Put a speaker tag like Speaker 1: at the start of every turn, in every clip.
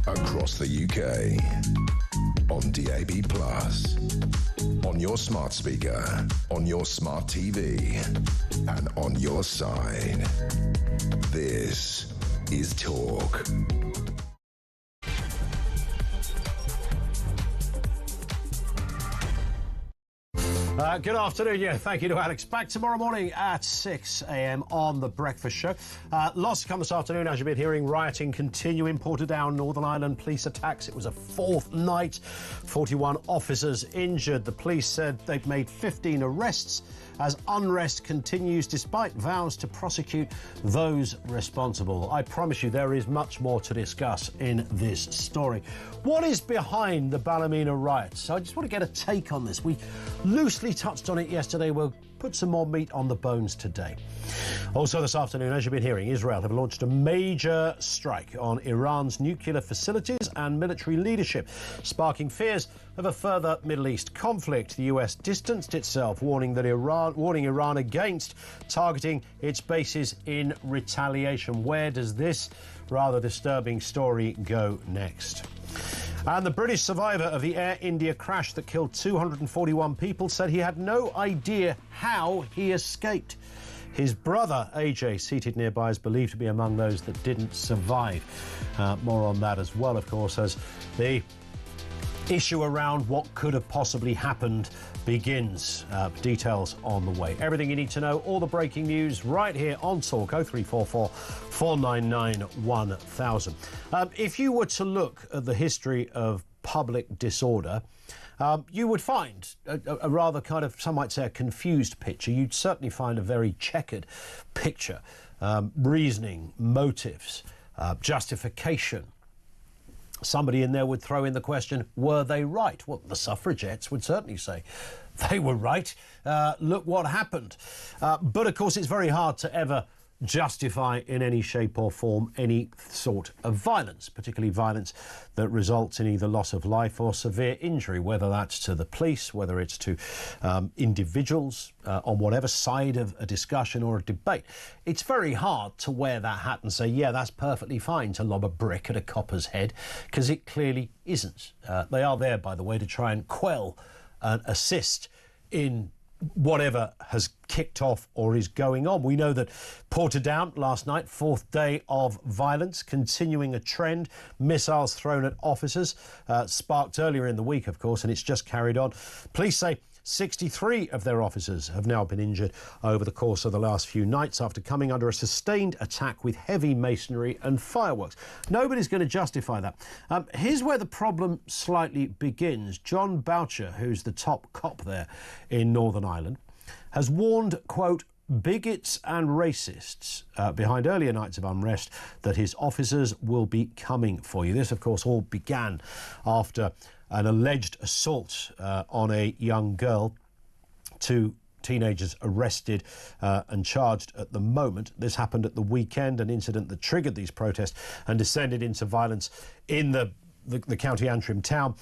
Speaker 1: Across the UK, on DAB+, on your smart speaker, on your smart TV, and on your side. This is Talk.
Speaker 2: Good afternoon. Yeah, thank you to Alex. Back tomorrow morning at 6 a.m. on The Breakfast Show. Lots to come this afternoon, as you've been hearing. Rioting continuing, Portadown, Northern Ireland police attacks. It was a fourth night. 41 officers injured. The police said they've made 15 arrests as unrest continues despite vows to prosecute those responsible. I promise you there is much more to discuss in this story. What is behind the Ballymena riots? So I just want to get a take on this. We loosely touched on it yesterday. We'll put some more meat on the bones today. Also this afternoon, as you've been hearing, Israel have launched a major strike on Iran's nuclear facilities and military leadership, sparking fears of a further Middle East conflict. The US distanced itself, warning Iran against targeting its bases in retaliation. Where does this rather disturbing story go next? And the British survivor of the Air India crash that killed 241 people said he had no idea how he escaped. His brother, AJ, seated nearby, is believed to be among those that didn't survive. More on that as well, of course, as the issue around what could have possibly happened begins. Details on the way. Everything you need to know, all the breaking news right here on Talk 0344 499 1000. If you were to look at the history of public disorder, you would find a rather kind of, some might say, a confused picture. You'd certainly find a very checkered picture. Reasoning, motives, justification. Somebody in there would throw in the question, were they right? Well, the suffragettes would certainly say they were right. Look what happened. But, of course, it's very hard to ever justify in any shape or form any sort of violence, particularly violence that results in either loss of life or severe injury, whether that's to the police, whether it's to individuals on whatever side of a discussion or a debate. It's very hard to wear that hat and say, yeah, that's perfectly fine to lob a brick at a copper's head, because it clearly isn't. They are there, by the way, to try and quell and assist in whatever has kicked off or is going on. We know that Portadown last night, fourth day of violence, continuing a trend, missiles thrown at officers, sparked earlier in the week, of course, and it's just carried on. Police say 63 of their officers have now been injured over the course of the last few nights after coming under a sustained attack with heavy masonry and fireworks. Nobody's going to justify that. Here's where the problem slightly begins. John Boucher, who's the top cop there in Northern Ireland, has warned, quote, bigots and racists behind earlier nights of unrest that his officers will be coming for you. This, of course, all began after an alleged assault on a young girl. Two teenagers arrested and charged at the moment. This happened at the weekend, an incident that triggered these protests and descended into violence in the County Antrim town.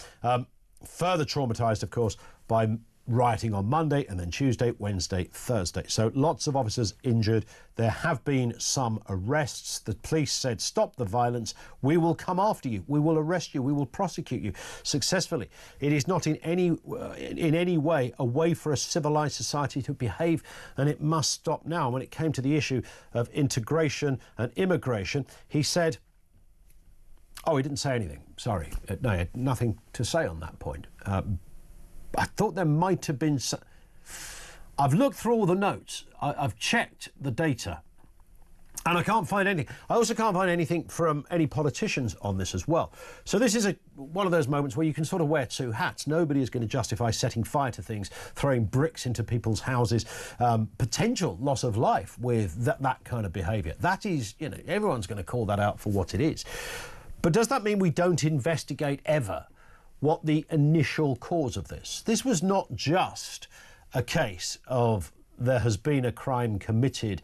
Speaker 2: Further traumatised, of course, by rioting on Monday and then Tuesday, Wednesday, Thursday. So lots of officers injured. There have been some arrests. The police said, stop the violence. We will come after you. We will arrest you. We will prosecute you successfully. It is not in any way a way for a civilised society to behave, and it must stop now. When it came to the issue of integration and immigration, he said, oh, he didn't say anything. Sorry. No, he had nothing to say on that point. I thought there might have been some. I've looked through all the notes. I've checked the data, and I can't find anything. I also can't find anything from any politicians on this as well. So this is one of those moments where you can sort of wear two hats. Nobody is going to justify setting fire to things, throwing bricks into people's houses, potential loss of life with that kind of behaviour. That is, everyone's going to call that out for what it is. But does that mean we don't investigate ever what the initial cause of this? This was not just a case of there has been a crime committed,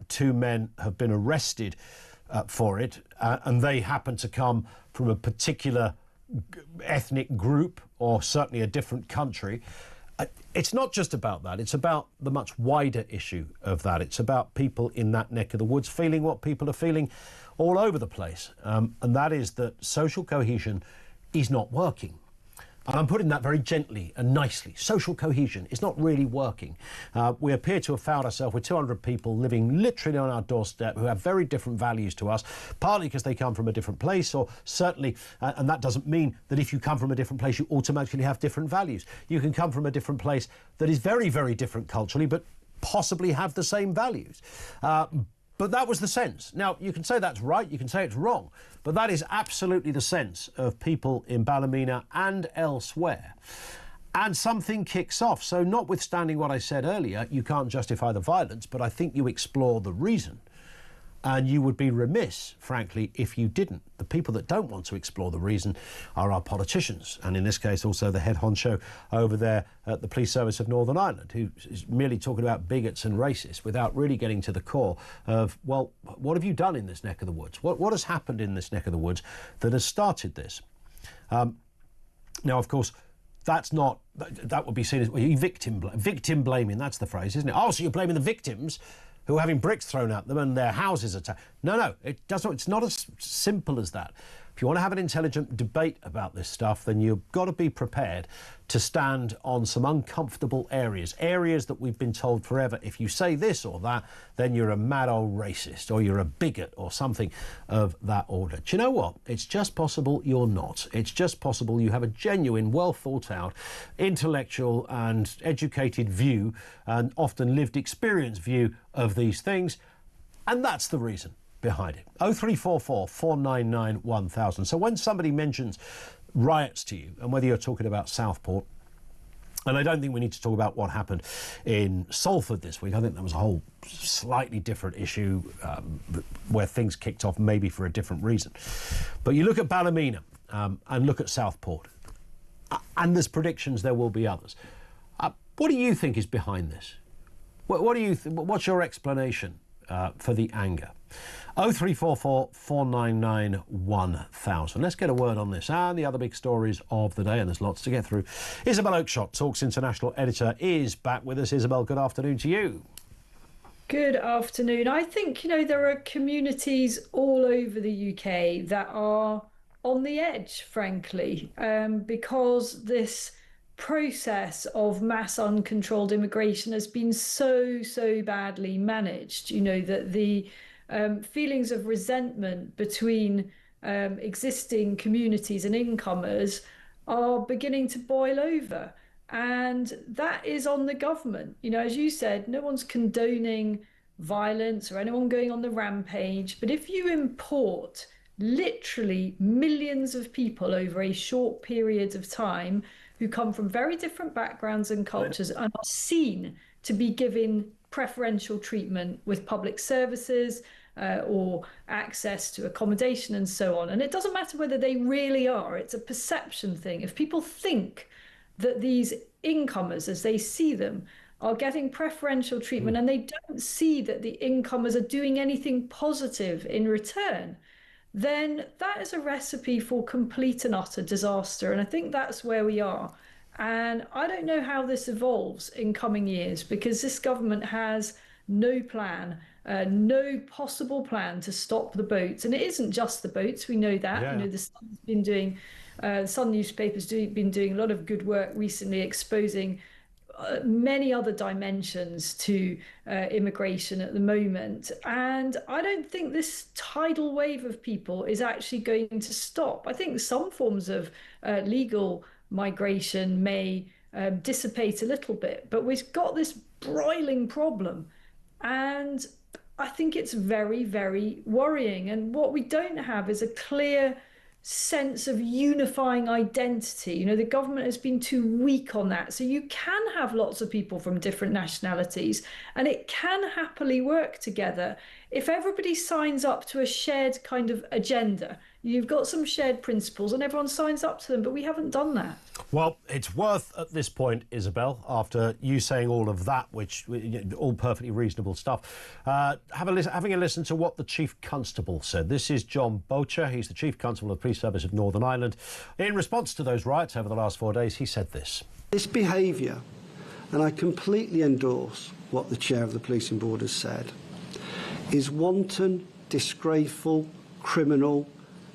Speaker 2: 2 men have been arrested for it, and they happen to come from a particular ethnic group or certainly a different country. It's not just about that. It's about the much wider issue of that. It's about people in that neck of the woods feeling what people are feeling all over the place. And that is that social cohesion is not working. And I'm putting that very gently and nicely. Social cohesion is not really working. We appear to have found ourselves with 200 people living literally on our doorstep who have very different values to us, partly because they come from a different place, or certainly, and that doesn't mean that if you come from a different place, you automatically have different values. You can come from a different place that is very, very different culturally, but possibly have the same values. But that was the sense. Now, you can say that's right, you can say it's wrong, but that is absolutely the sense of people in Ballymena and elsewhere. And something kicks off. So notwithstanding what I said earlier, you can't justify the violence, but I think you explore the reason. And you would be remiss, frankly, if you didn't. The people that don't want to explore the reason are our politicians, and in this case also the head honcho over there at the Police Service of Northern Ireland, who is merely talking about bigots and racists without really getting to the core of, well, what have you done in this neck of the woods? What has happened in this neck of the woods that has started this? Now, of course, that's not, that would be seen as victim blaming, that's the phrase, isn't it? Oh, so you're blaming the victims who are having bricks thrown at them and their houses attacked. No, it's not as simple as that. If you want to have an intelligent debate about this stuff, then you've got to be prepared to stand on some uncomfortable areas that we've been told forever. If you say this or that, then you're a mad old racist or you're a bigot or something of that order. Do you know what? It's just possible you're not. It's just possible you have a genuine, well thought out, intellectual and educated view, and often lived experience view of these things. And that's the reason behind it. 0344 499 1000. So when somebody mentions riots to you, and whether you're talking about Southport, and I don't think we need to talk about what happened in Salford this week. I think that was a whole slightly different issue where things kicked off maybe for a different reason. But you look at Ballymena and look at Southport, and there's predictions there will be others. What do you think is behind this? What do you what's your explanation for the anger? 0344 499 1000. Let's get a word on this and the other big stories of the day, and there's lots to get through. Isabel Oakeshott, Talks International editor, is back with us. Isabel, good afternoon to you.
Speaker 3: Good afternoon. I think, there are communities all over the UK that are on the edge, frankly, because this process of mass uncontrolled immigration has been so badly managed, that the feelings of resentment between existing communities and incomers are beginning to boil over. And that is on the government. As you said, no one's condoning violence or anyone going on the rampage. But if you import literally millions of people over a short period of time who come from very different backgrounds and cultures and are seen to be given preferential treatment with public services or access to accommodation and so on. And it doesn't matter whether they really are, it's a perception thing. If people think that these incomers, as they see them, are getting preferential treatment and they don't see that the incomers are doing anything positive in return, then that is a recipe for complete and utter disaster. And I think that's where we are. And I don't know how this evolves in coming years, because this government has no plan, no possible plan to stop the boats. And it isn't just the boats, we know that.
Speaker 2: Yeah.
Speaker 3: The Sun's been doing, Sun newspapers been doing a lot of good work recently, exposing many other dimensions to immigration at the moment. And I don't think this tidal wave of people is actually going to stop. I think some forms of legal migration may dissipate a little bit, but we've got this broiling problem. And I think it's very, very worrying. And what we don't have is a clear sense of unifying identity. The government has been too weak on that. So you can have lots of people from different nationalities and it can happily work together if everybody signs up to a shared kind of agenda. You've got some shared principles and everyone signs up to them, but we haven't done that.
Speaker 2: Well, it's worth at this point, Isabel, after you saying all of that, which all perfectly reasonable stuff, having a listen to what the Chief Constable said. This is John Bocher. He's the Chief Constable of the Police Service of Northern Ireland. In response to those riots over the last 4 days, he said this.
Speaker 4: This behaviour, and I completely endorse what the Chair of the Policing Board has said, is wanton, disgraceful, criminal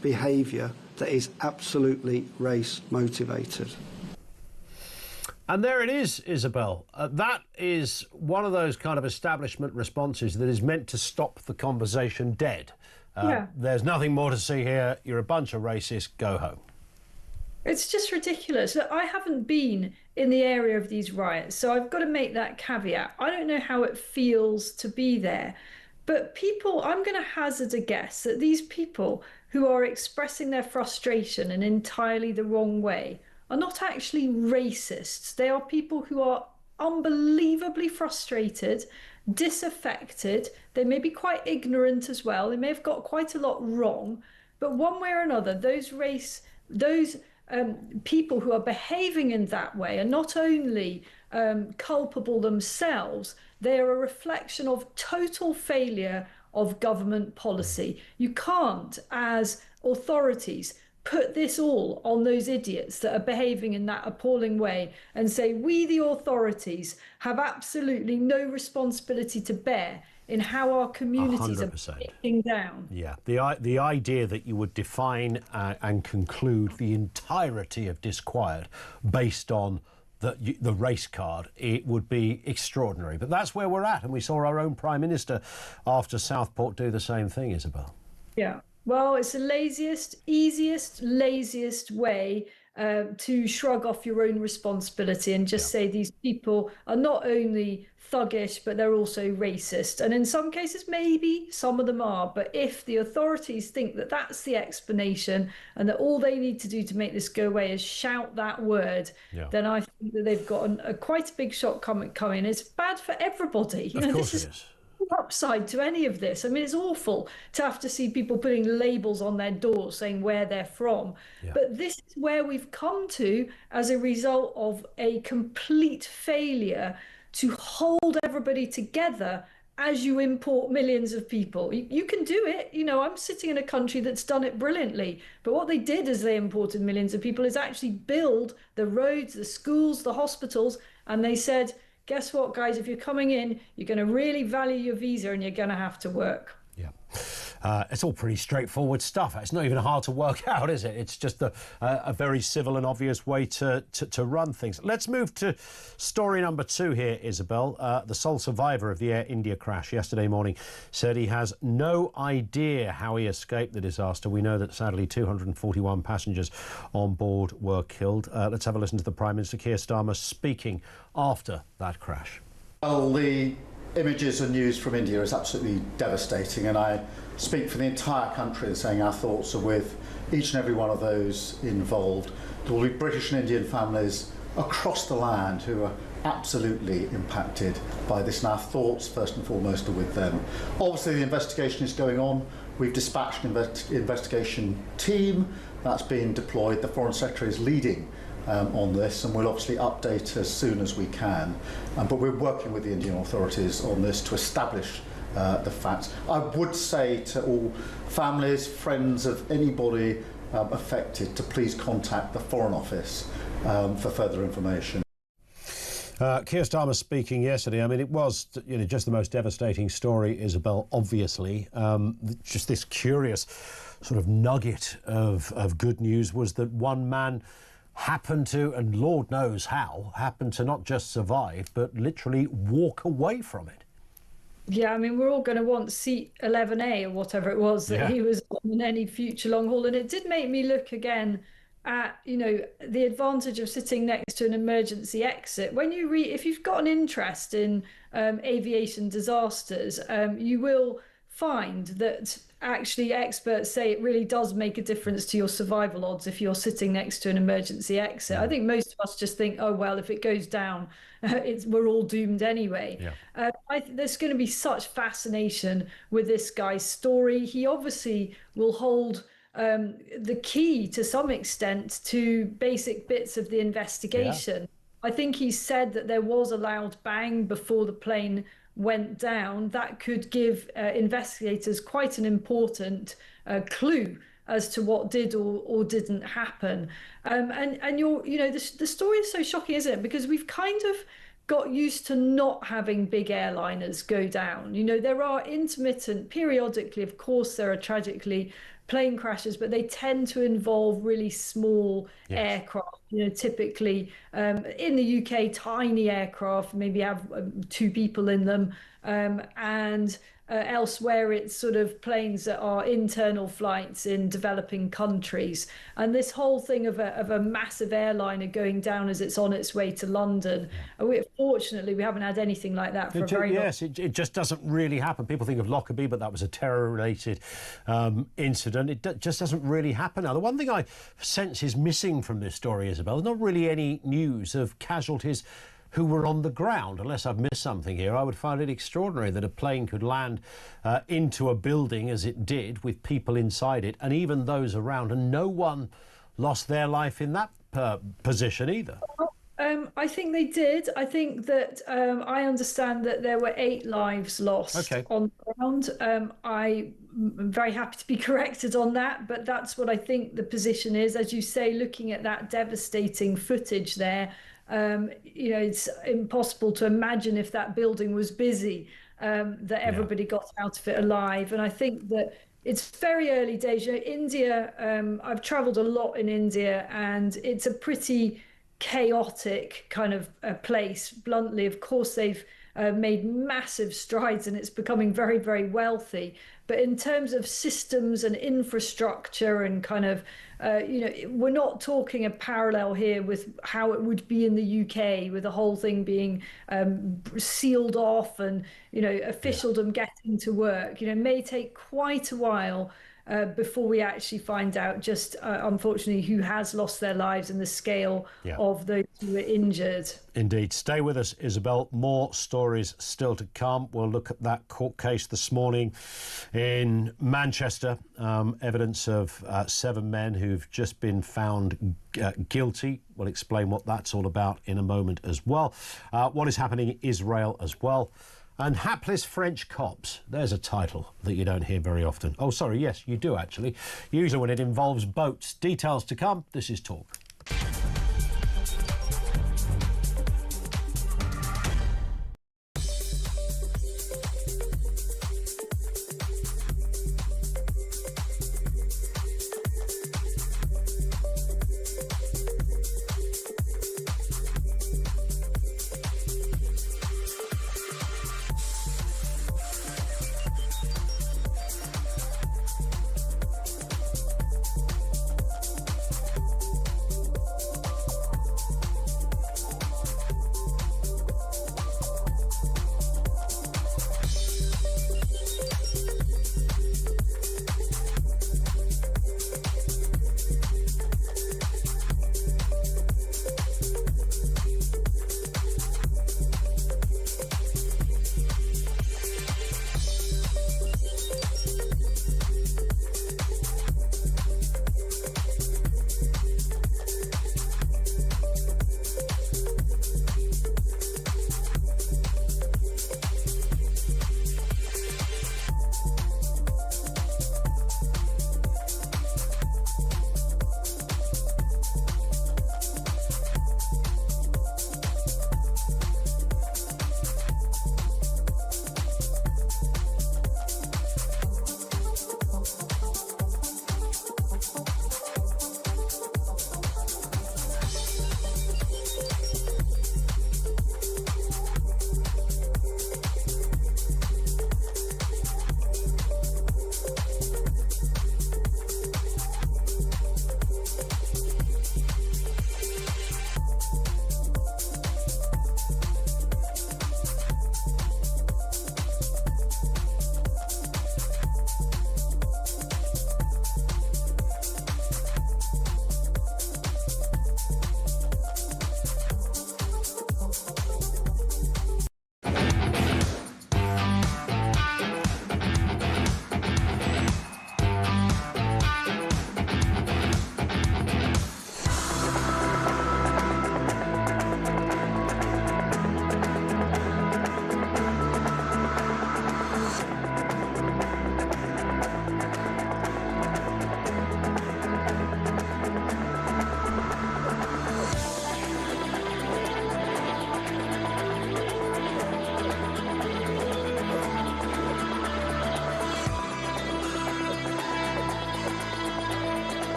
Speaker 4: behaviour that is absolutely race motivated.
Speaker 2: And there it is, Isabel. That is one of those kind of establishment responses that is meant to stop the conversation dead. There's nothing more to see here. You're a bunch of racists. Go home.
Speaker 3: It's just ridiculous. Look, I haven't been in the area of these riots, so I've got to make that caveat. I don't know how it feels to be there. But people, I'm going to hazard a guess that these people who are expressing their frustration in entirely the wrong way are not actually racists. They are people who are unbelievably frustrated, disaffected. They may be quite ignorant as well. They may have got quite a lot wrong. But one way or another, those people who are behaving in that way are not only culpable themselves, they are a reflection of total failure of government policy. You can't, as authorities, put this all on those idiots that are behaving in that appalling way and say, we, the authorities, have absolutely no responsibility to bear in how our communities
Speaker 2: 100%.
Speaker 3: Are breaking down.
Speaker 2: Yeah, the idea that you would define and conclude the entirety of disquiet based on the race card, it would be extraordinary. But that's where we're at, and we saw our own Prime Minister after Southport do the same thing, Isabel.
Speaker 3: Yeah, well, it's the laziest way to shrug off your own responsibility and just say these people are not only thuggish, but they're also racist. And in some cases, maybe some of them are. But if the authorities think that that's the explanation and that all they need to do to make this go away is shout that word, then I think that they've got quite a big shot coming. It's bad for everybody.
Speaker 2: Of course it is.
Speaker 3: Upside to any of this. I mean, it's awful to have to see people putting labels on their doors saying where they're from. But this is where we've come to as a result of a complete failure to hold everybody together as you import millions of people. You can do it. You know, I'm sitting in a country that's done it brilliantly. But what they did as they imported millions of people is actually build the roads, the schools, the hospitals, and they said, guess what, guys? If you're coming in, you're going to really value your visa and you're going to have to work. Yeah.
Speaker 2: It's all pretty straightforward stuff. It's not even hard to work out, is it? It's just a very civil and obvious way to run things. Let's move to story number 2 here, Isabel. The sole survivor of the Air India crash yesterday morning said he has no idea how he escaped the disaster. We know that, sadly, 241 passengers on board were killed. Let's have a listen to the Prime Minister, Keir Starmer, speaking after that crash.
Speaker 5: Well, the images and news from India is absolutely devastating, and I speak for the entire country in saying our thoughts are with each and every one of those involved. There will be British and Indian families across the land who are absolutely impacted by this, and our thoughts first and foremost are with them. Obviously the investigation is going on. We've dispatched an investigation team that's been deployed. The Foreign Secretary is leading on this, and we'll obviously update as soon as we can. But we're working with the Indian authorities on this to establish the facts. I would say to all families, friends of anybody affected to please contact the Foreign Office for further information.
Speaker 2: Keir Starmer speaking yesterday. I mean, it was just the most devastating story, Isabel, obviously. Just this curious sort of nugget of good news was that one man happened to, and Lord knows how, happened to not just survive, but literally walk away from it.
Speaker 3: Yeah, I mean, we're all going to want seat 11A or whatever it was that he was on in any future long haul. And it did make me look again at, the advantage of sitting next to an emergency exit. When you if you've got an interest in aviation disasters, you will find that actually experts say it really does make a difference to your survival odds if you're sitting next to an emergency exit. I think most of us just think, oh, well, if it goes down, we're all doomed anyway. There's going to be such fascination with this guy's story. He obviously will hold the key to some extent to basic bits of the investigation. I think he said that there was a loud bang before the plane went down. That could give investigators quite an important clue as to what did or didn't happen. And the story is so shocking, isn't it? Because we've kind of got used to not having big airliners go down. There are intermittent, periodically, of course, there are tragically plane crashes, but they tend to involve really small aircraft. Typically in the UK, tiny aircraft, maybe have 2 people in them, and elsewhere it's sort of planes that are internal flights in developing countries. And this whole thing of a massive airliner going down as it's on its way to London, fortunately we haven't had anything like that for a very long time.
Speaker 2: It just doesn't really happen. People think of Lockerbie, but that was a terror-related incident. It just doesn't really happen now. The one thing I sense is missing from this story, Isabel, there's not really any news of casualties who were on the ground. Unless I've missed something here, I would find it extraordinary that a plane could land into a building as it did with people inside it and even those around, and no one lost their life in that position either.
Speaker 3: I think they did. I think that I understand that there were 8 lives lost on the ground. I'm very happy to be corrected on that, but that's what I think the position is. As you say, looking at that devastating footage there, it's impossible to imagine if that building was busy, that everybody got out of it alive. And I think that it's very early days. India, I've traveled a lot in India, and it's a pretty chaotic kind of place, bluntly. Of course, they've made massive strides and it's becoming very, very wealthy. But in terms of systems and infrastructure and kind of, we're not talking a parallel here with how it would be in the UK, with the whole thing being sealed off and, officialdom getting to work. It may take quite a while before we actually find out just, unfortunately, who has lost their lives and the scale of those who were injured.
Speaker 2: Indeed. Stay with us, Isabel. More stories still to come. We'll look at that court case this morning in Manchester. Evidence of 7 men who've just been found guilty. We'll explain what that's all about in a moment as well. What is happening in Israel as well. And hapless French cops. There's a title that you don't hear very often. Oh, sorry, yes, you do actually. Usually when it involves boats. Details to come. This is Talk.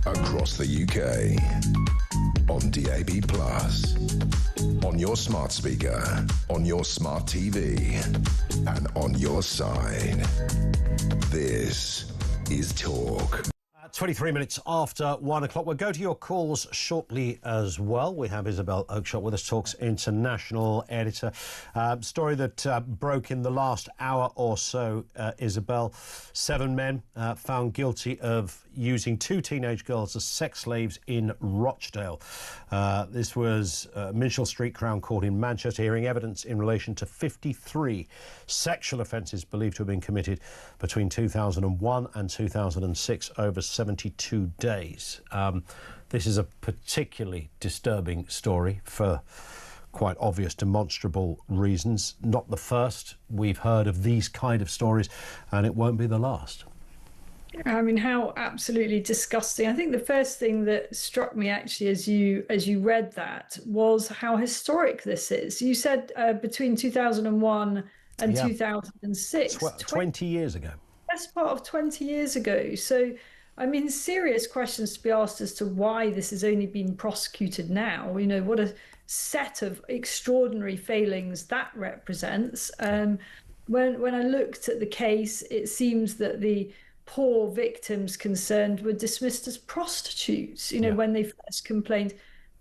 Speaker 1: across the UK, on DAB+, on your smart speaker, on your smart TV, and on your side. This is Talk.
Speaker 2: 23 minutes after 1 o'clock. We'll go to your calls shortly as well. We have Isabel Oakeshott with us, Talk's international editor. Story that broke in the last hour or so, Isabel. 7 men found guilty of using 2 teenage girls as sex slaves in Rochdale. This was Minshull Street Crown Court in Manchester, hearing evidence in relation to 53 sexual offences believed to have been committed between 2001 and 2006 over 72 days. This is a particularly disturbing story for quite obvious, demonstrable reasons. Not the first we've heard of these kind of stories, and it won't be the last.
Speaker 3: I mean, how absolutely disgusting. I think the first thing that struck me actually as you read that was how historic this is. You said between 2001 and 2006.
Speaker 2: 20 years ago.
Speaker 3: Best part of 20 years ago. So, I mean, serious questions to be asked as to why this has only been prosecuted now. You know, what a set of extraordinary failings that represents. When I looked at the case, it seems that the poor victims concerned were dismissed as prostitutes, when they first complained.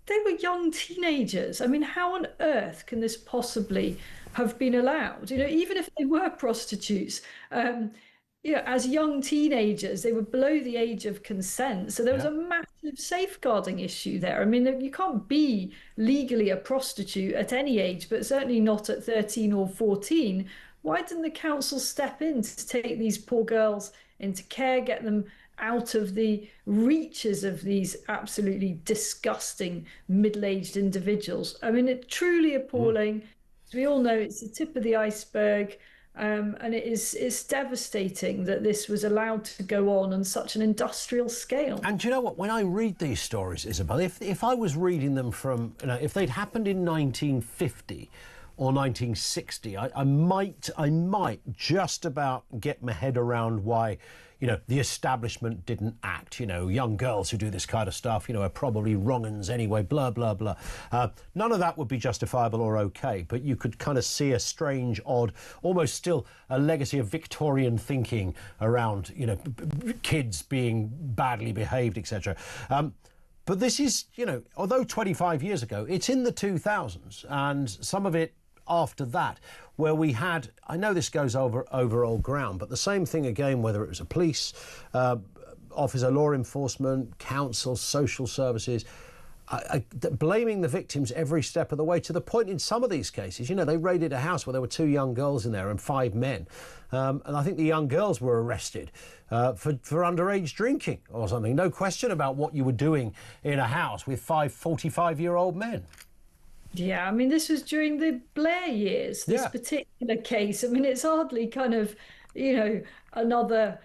Speaker 3: They were young teenagers. I mean, how on earth can this possibly have been allowed? Even if they were prostitutes, as young teenagers, they were below the age of consent. So there was a massive safeguarding issue there. I mean, you can't be legally a prostitute at any age, but certainly not at 13 or 14. Why didn't the council step in to take these poor girls into care, get them out of the reaches of these absolutely disgusting middle-aged individuals? I mean, it's truly appalling. As we all know, it's the tip of the iceberg, and it's devastating that this was allowed to go on such an industrial scale. And
Speaker 2: you know what? When I read these stories, Isabel, if I was reading them from, if they'd happened in 1950 or 1960, I might just about get my head around why, the establishment didn't act. Young girls who do this kind of stuff, are probably wrong uns anyway, blah, blah, blah. None of that would be justifiable or okay, but you could kind of see a strange, odd, almost still a legacy of Victorian thinking around, kids being badly behaved, etc. But this is, although 25 years ago, it's in the 2000s, and some of it after that, where we had, I know this goes over old ground, but the same thing again, whether it was a police officer, law enforcement, council, social services, blaming the victims every step of the way, to the point in some of these cases, they raided a house where there were 2 young girls in there and 5 men. And I think the young girls were arrested for underage drinking or something. No question about what you were doing in a house with 5 45-year-old men.
Speaker 3: Yeah, I mean, this was during the Blair years, this particular case. I mean, it's hardly kind of, another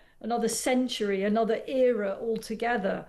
Speaker 3: century, another era altogether.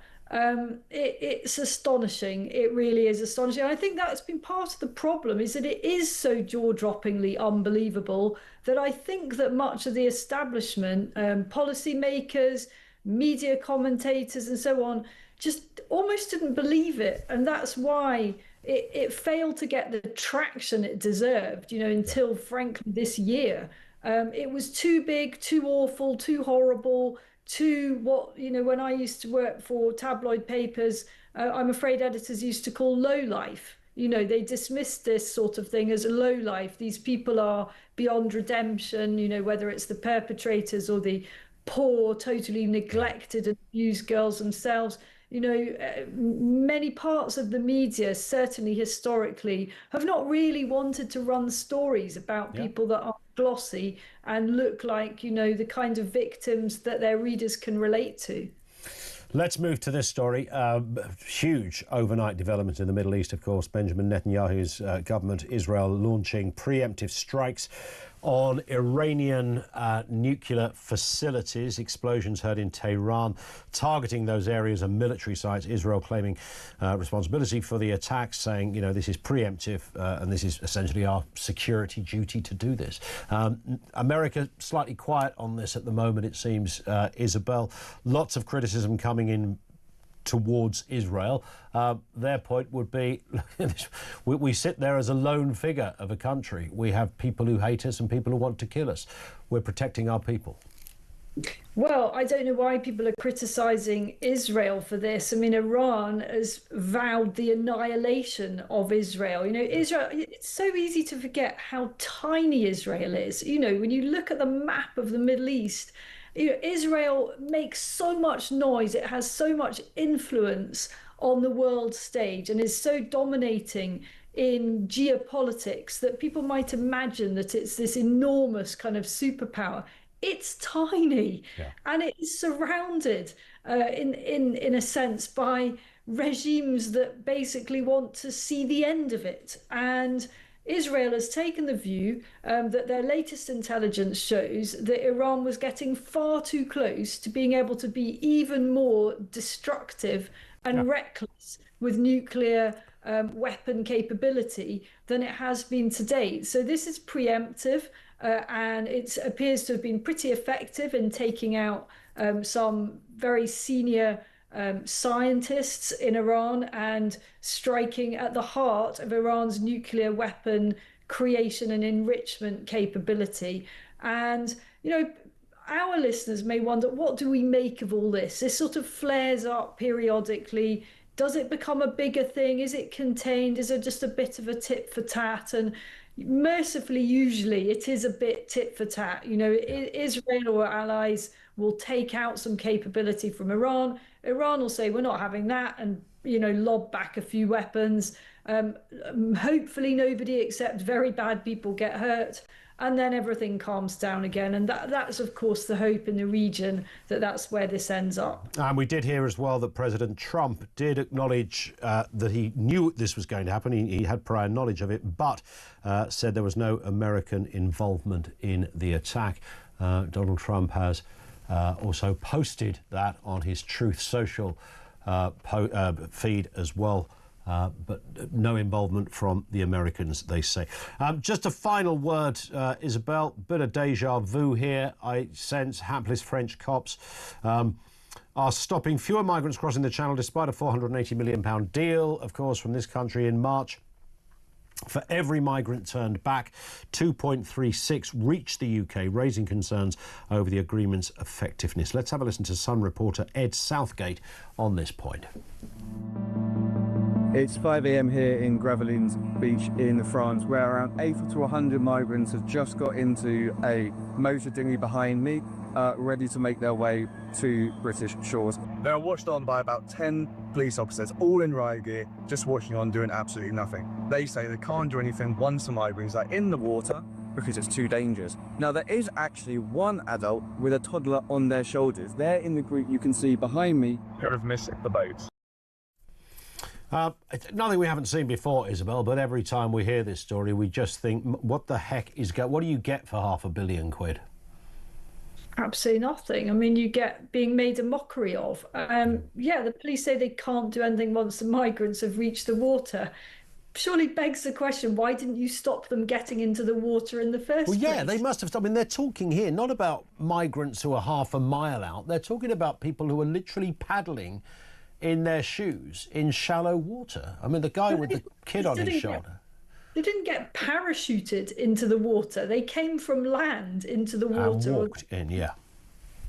Speaker 3: It's astonishing. It really is astonishing. I think that's been part of the problem, is that it is so jaw-droppingly unbelievable that I think that much of the establishment, policymakers, media commentators and so on, just almost didn't believe it. And that's why it failed to get the traction it deserved, until, frankly, this year. It was too big, too awful, too horrible, too when I used to work for tabloid papers, I'm afraid editors used to call low life. They dismissed this sort of thing as a low life. These people are beyond redemption, whether it's the perpetrators or the poor, totally neglected and abused girls themselves. Many parts of the media, certainly historically, have not really wanted to run stories about people that are glossy and look like, the kind of victims that their readers can relate to.
Speaker 2: Let's move to this story. Huge overnight development in the Middle East, of course. Benjamin Netanyahu's government, Israel, launching preemptive strikes on Iranian nuclear facilities. Explosions heard in Tehran, targeting those areas and military sites. Israel claiming responsibility for the attacks, saying, this is preemptive and this is essentially our security duty to do this. America slightly quiet on this at the moment, it seems, Isabel. Lots of criticism coming in towards Israel. Their point would be, we sit there as a lone figure of a country. We have people who hate us and people who want to kill us. We're protecting our people.
Speaker 3: Well, I don't know why people are criticising Israel for this. I mean, Iran has vowed the annihilation of Israel. You know, Israel, it's so easy to forget how tiny Israel is. You know, when you look at the map of the Middle East, you know, Israel makes so much noise, it has so much influence on the world stage and is so dominating in geopolitics that people might imagine that it's this enormous kind of superpower. It's tiny, and it is surrounded in a sense by regimes that basically want to see the end of it. And Israel has taken the view that their latest intelligence shows that Iran was getting far too close to being able to be even more destructive and reckless with nuclear weapon capability than it has been to date. So this is preemptive. And it appears to have been pretty effective in taking out some very senior scientists in Iran and striking at the heart of Iran's nuclear weapon creation and enrichment capability. And, you know, our listeners may wonder, what do we make of all this? This sort of flares up periodically. Does it become a bigger thing? Is it contained? Is it just a bit of a tit for tat? And mercifully, usually it is a bit tit for tat. You know, Israel or allies will take out some capability from Iran. Iran will say, we're not having that, and, you know, lob back a few weapons. Hopefully nobody except very bad people get hurt. And then everything calms down again. And that's, of course, the hope in the region, that that's where this ends up.
Speaker 2: And we did hear as well that President Trump did acknowledge that he knew this was going to happen. He had prior knowledge of it, but said there was no American involvement in the attack. Donald Trump has also posted that on his Truth Social feed as well. But no involvement from the Americans, they say. Just a final word, Isabel, bit of deja vu here. I sense hapless French cops are stopping fewer migrants crossing the Channel despite a £480 million deal, of course, from this country in March. For every migrant turned back, 2.36 reached the UK, raising concerns over the agreement's effectiveness. Let's have a listen to Sun reporter Ed Southgate on this point.
Speaker 6: It's 5 a.m. here in Gravelines Beach in France, where around 80 to 100 migrants have just got into a motor dinghy behind me, ready to make their way to British shores. They're watched on by about 10 police officers, all in riot gear, just watching on, doing absolutely nothing. They say they can't do anything once the migrants are in the water because it's too dangerous. Now, there is actually one adult with a toddler on their shoulders. They're in the group you can see behind me who have missed the boat.
Speaker 2: Nothing we haven't seen before, Isabel, but every time we hear this story, we just think, what the heck is what do you get for £500 million?
Speaker 3: Absolutely nothing. I mean, you get being made a mockery of. Yeah, the police say they can't do anything once the migrants have reached the water. Surely begs the question, why didn't you stop them getting into the water in the first place?
Speaker 2: Well, yeah, they must have stopped. I mean, they're talking here not about migrants who are half a mile out. They're talking about people who are literally paddling in their shoes in shallow water. I mean, the guy with the kid on his shoulder.
Speaker 3: They didn't get parachuted into the water. They came from land into the water.
Speaker 2: And walked in, yeah.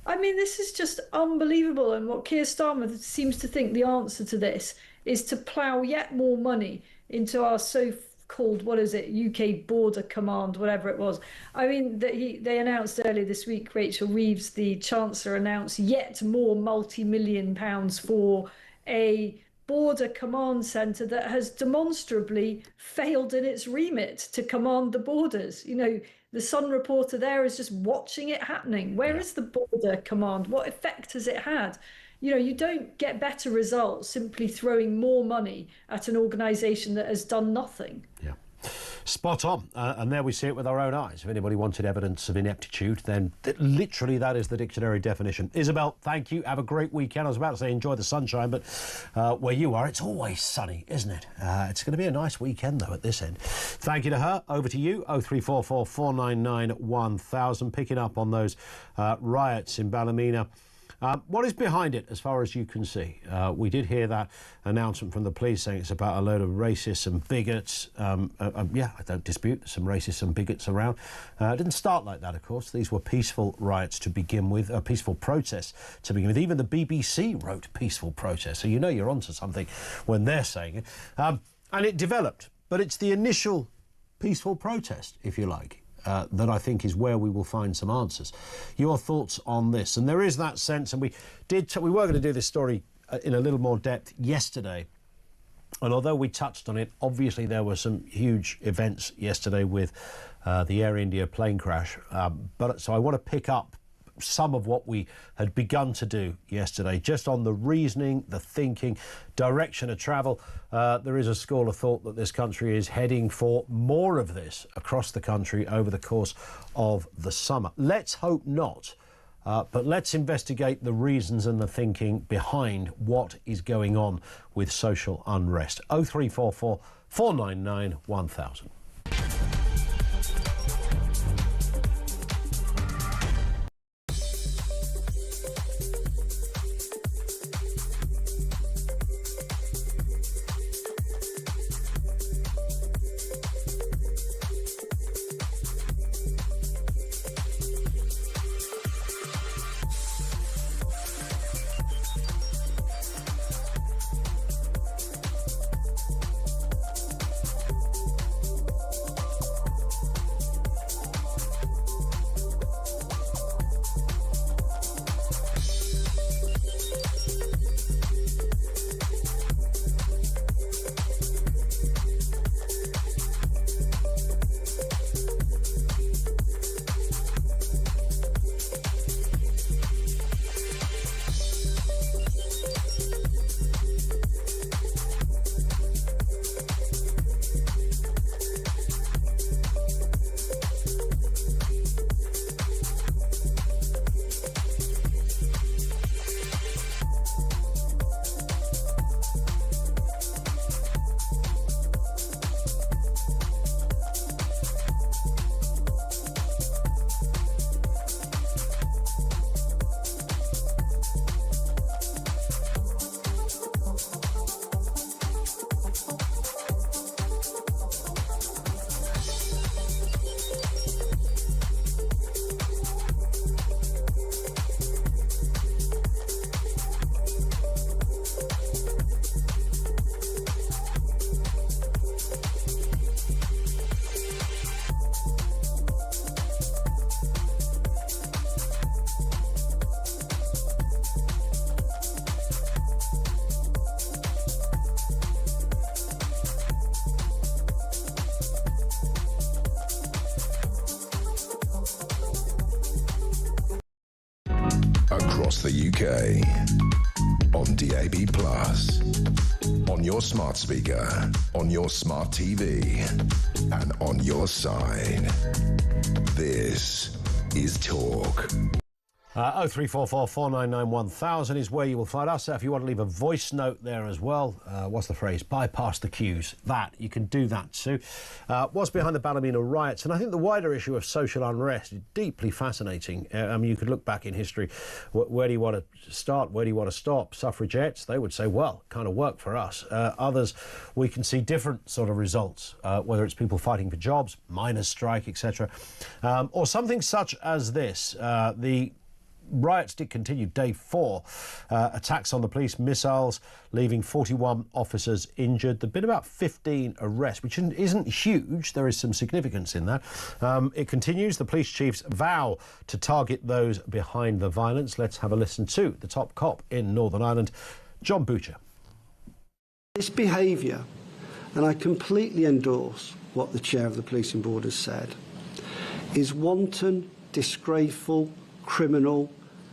Speaker 3: I mean, this is just unbelievable. And what Keir Starmer seems to think the answer to this is to plough yet more money into our so-called, what is it, UK Border Command, whatever it was. I mean, they announced earlier this week, Rachel Reeves, the Chancellor, announced yet more multi-million pounds for a border command centre that has demonstrably failed in its remit to command the borders. You know, the Sun reporter there is just watching it happening. Where is the border command? What effect has it had? You know, you don't get better results simply throwing more money at an organisation that has done nothing.
Speaker 2: Yeah. Spot on. And there we see it with our own eyes. If anybody wanted evidence of ineptitude, then literally that is the dictionary definition. Isabel, thank you. Have a great weekend. I was about to say enjoy the sunshine, but where you are, it's always sunny, isn't it? It's going to be a nice weekend, though, at this end. Thank you to her. Over to you, 0344 499 1000. Picking up on those riots in Ballymena What is behind it, as far as you can see? We did hear that announcement from the police saying it's about a load of racists and bigots. Yeah, I don't dispute some racists and bigots around. It didn't start like that, of course. These were peaceful riots to begin with, peaceful protests to begin with. Even the BBC wrote peaceful protests, so you know you're onto something when they're saying it. And it developed, but it's the initial peaceful protest, if you like, that I think is where we will find some answers. Your thoughts on this? And there is that sense, and we were going to do this story in a little more depth yesterday, and although we touched on it, obviously there were some huge events yesterday with the Air India plane crash. So I want to pick up some of what we had begun to do yesterday, just on the reasoning, the thinking, direction of travel. There is a school of thought that this country is heading for more of this across the country over the course of the summer. Let's hope not, but let's investigate the reasons and the thinking behind what is going on with social unrest. 0344 499 1000.
Speaker 1: Across the UK, on DAB+, on your smart speaker, on your smart TV, and on your side. This is Talk.
Speaker 2: 0344 499 1000 is where you will find us. If you want to leave a voice note there as well, what's the phrase? Bypass the queues. That, you can do that too. What's behind the Ballymena riots? And I think the wider issue of social unrest is deeply fascinating. I mean, you could look back in history. Where do you want to start? Where do you want to stop? Suffragettes, they would say, well, kind of worked for us. Others, we can see different sort of results, whether it's people fighting for jobs, miners' strike, etc. Or something such as this. The riots did continue. Day 4, attacks on the police, missiles, leaving 41 officers injured. There've been about 15 arrests, which isn't huge. There is some significance in that. It continues. The police chiefs vow to target those behind the violence. Let's have a listen to the top cop in Northern Ireland, John Butcher.
Speaker 4: This behaviour, and I completely endorse what the chair of the Policing Board has said, is wanton, disgraceful, criminal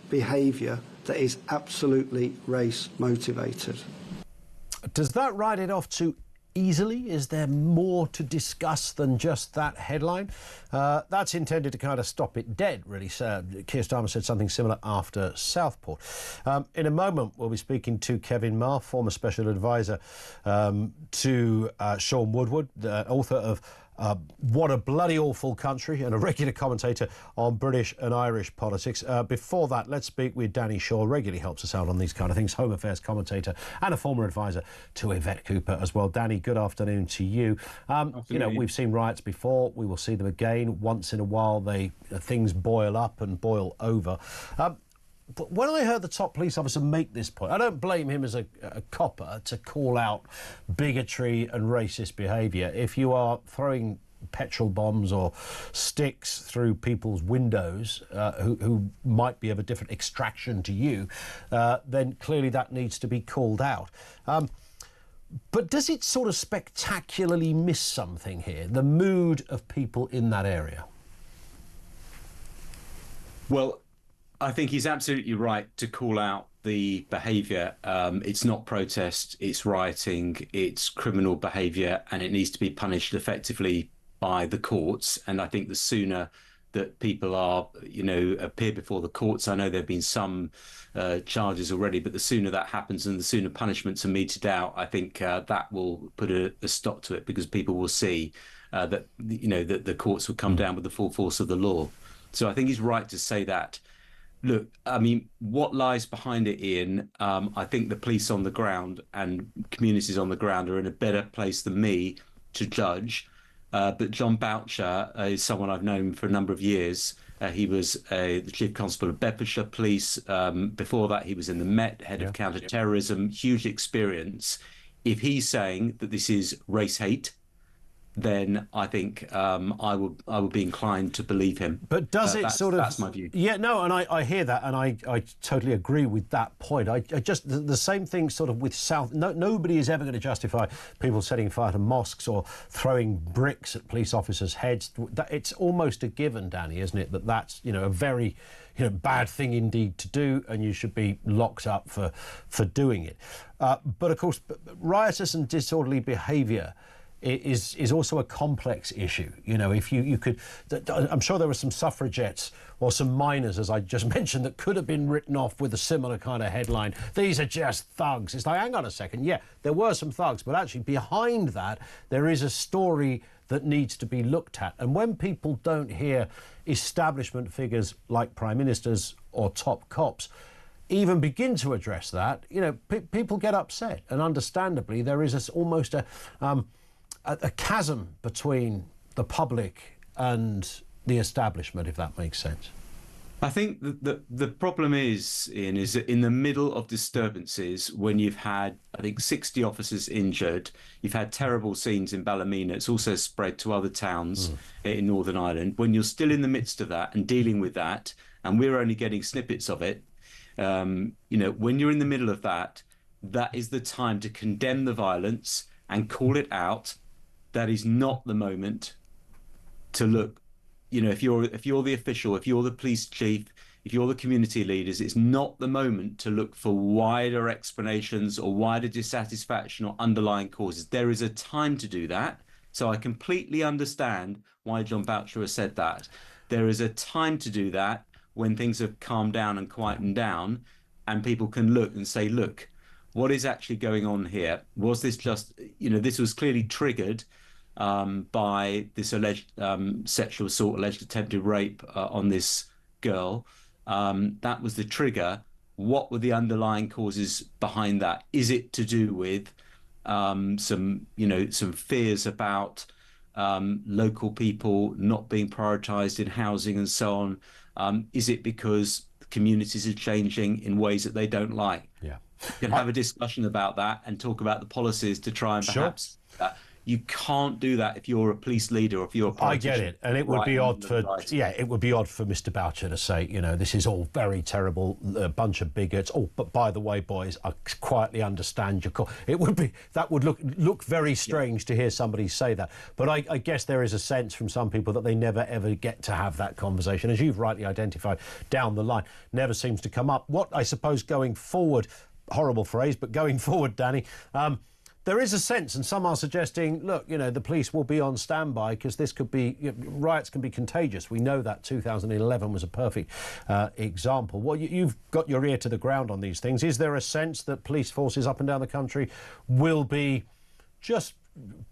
Speaker 4: behaviour that is absolutely race motivated.
Speaker 2: Does that write it off too easily? Is there more to discuss than just that headline? That's intended to kind of stop it dead, really. Keir Starmer said something similar after Southport. In a moment, we'll be speaking to Kevin Marr, former special advisor to Sean Woodward, the author of What a bloody awful country, and a regular commentator on British and Irish politics. Before that, let's speak with Danny Shaw, regularly helps us out on these kind of things, Home Affairs commentator and a former advisor to Yvette Cooper as well. Danny, good afternoon to you. You know, we've seen riots before, we will see them again. Once in a while, things boil up and boil over. But when I heard the top police officer make this point, I don't blame him as a copper to call out bigotry and racist behaviour. If you are throwing petrol bombs or sticks through people's windows who might be of a different extraction to you, then clearly that needs to be called out. But does it sort of spectacularly miss something here, the mood of people in that area?
Speaker 7: Well, I think he's absolutely right to call out the behaviour. It's not protest, it's rioting, it's criminal behaviour, and it needs to be punished effectively by the courts. And I think the sooner that people appear before the courts, I know there have been some charges already, but the sooner that happens and the sooner punishments are meted out, I think that will put a stop to it, because people will see that the courts will come down with the full force of the law. So I think he's right to say that. Look, I mean, what lies behind it, Ian, I think the police on the ground and communities on the ground are in a better place than me to judge. But John Boucher is someone I've known for a number of years. He was the Chief Constable of Bedfordshire Police. Before that, he was in the Met, head of counter-terrorism, huge experience. If he's saying that this is race hate, then I think I would be inclined to believe him.
Speaker 2: But does it
Speaker 7: that's my view.
Speaker 2: Yeah, no, and I hear that, and I totally agree with that point. I just the same thing sort of with South. Nobody is ever going to justify people setting fire to mosques or throwing bricks at police officers' heads. It's almost a given, Danny, isn't it? That's a very bad thing indeed to do, and you should be locked up for doing it. But of course, riotous and disorderly behaviour is also a complex issue. If you could, I'm sure there were some suffragettes or some miners, as I just mentioned, that could have been written off with a similar kind of headline. These are just thugs. It's like, hang on a second. Yeah, there were some thugs, but actually behind that, there is a story that needs to be looked at. And when people don't hear establishment figures like prime ministers or top cops even begin to address that, people get upset. And understandably, there is almost a chasm between the public and the establishment, if that makes sense.
Speaker 7: I think the problem is, Ian, is that in the middle of disturbances, when you've had, I think, 60 officers injured, you've had terrible scenes in Ballymena, it's also spread to other towns in Northern Ireland. When you're still in the midst of that and dealing with that, and we're only getting snippets of it, when you're in the middle of that, that is the time to condemn the violence and call it out. That is not the moment to look, if you're the official, if you're the police chief, if you're the community leaders, it's not the moment to look for wider explanations or wider dissatisfaction or underlying causes. There is a time to do that. So I completely understand why John Boucher has said that. There is a time to do that when things have calmed down and quietened down, and people can look and say, look, what is actually going on here? Was this just, this was clearly triggered by this alleged sexual assault, alleged attempted rape on this girl. That was the trigger. What were the underlying causes behind that? Is it to do with some fears about local people not being prioritised in housing and so on? Is it because communities are changing in ways that they don't like?
Speaker 2: Yeah.
Speaker 7: You can have a discussion about that and talk about the policies to try and perhaps you can't do that if you're a police leader or if you're a politician.
Speaker 2: I get it, and it would be odd for it would be odd for Mr. Boucher to say, this is all very terrible, a bunch of bigots. Oh, but by the way, boys, I quietly understand your call. That would look very strange to hear somebody say that. But I guess there is a sense from some people that they never ever get to have that conversation, as you've rightly identified, down the line, never seems to come up. What I suppose going forward, horrible phrase, but going forward, Danny, there is a sense, and some are suggesting, look, the police will be on standby because this could be, riots can be contagious. We know that 2011 was a perfect example. Well, you've got your ear to the ground on these things. Is there a sense that police forces up and down the country will be just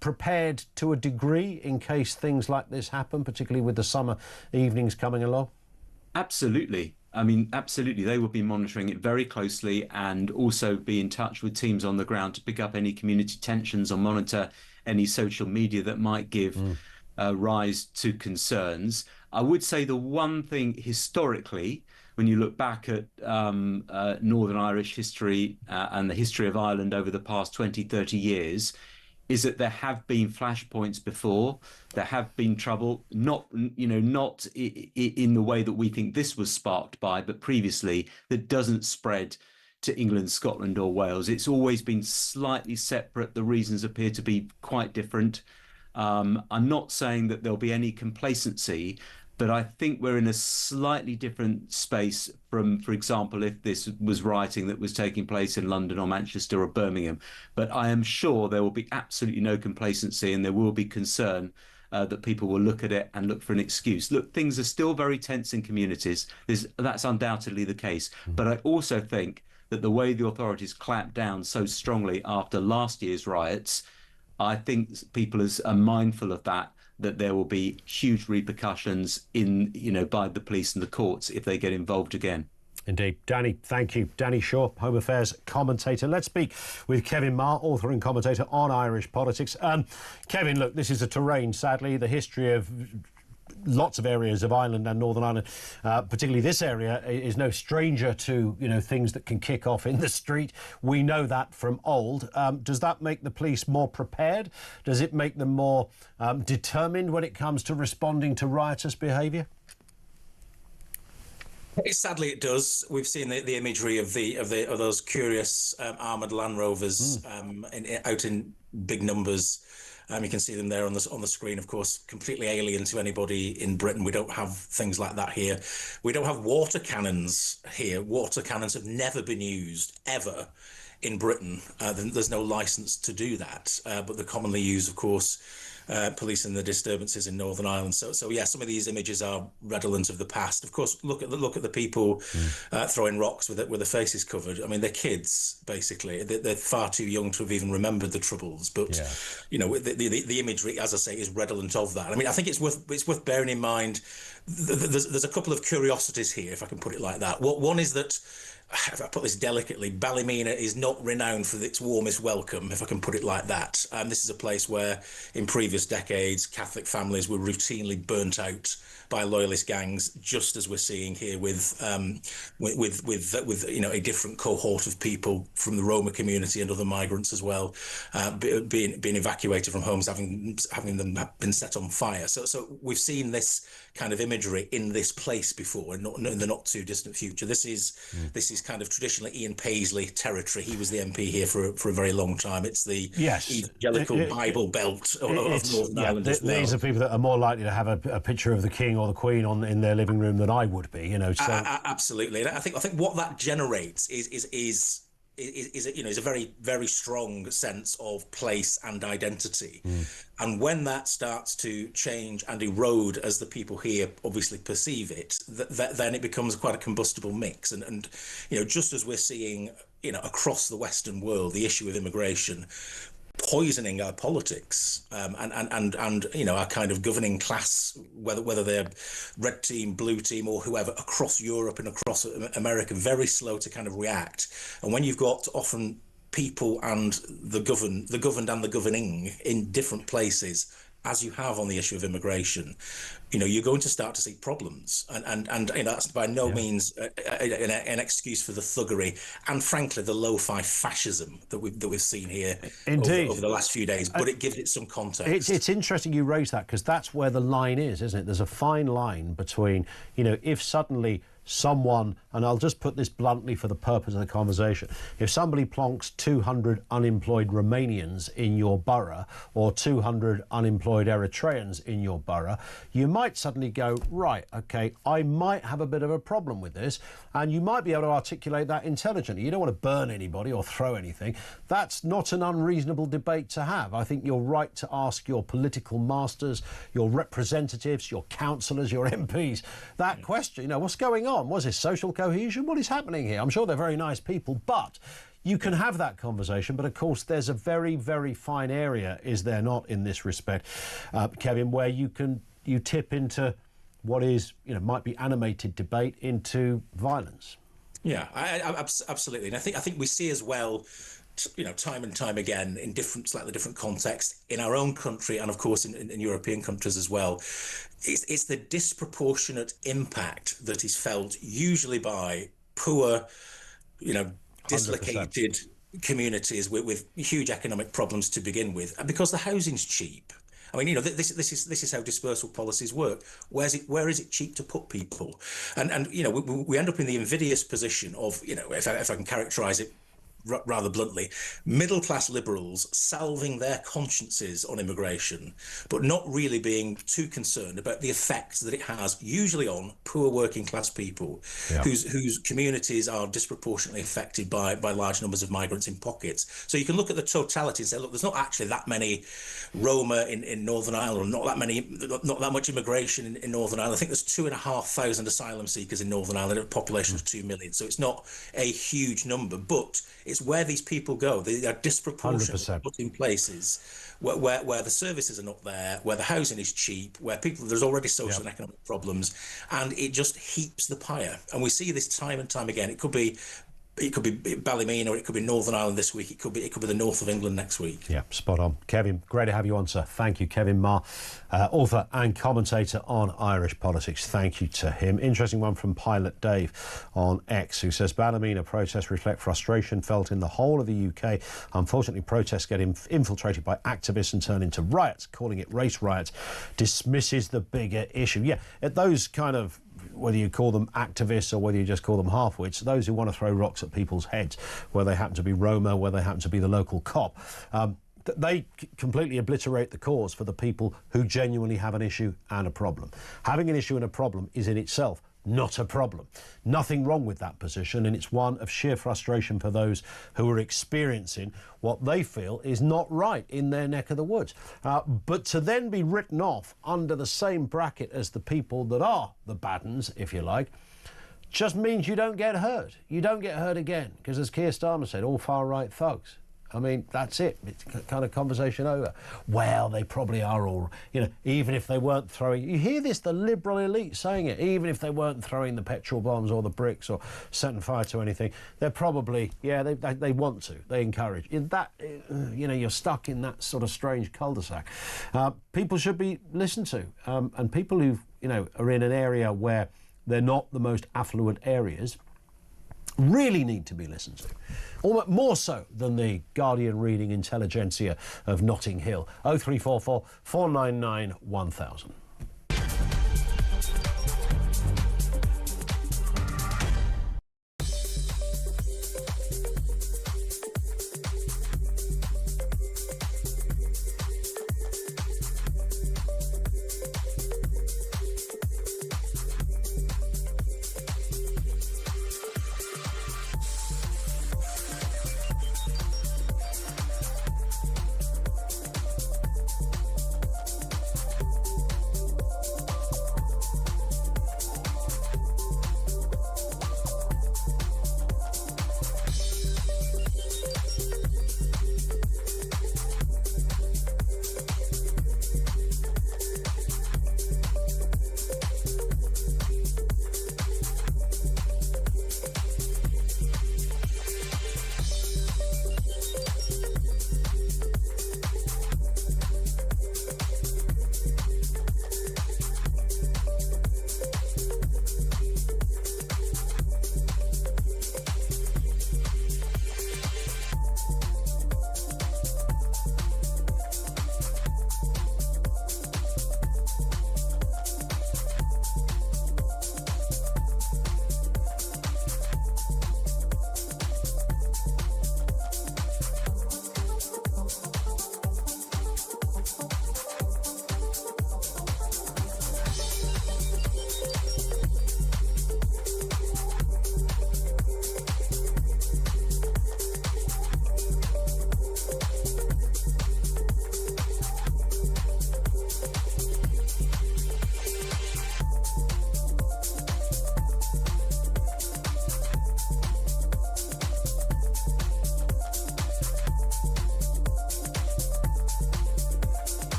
Speaker 2: prepared to a degree in case things like this happen, particularly with the summer evenings coming along?
Speaker 7: Absolutely. I mean, absolutely. They will be monitoring it very closely and also be in touch with teams on the ground to pick up any community tensions or monitor any social media that might give rise to concerns. I would say the one thing historically, when you look back at Northern Irish history and the history of Ireland over the past 20, 30 years, is that there have been flashpoints before. There have been trouble, not in the way that we think this was sparked by, but previously, that doesn't spread to England, Scotland or Wales. It's always been slightly separate. The reasons appear to be quite different. I'm not saying that there'll be any complacency, but I think we're in a slightly different space from, for example, if this was rioting that was taking place in London or Manchester or Birmingham. But I am sure there will be absolutely no complacency, and there will be concern that people will look at it and look for an excuse. Look, things are still very tense in communities. That's undoubtedly the case. But I also think that the way the authorities clamped down so strongly after last year's riots, I think people are mindful of that there will be huge repercussions by the police and the courts if they get involved again.
Speaker 2: Indeed. Danny, thank you. Danny Shaw, Home Affairs commentator. Let's speak with Kevin Marr, author and commentator on Irish politics. Kevin, look, this is a terrain, sadly, the history of lots of areas of Ireland and Northern Ireland, particularly this area, is no stranger to things that can kick off in the street. We know that from old. Does that make the police more prepared? Does it make them more determined when it comes to responding to riotous behaviour?
Speaker 8: Sadly, it does. We've seen the imagery of those curious armoured Land Rovers out in big numbers. You can see them there on the screen, of course, completely alien to anybody in Britain. We don't have things like that here. We don't have water cannons here. Water cannons have never been used, ever, in Britain. There's no licence to do that, but they're commonly used, of course, policing the disturbances in Northern Ireland. So yeah, some of these images are redolent of the past. Of course, look at the people throwing rocks with their faces covered. I mean, they're kids basically. They're far too young to have even remembered the Troubles. But the imagery, as I say, is redolent of that. I mean, I think it's worth bearing in mind. There's a couple of curiosities here, if I can put it like that. One is that, if I put this delicately, Ballymena is not renowned for its warmest welcome, if I can put it like that. This is a place where, in previous decades, Catholic families were routinely burnt out by loyalist gangs, just as we're seeing here with a different cohort of people from the Roma community and other migrants as well, being evacuated from homes, having them been set on fire. So we've seen this kind of imagery in this place before, and not in the not too distant future. This is kind of traditionally Ian Paisley territory. He was the MP here for a very long time. It's the evangelical Bible Belt of Northern Ireland as well.
Speaker 2: These are people that are more likely to have a picture of the King or the Queen in their living room than I would be. So
Speaker 8: absolutely. And I think what that generates is a very, very strong sense of place and identity. And when that starts to change and erode as the people here obviously perceive it, then it becomes quite a combustible mix. And just as we're seeing across the Western world the issue of immigration poisoning our politics and our kind of governing class, whether they're red team, blue team, or whoever, across Europe and across America, very slow to kind of react. And when you've got often people and the governed and the governing in different places, as you have on the issue of immigration, you're going to start to see problems, and that's by no means an excuse for the thuggery and, frankly, the lo-fi fascism that we've seen here over the last few days. But it gives it some context.
Speaker 2: It's interesting you raise that, because that's where the line is, isn't it? There's a fine line between, if suddenly someone, and I'll just put this bluntly for the purpose of the conversation, if somebody plonks 200 unemployed Romanians in your borough or 200 unemployed Eritreans in your borough, you might suddenly go, right, okay, I might have a bit of a problem with this, and you might be able to articulate that intelligently. You don't want to burn anybody or throw anything. That's not an unreasonable debate to have. I think you're right to ask your political masters, your representatives, your councillors, your MPs, that question, what's going on? Was this social cohesion? What is happening here? I'm sure they're very nice people, but you can have that conversation, but of course there's a very, very fine area, is there not, in this respect, Kevin, where you tip into what is, might be animated debate into violence.
Speaker 8: Yeah, absolutely. And I think we see as well, time and time again in slightly different contexts in our own country and of course in European countries as well. It's the disproportionate impact that is felt usually by poor, dislocated
Speaker 2: 100%.
Speaker 8: communities with huge economic problems to begin with, and because the housing's cheap. I mean, this is how dispersal policies work. Where is it cheap to put people? And we end up in the invidious position of, if I can characterize it rather bluntly, middle-class liberals salving their consciences on immigration, but not really being too concerned about the effects that it has, usually on poor working-class people, whose communities are disproportionately affected by large numbers of migrants in pockets. So you can look at the totality and say, look, there's not actually that many Roma in Northern Ireland, not that much immigration in Northern Ireland. I think there's 2,500 asylum seekers in Northern Ireland, a population of 2 million. So it's not a huge number, but it's where these people go. They are disproportionately
Speaker 2: 100%.
Speaker 8: put in places where the services are not there, where the housing is cheap, where there's already social and economic problems, and it just heaps the pyre. And we see this time and time again. It could be Ballymena, or it could be Northern Ireland this week. It could be the north of England next week.
Speaker 2: Yeah, spot on. Kevin, great to have you on, sir. Thank you, Kevin Marr, author and commentator on Irish politics. Thank you to him. Interesting one from Pilot Dave on X, who says Ballymena protests reflect frustration felt in the whole of the UK. Unfortunately, protests get infiltrated by activists and turn into riots. Calling it race riots dismisses the bigger issue. Yeah, at those kind of, whether you call them activists or whether you just call them half-wits, those who want to throw rocks at people's heads, whether they happen to be Roma, whether they happen to be the local cop, they completely obliterate the cause for the people who genuinely have an issue and a problem. Having an issue and a problem is in itself not a problem. Nothing wrong with that position, and it's one of sheer frustration for those who are experiencing what they feel is not right in their neck of the woods. But to then be written off under the same bracket as the people that are the bad uns, if you like, just means you don't get hurt. You don't get hurt again, because as Keir Starmer said, all far-right thugs. I mean, that's it. It's kind of conversation over. Well, they probably are all, even if they weren't throwing... You hear this, the liberal elite saying it, even if they weren't throwing the petrol bombs or the bricks or setting fire to anything, they're probably, they want to, they encourage. In that, you're stuck in that sort of strange cul-de-sac. People should be listened to, and people who, are in an area where they're not the most affluent areas really need to be listened to, almost more so than the Guardian reading intelligentsia of Notting Hill. 0344 499 1000.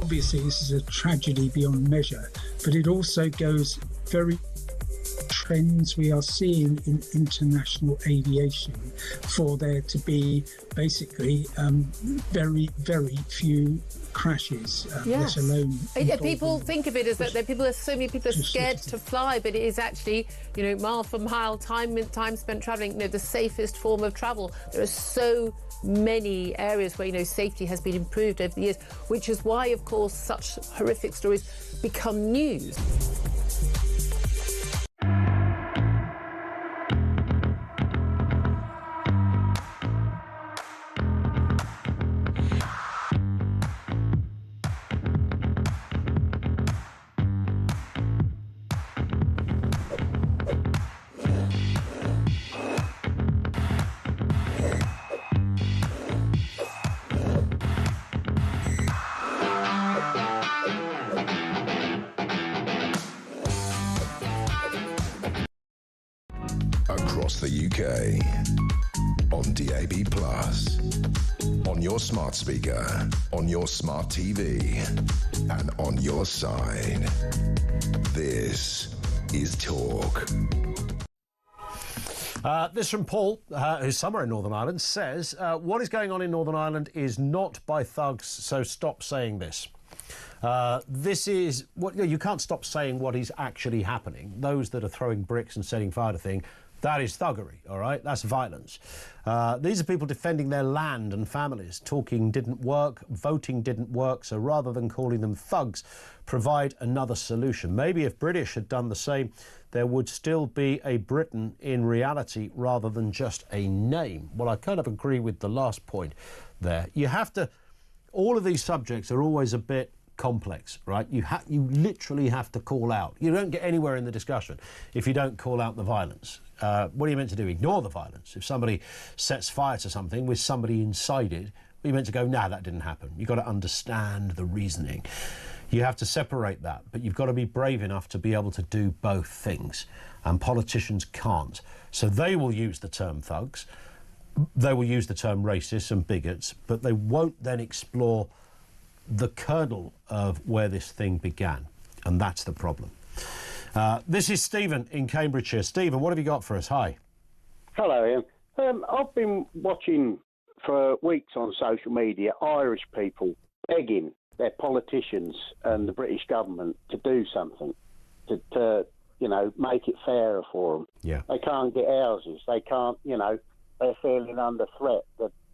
Speaker 9: Obviously, this is a tragedy beyond measure, but it also goes very trends we are seeing in international aviation for there to be basically very, very few crashes, let alone...
Speaker 10: People think of it as that so many people are scared to fly, but it is actually, mile for mile, time spent travelling, the safest form of travel. There are so many areas where, safety has been improved over the years, which is why, of course, such horrific stories become news.
Speaker 1: Across the UK, on DAB+, on your smart speaker, on your smart TV, and on your side. This is Talk.
Speaker 2: This from Paul, who's somewhere in Northern Ireland, says, what is going on in Northern Ireland is not by thugs, so stop saying this. This is what you can't stop saying what is actually happening. Those that are throwing bricks and setting fire to things, that is thuggery, all right? That's violence. These are people defending their land and families. Talking didn't work, voting didn't work, so rather than calling them thugs, provide another solution. Maybe if British had done the same, there would still be a Britain in reality rather than just a name. Well, I kind of agree with the last point there. You have to... All of these subjects are always a bit complex, right? You literally have to call out. You don't get anywhere in the discussion if you don't call out the violence. What are you meant to do? Ignore the violence. If somebody sets fire to something with somebody inside it, you're meant to go, nah, that didn't happen. You've got to understand the reasoning. You have to separate that, but you've got to be brave enough to be able to do both things, and politicians can't. So they will use the term thugs, they will use the term racists and bigots, but they won't then explore the kernel of where this thing began, and that's the problem. This is Stephen in Cambridgeshire. Stephen, what have you got for us? Hi.
Speaker 11: Hello, Ian. I've been watching for weeks on social media Irish people begging their politicians and the British government to do something, to make it fairer for them.
Speaker 2: Yeah.
Speaker 11: They can't get houses. They can't, they're feeling under threat.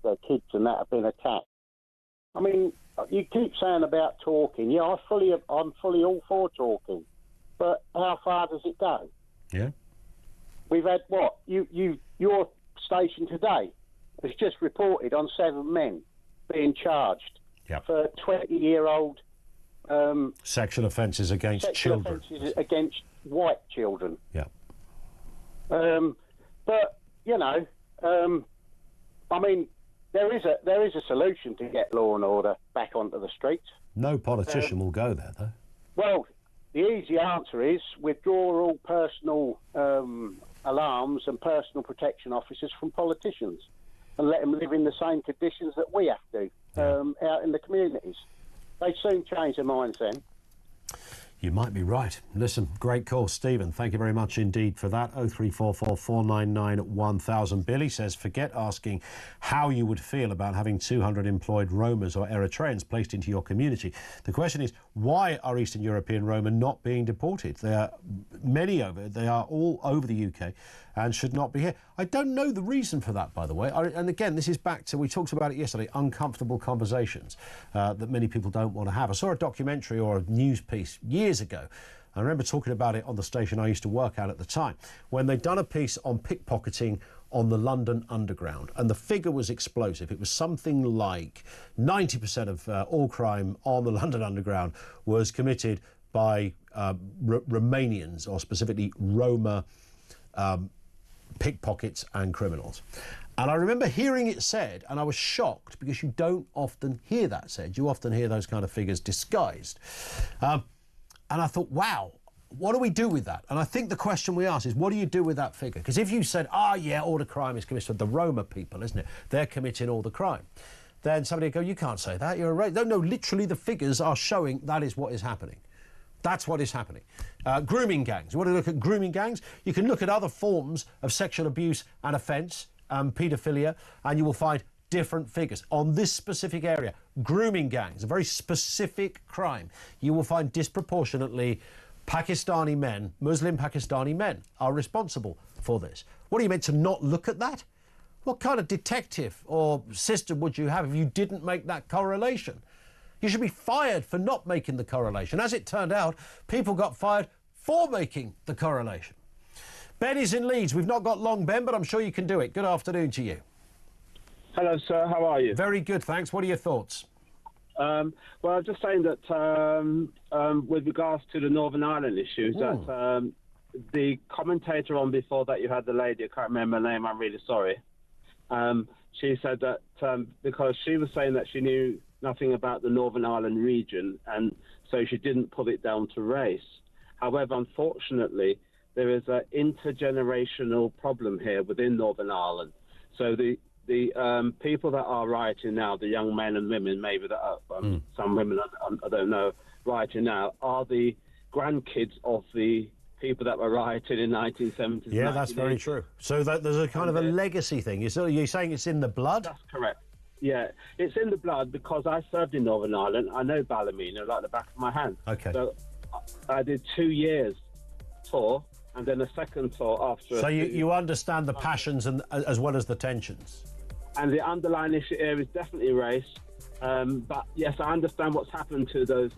Speaker 11: Their kids and that have been attacked. I mean, you keep saying about talking. Yeah, I'm fully all for talking. But how far does it go?
Speaker 2: Yeah.
Speaker 11: We've had what? Your station today has just reported on 7 men being charged for 20-year-old
Speaker 2: sexual offences against children.
Speaker 11: Offences against white children.
Speaker 2: Yeah.
Speaker 11: But I mean, there is a solution to get law and order back onto the streets.
Speaker 2: No politician will go there, though.
Speaker 11: Well, the easy answer is withdraw all personal alarms and personal protection officers from politicians and let them live in the same conditions that we have to out in the communities. They'd soon change their minds then.
Speaker 2: You might be right. Listen, great call, Stephen. Thank you very much indeed for that. 0344 499 1000. Billy says, forget asking how you would feel about having 200 employed Romas or Eritreans placed into your community. The question is, why are Eastern European Roma not being deported? They are they are all over the UK and should not be here. I don't know the reason for that, by the way. And again, this is back to, we talked about it yesterday, uncomfortable conversations that many people don't want to have. I saw a documentary or a news piece years ago. I remember talking about it on the station I used to work at the time, when they'd done a piece on pickpocketing on the London Underground, and the figure was explosive. It was something like 90% of all crime on the London Underground was committed by Romanians, or specifically Roma pickpockets and criminals. And I remember hearing it said, and I was shocked, because you don't often hear that said. You often hear those kind of figures disguised. And I thought, wow, what do we do with that? And I think the question we ask is, what do you do with that figure? Because if you said, yeah, all the crime is committed by the Roma people, isn't it? They're committing all the crime. then somebody would go, you can't say that, you're a racist. No, literally the figures are showing that is what is happening. That's what is happening. Grooming gangs. You want to look at grooming gangs? You can look at other forms of sexual abuse and offence, paedophilia, and you will find different figures. On this specific area, grooming gangs, a very specific crime, you will find disproportionately Pakistani men, Muslim Pakistani men, are responsible for this. What are you meant to not look at that? What kind of detective or system would you have if you didn't make that correlation? You should be fired for not making the correlation. As it turned out, people got fired for making the correlation. Ben is in Leeds. We've not got long, Ben, but I'm sure you can do it. Good afternoon to you.
Speaker 12: Hello, sir. How are you?
Speaker 2: Very good, thanks. What are your thoughts?
Speaker 12: Well, I'm just saying that with regards to the Northern Ireland issues, that the commentator on before that you had, the lady, I can't remember her name, I'm really sorry. She said that because she was saying that she knew nothing about the Northern Ireland region, and so she didn't put it down to race. However, unfortunately, there is an intergenerational problem here within Northern Ireland. So the people that are rioting now, the young men and women, maybe that are, some women, I don't know, rioting now, are the grandkids of the people that were rioting in 1970s.
Speaker 2: Yeah, that's very true. So there's a kind of a legacy thing. You're saying it's in the blood?
Speaker 12: That's correct. Yeah, it's in the blood because I served in Northern Ireland. I know Ballymena like the back of my hand.
Speaker 2: Okay.
Speaker 12: So I did 2 years tour and then a second tour after.
Speaker 2: So you understand the passions and as well as the tensions?
Speaker 12: And the underlying issue here is definitely race. But yes, I understand what's happened to those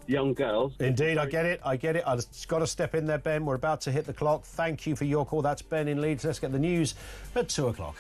Speaker 12: young girls.
Speaker 2: Indeed, I get it. I've just got to step in there, Ben. We're about to hit the clock. Thank you for your call. That's Ben in Leeds. Let's get the news at 2 o'clock.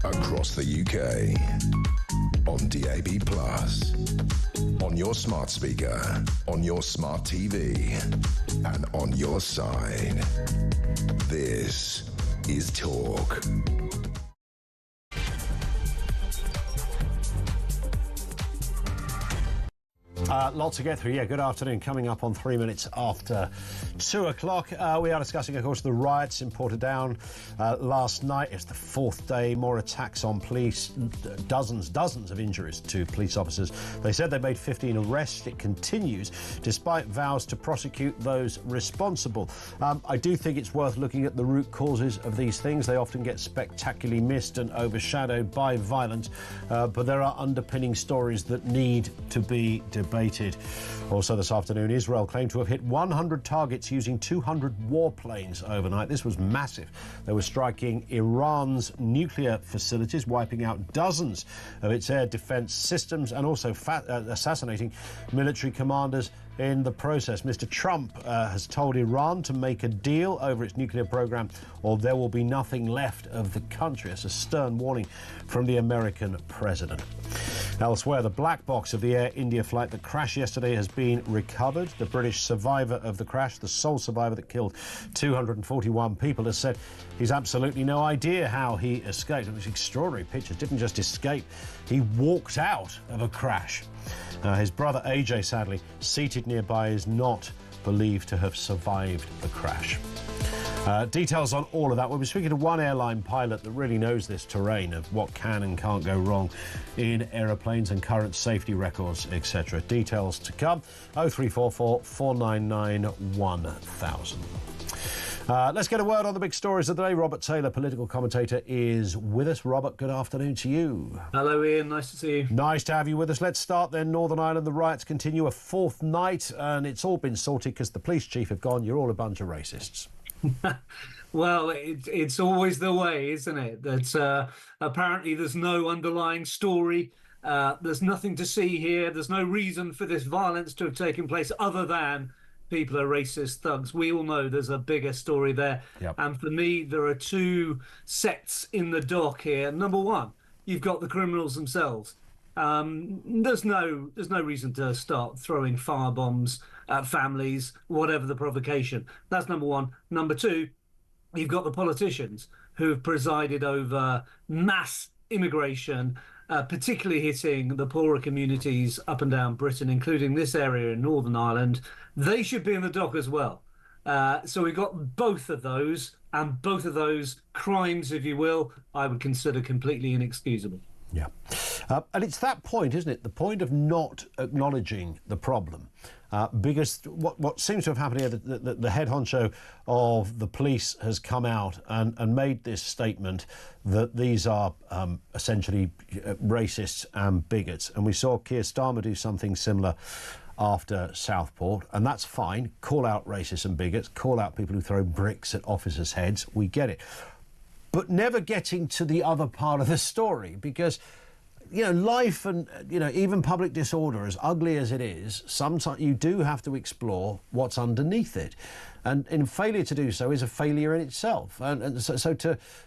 Speaker 1: Across the UK, on DAB+, on your smart speaker, on your smart TV, and on your side. This is Talk.
Speaker 2: Lots to get through. Yeah, good afternoon. Coming up on 3 minutes after 2 o'clock. We are discussing, of course, the riots in Portadown last night. It's the fourth day. More attacks on police. Dozens of injuries to police officers. They said they made 15 arrests. It continues despite vows to prosecute those responsible. I do think it's worth looking at the root causes of these things. They often get spectacularly missed and overshadowed by violence, but there are underpinning stories that need to be debated. activated. Also this afternoon, Israel claimed to have hit 100 targets using 200 warplanes overnight. This was massive. They were striking Iran's nuclear facilities, wiping out dozens of its air defense systems and also assassinating military commanders in the process. Mr. Trump has told Iran to make a deal over its nuclear program or there will be nothing left of the country. It's a stern warning from the American president. Elsewhere, the black box of the Air India flight that crashed yesterday has been recovered. The British survivor of the crash, the sole survivor that killed 241 people, has said he's absolutely no idea how he escaped. And it's extraordinary pictures. Didn't just escape, he walked out of a crash. His brother AJ, sadly, seated nearby, is not believed to have survived the crash. Details on all of that. We'll be speaking to one airline pilot that really knows this terrain of what can and can't go wrong in aeroplanes and current safety records, etc. Details to come. 0344 499 1000. Let's get a word on the big stories of the day. Robert Taylor, political commentator, is with us. Robert, good afternoon to you.
Speaker 13: Hello, Ian. Nice to see you.
Speaker 2: Nice to have you with us. Let's start then. Northern Ireland, the riots continue a fourth night, and it's all been sorted because the police chief have gone, you're all a bunch of racists.
Speaker 13: Well, it's always the way, isn't it? That apparently there's no underlying story. There's nothing to see here. There's no reason for this violence to have taken place other than people are racist thugs. We all know there's a bigger story there.
Speaker 2: Yep.
Speaker 13: And for me, there are two sets in the dock here. Number one, you've got the criminals themselves. There's no reason to start throwing firebombs at families, whatever the provocation. That's number one. Number two, you've got the politicians who have presided over mass immigration, particularly hitting the poorer communities up and down Britain, including this area in Northern Ireland. They should be in the dock as well. So we've got both of those, and both of those crimes, if you will, I would consider completely inexcusable.
Speaker 2: Yeah. And it's that point, isn't it? The point of not acknowledging the problem. Because what seems to have happened here, the head honcho of the police has come out and made this statement that these are essentially racists and bigots. And we saw Keir Starmer do something similar after Southport, and that's fine. Call out racists and bigots, call out people who throw bricks at officers' heads. We get it. But never getting to the other part of the story, because life and, even public disorder, as ugly as it is, sometimes you do have to explore what's underneath it. And in failure to do so is a failure in itself. And so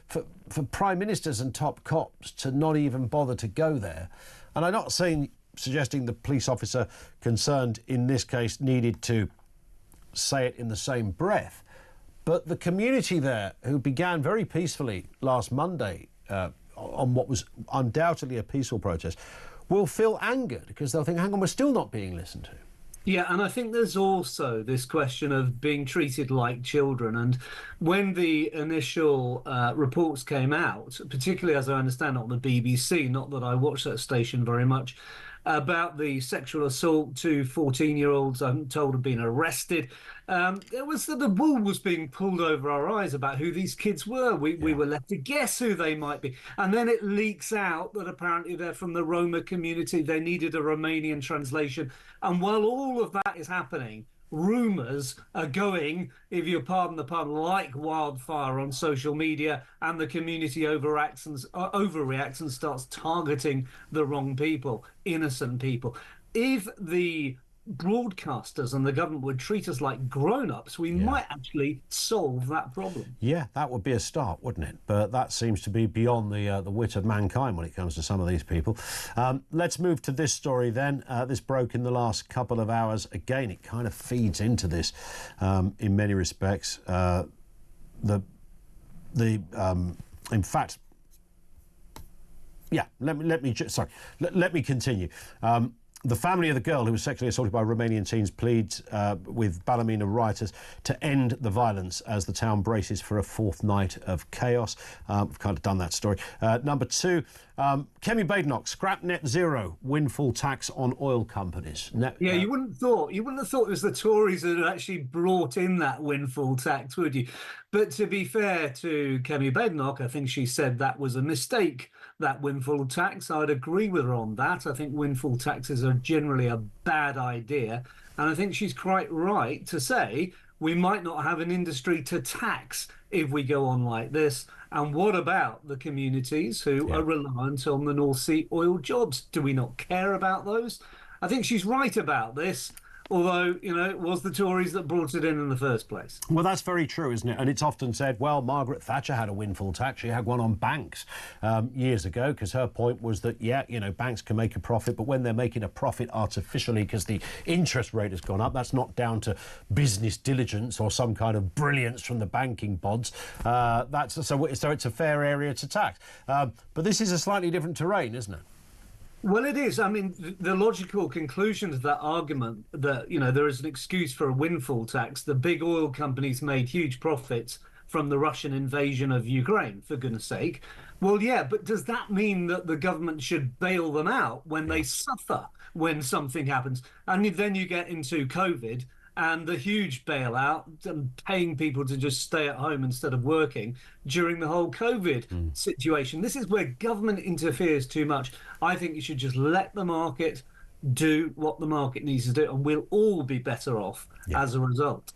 Speaker 2: for prime ministers and top cops to not even bother to go there, and I'm not suggesting the police officer concerned in this case needed to say it in the same breath, but the community there, who began very peacefully last Monday, on what was undoubtedly a peaceful protest, will feel angered because they'll think, hang on, we're still not being listened to.
Speaker 13: Yeah, and I think there's also this question of being treated like children. And when the initial reports came out, particularly as I understand on the BBC, not that I watch that station very much, about the sexual assault to 14-year-olds, I'm told, have been arrested. There was the wool was being pulled over our eyes about who these kids were. We were left to guess who they might be. And then it leaks out that apparently they're from the Roma community. They needed a Romanian translation. And while all of that is happening, rumours are going, if you pardon the pun, like wildfire on social media, and the community overreacts and starts targeting the wrong people, innocent people. If the broadcasters and the government would treat us like grown-ups, we might actually solve that problem.
Speaker 2: Yeah, that would be a start, wouldn't it? But that seems to be beyond the wit of mankind when it comes to some of these people. Let's move to this story then. This broke in the last couple of hours. Again, it kind of feeds into this in many respects. In fact, yeah, let me continue. The family of the girl who was sexually assaulted by Romanian teens pleads with Ballymena rioters to end the violence as the town braces for a fourth night of chaos. We've kind of done that story. Number two, Kemi Badenoch, scrap net zero, windfall tax on oil companies.
Speaker 13: You wouldn't have thought it was the Tories that had actually brought in that windfall tax, would you? But to be fair to Kemi Badenoch, I think she said that was a mistake, that windfall tax. I'd agree with her on that. I think windfall taxes are generally a bad idea. And I think she's quite right to say we might not have an industry to tax if we go on like this. And what about the communities who are reliant on the North Sea oil jobs? Do we not care about those? I think she's right about this, although, it was the Tories that brought it in the first place.
Speaker 2: Well, that's very true, isn't it? And it's often said, well, Margaret Thatcher had a windfall tax. She had one on banks years ago, because her point was that, banks can make a profit, but when they're making a profit artificially because the interest rate has gone up, that's not down to business diligence or some kind of brilliance from the banking bods. So it's a fair area to tax. But this is a slightly different terrain, isn't it?
Speaker 13: Well, it is. I mean, the logical conclusion to that argument that, there is an excuse for a windfall tax. The big oil companies made huge profits from the Russian invasion of Ukraine, for goodness sake. Well, yeah, but does that mean that the government should bail them out when they suffer, when something happens? And then you get into COVID and the huge bailout, paying people to just stay at home instead of working during the whole COVID situation. This is where government interferes too much. I think you should just let the market do what the market needs to do, and we'll all be better off as a result.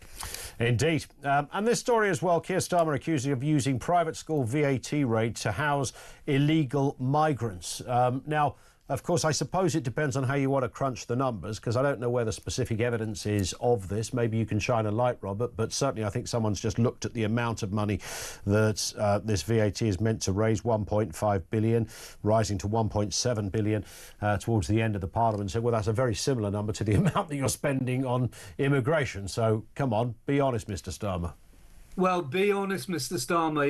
Speaker 2: Indeed. And this story as well, Keir Starmer accused of using private school VAT rate to house illegal migrants. Now, of course, I suppose it depends on how you want to crunch the numbers, because I don't know where the specific evidence is of this. Maybe you can shine a light, Robert, but certainly I think someone's just looked at the amount of money that this VAT is meant to raise, 1.5 billion, rising to 1.7 billion towards the end of the Parliament, and said, well, that's a very similar number to the amount that you're spending on immigration. So, come on, be honest, Mr Starmer.
Speaker 13: Well, be honest, Mr. Starmer.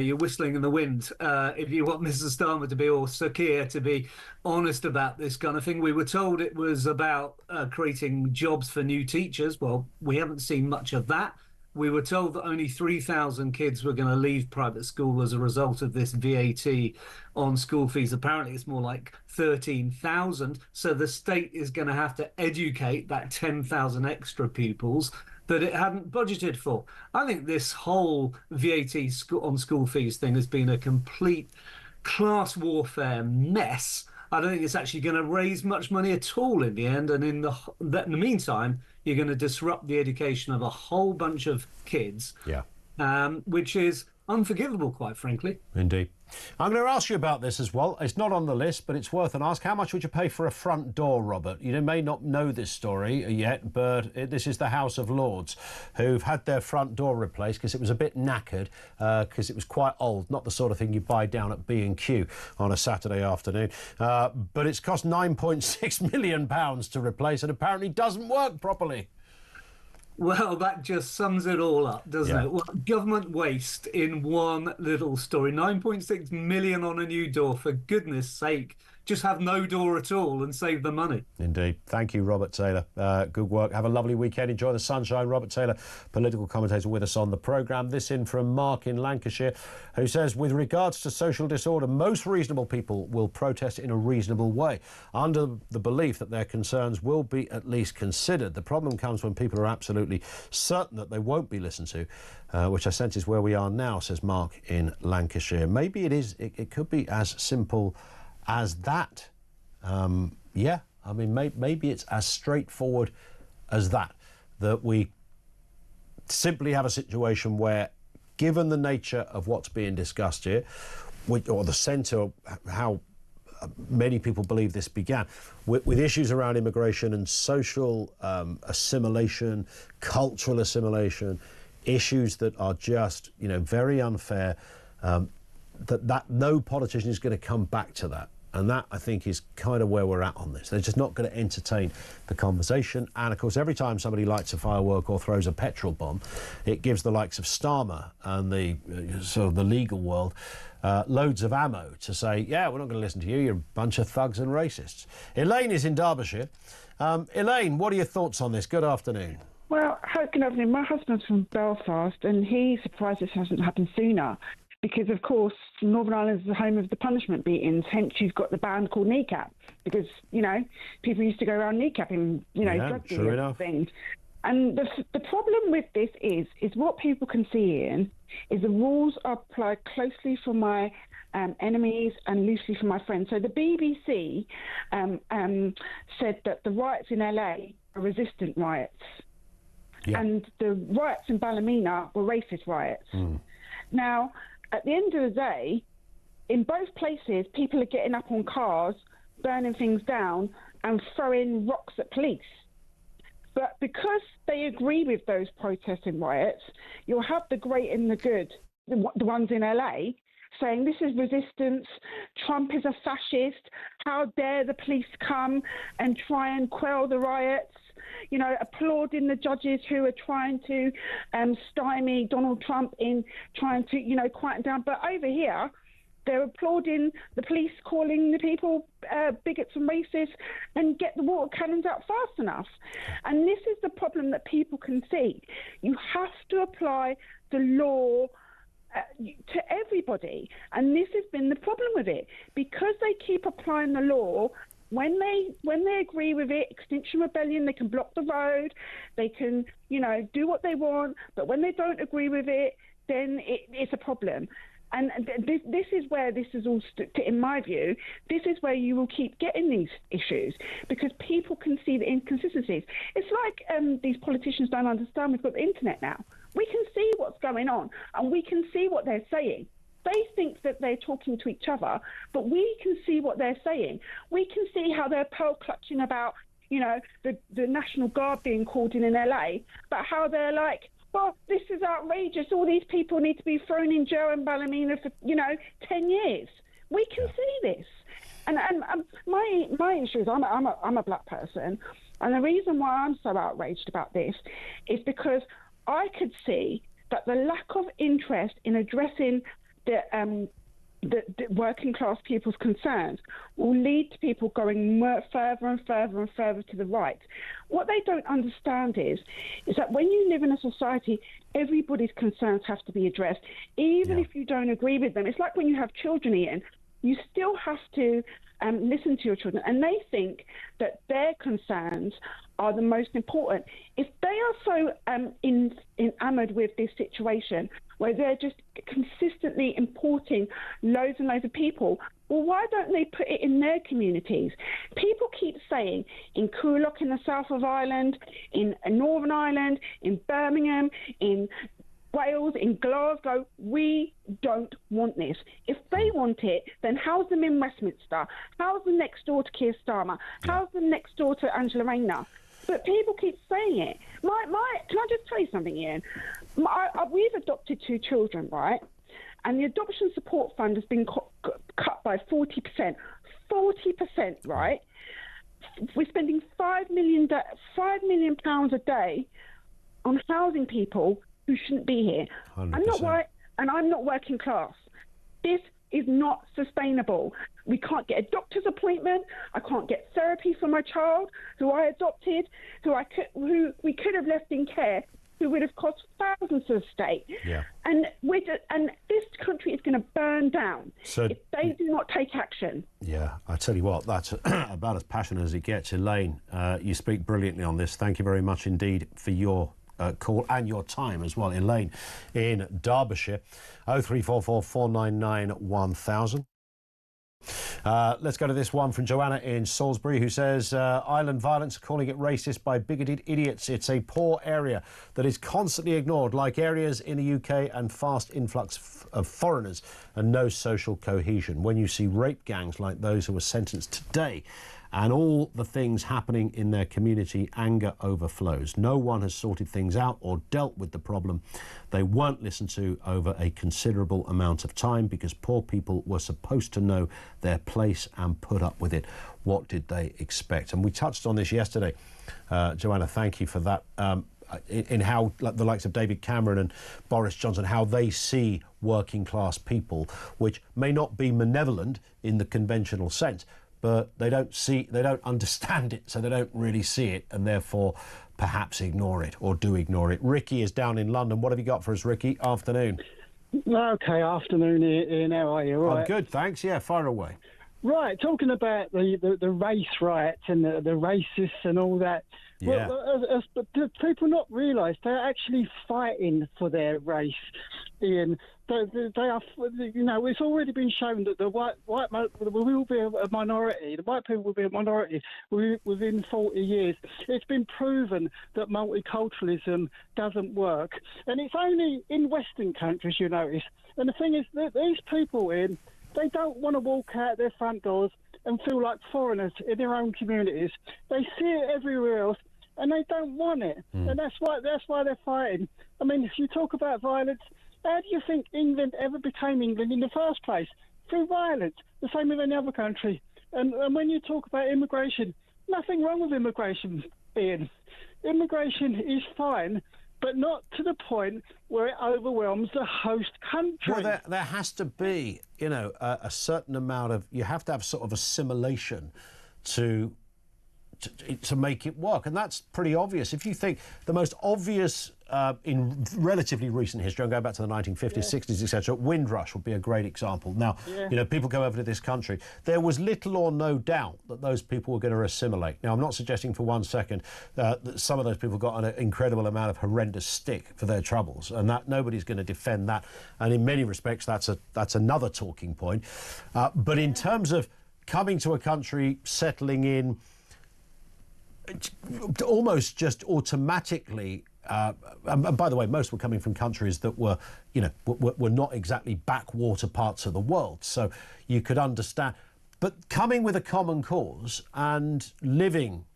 Speaker 13: You're whistling in the wind. If you want Mr. Starmer to be, or Sir Keir to be honest about this kind of thing, we were told it was about creating jobs for new teachers. Well, we haven't seen much of that. We were told that only 3,000 kids were going to leave private school as a result of this VAT on school fees. Apparently, it's more like 13,000. So the state is going to have to educate that 10,000 extra pupils that it hadn't budgeted for. I think this whole VAT on school fees thing has been a complete class warfare mess. I don't think it's actually going to raise much money at all in the end. And in the meantime, you're going to disrupt the education of a whole bunch of kids, which is unforgivable, quite frankly.
Speaker 2: Indeed. I'm going to ask you about this as well. It's not on the list, but it's worth an ask. How much would you pay for a front door, Robert? You may not know this story yet, but this is the House of Lords, who've had their front door replaced because it was a bit knackered, because it was quite old, not the sort of thing you buy down at B&Q on a Saturday afternoon. But it's cost £9.6 million to replace and apparently doesn't work properly.
Speaker 13: Well, that just sums it all up, doesn't it? Well, government waste in one little story. 9.6 million on a new door, for goodness sake. Just have no door at all and save the money.
Speaker 2: Indeed. Thank you, Robert Taylor. Good work. Have a lovely weekend. Enjoy the sunshine. Robert Taylor, political commentator with us on the programme. This in from Mark in Lancashire, who says, with regards to social disorder, most reasonable people will protest in a reasonable way, under the belief that their concerns will be at least considered. The problem comes when people are absolutely certain that they won't be listened to, which I sense is where we are now, says Mark in Lancashire. Maybe it could be as simple as that. I mean, maybe it's as straightforward as that we simply have a situation where, given the nature of what's being discussed here, or the centre of how many people believe this began, with issues around immigration and social assimilation, cultural assimilation, issues that are just, very unfair, that no politician is going to come back to that. And that, I think, is kind of where we're at on this. They're just not going to entertain the conversation. And, of course, every time somebody lights a firework or throws a petrol bomb, it gives the likes of Starmer and the sort of the legal world loads of ammo to say, we're not going to listen to you. You're a bunch of thugs and racists. Elaine is in Derbyshire. Elaine, what are your thoughts on this? Good afternoon.
Speaker 14: Well, good afternoon. My husband's from Belfast, and he's surprised this hasn't happened sooner. because, of course, Northern Ireland is the home of the punishment beatings. Hence, you've got the band called Kneecap, because, you know, people used to go around kneecapping, you know, drug dealers and things. And the problem with this is what people can see in is the rules are applied closely for my enemies and loosely for my friends. So the BBC said that the riots in LA are resistant riots. Yeah. And the riots in Ballymena were racist riots. Now, at the end of the day, in both places, people are getting up on cars, burning things down and throwing rocks at police. But because they agree with those protests and riots, you'll have the great and the good, the ones in LA, saying this is resistance, Trump is a fascist, how dare the police come and try and quell the riots, you know, applauding the judges who are trying to stymie Donald Trump in trying to, you know, quieten down. But over here, they're applauding the police, calling the people bigots and racists, and get the water cannons out fast enough. And this is the problem that people can see. You have to apply the law to everybody, and this has been the problem with it, because they keep applying the law. When they agree with it, Extinction Rebellion, they can block the road, they can, you know, do what they want, but when they don't agree with it, then it's a problem. And this is where this is all, in my view, this is where you will keep getting these issues, because people can see the inconsistencies. It's like these politicians don't understand we've got the internet now. We can see what's going on, and we can see what they're saying. They think that they're talking to each other, but we can see what they're saying. We can see how they're pearl clutching about, you know, the National Guard being called in LA, but how they're like, well, this is outrageous. All these people need to be thrown in jail in Ballymena for, you know, 10 years. We can see this. And my issue is I'm a black person, and the reason why I'm so outraged about this is because I could see that the lack of interest in addressing the working class people's concerns will lead to people going further and further and further to the right. What they don't understand is that when you live in a society, everybody's concerns have to be addressed, even if you don't agree with them. It's like when you have children, Ian, you still have to listen to your children, and they think that their concerns are the most important. If they are so enamored with this situation where they're just consistently importing loads and loads of people, well, why don't they put it in their communities? People keep saying in Coolock in the south of Ireland, in Northern Ireland, in Birmingham, in Wales, in Glasgow, we don't want this. If they want it, then house them in Westminster. House them next door to Keir Starmer. House them next door to Angela Rayner. But people keep saying it. Can I just tell you something, Ian? We've adopted 2 children, right? And the adoption support fund has been cut by 40%. 40%, right? We're spending £5 million a day on housing people who shouldn't be here. 100%. I'm not white and I'm not working class. This is not sustainable. We can't get a doctor's appointment. I can't get therapy for my child, who I adopted, who we could have left in care, who would have cost thousands to the state. Yeah. And this country is going to burn down if they do not take action.
Speaker 2: Yeah, I tell you what, that's about as passionate as it gets. Elaine, you speak brilliantly on this. Thank you very much indeed for your call and your time as well. Elaine in Derbyshire, 0344 499 1000. Let's go to this one from Joanna in Salisbury, who says island violence, calling it racist by bigoted idiots. It's a poor area that is constantly ignored, like areas in the UK, and fast influx of foreigners and no social cohesion. When you see rape gangs like those who were sentenced today and all the things happening in their community, anger overflows. No one has sorted things out or dealt with the problem. They weren't listened to over a considerable amount of time because poor people were supposed to know their place and put up with it. What did they expect? And we touched on this yesterday. Joanna, thank you for that. In how the likes of David Cameron and Boris Johnson, how they see working class people, which may not be malevolent in the conventional sense, but they don't understand it, so they don't really see it, and therefore perhaps ignore it or do ignore it. Ricky is down in London. What have you got for us, Ricky? Afternoon.
Speaker 15: Okay, afternoon, Ian. How are you? Right.
Speaker 2: I'm good, thanks. Yeah, fire away.
Speaker 15: Right, talking about the race riots and the racists and all that.
Speaker 2: Yeah.
Speaker 15: Well, do people not realise they're actually fighting for their race, Ian? They are, you know, it's already been shown that the white will be a minority. The white people will be a minority within 40 years. It's been proven that multiculturalism doesn't work, and it's only in Western countries, you notice. And the thing is that these people, Ian, they don't want to walk out their front doors and feel like foreigners in their own communities. They see it everywhere else, and they don't want it. And that's why they're fighting. I mean, if you talk about violence, how do you think England ever became England in the first place? Through violence, the same with any other country. And when you talk about immigration, nothing wrong with immigration, Ian. Immigration is fine, but not to the point where it overwhelms the host country.
Speaker 2: Well, there has to be, you know, a certain amount of, you have to have sort of assimilation to make it work, and that's pretty obvious. If you think the most obvious in relatively recent history, I'm going back to the 1950s, 60s, etc., Windrush would be a great example. Now, you know, people go over to this country. There was little or no doubt that those people were going to assimilate. Now, I'm not suggesting for one second that some of those people got an incredible amount of horrendous stick for their troubles, and that nobody's going to defend that. And in many respects, that's another talking point. But in terms of coming to a country, settling in, almost just automatically, and by the way, most were coming from countries that were, you know, were not exactly backwater parts of the world, so you could understand. But coming with a common cause and living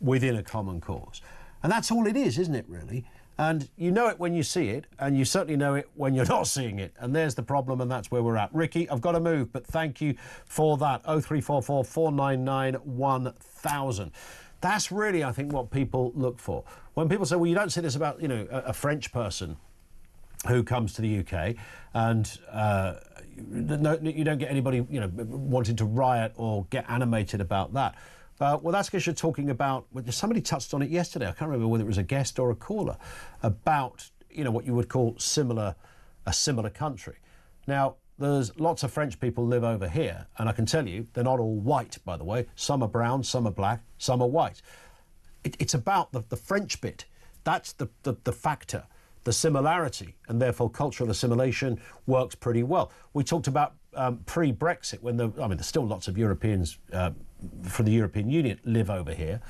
Speaker 2: within a common cause, and that's all it is, isn't it, really? And you know it when you see it, and you certainly know it when you're not seeing it. And there's the problem, and that's where we're at. Ricky, I've got to move, but thank you for that. 0344 499 1000. That's really, I think, what people look for. When people say, well, you don't say this about, you know, a French person who comes to the UK, and you don't get anybody, you know, wanting to riot or get animated about that. Well, that's because you're talking about, well, somebody touched on it yesterday, I can't remember whether it was a guest or a caller, about, you know, what you would call a similar country. Now, there's lots of French people live over here, and I can tell you, they're not all white, by the way. Some are brown, some are black, some are white. It's about the French bit. That's the factor. The similarity, and therefore cultural assimilation, works pretty well. We talked about pre-Brexit, when there's still lots of Europeans from the European Union live over here.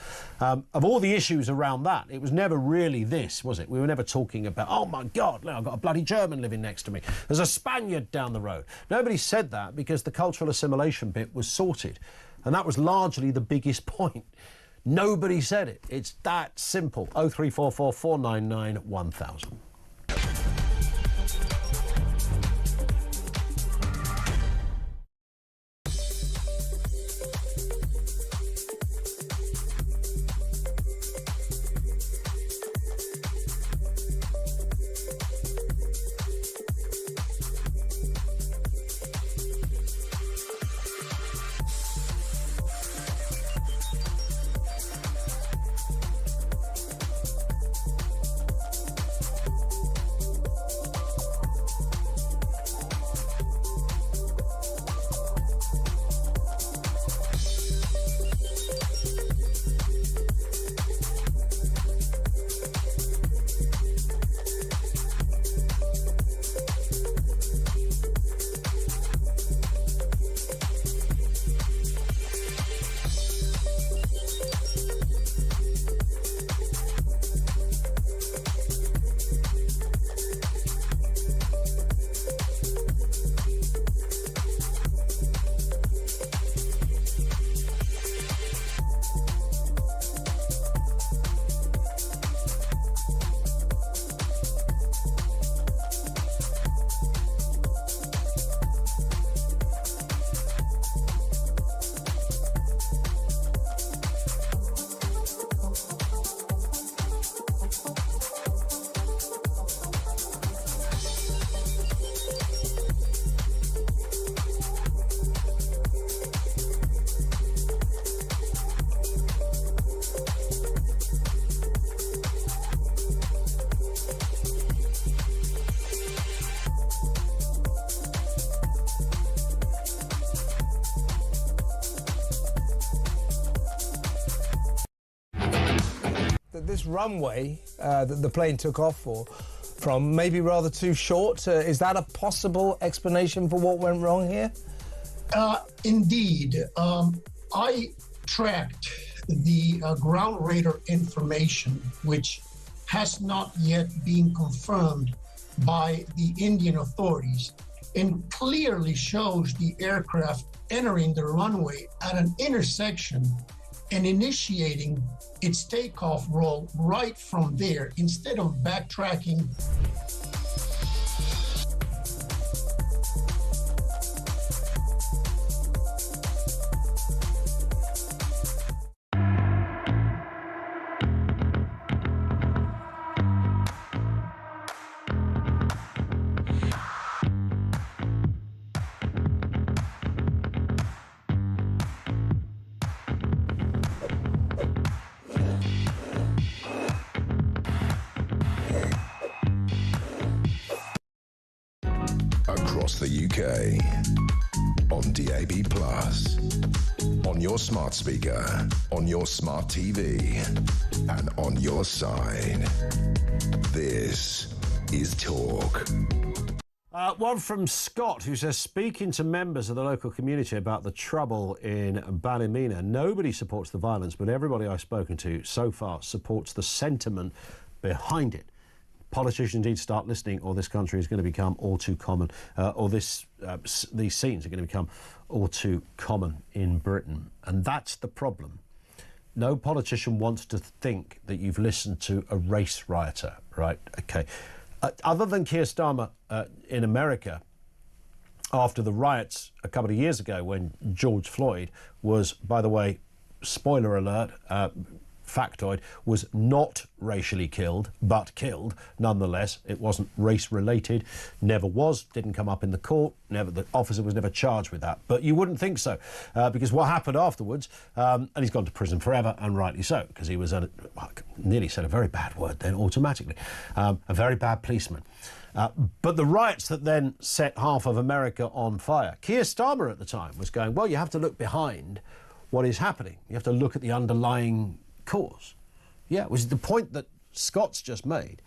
Speaker 2: Of all the issues around that, it was never really this, was it? We were never talking about, oh my God, look, I've got a bloody German living next to me. There's a Spaniard down the road. Nobody said that because the cultural assimilation bit was sorted. And that was largely the biggest point. Nobody said it. It's that simple. 0344 499 1000.
Speaker 16: that this runway that the plane took off from may be rather too short. Is that a possible explanation for what went wrong here?
Speaker 17: Indeed. I tracked the ground radar information, which has not yet been confirmed by the Indian authorities, and clearly shows the aircraft entering the runway at an intersection and initiating its takeoff roll right from there instead of backtracking.
Speaker 1: Across the UK, on DAB+, on your smart speaker, on your smart TV, and on your side. This is Talk.
Speaker 2: One from Scott, who says, speaking to members of the local community about the trouble in Ballymena, nobody supports the violence, but everybody I've spoken to so far supports the sentiment behind it. Politicians need to start listening, or this country is going to become all too common, or these scenes are going to become all too common in Britain. And that's the problem. No politician wants to think that you've listened to a race rioter, right? Okay. Other than Keir Starmer in America, after the riots a couple of years ago when George Floyd was, by the way, spoiler alert, factoid, was not racially killed, but killed nonetheless. It wasn't race related, never was, didn't come up in the court, the officer was never charged with that. But you wouldn't think so, because what happened afterwards, and he's gone to prison forever, and rightly so, because he was, nearly said a very bad word then automatically, a very bad policeman. But the riots that then set half of America on fire, Keir Starmer at the time was going, well, you have to look behind what is happening. You have to look at the underlying cause. Yeah, it was the point that Scott's just made,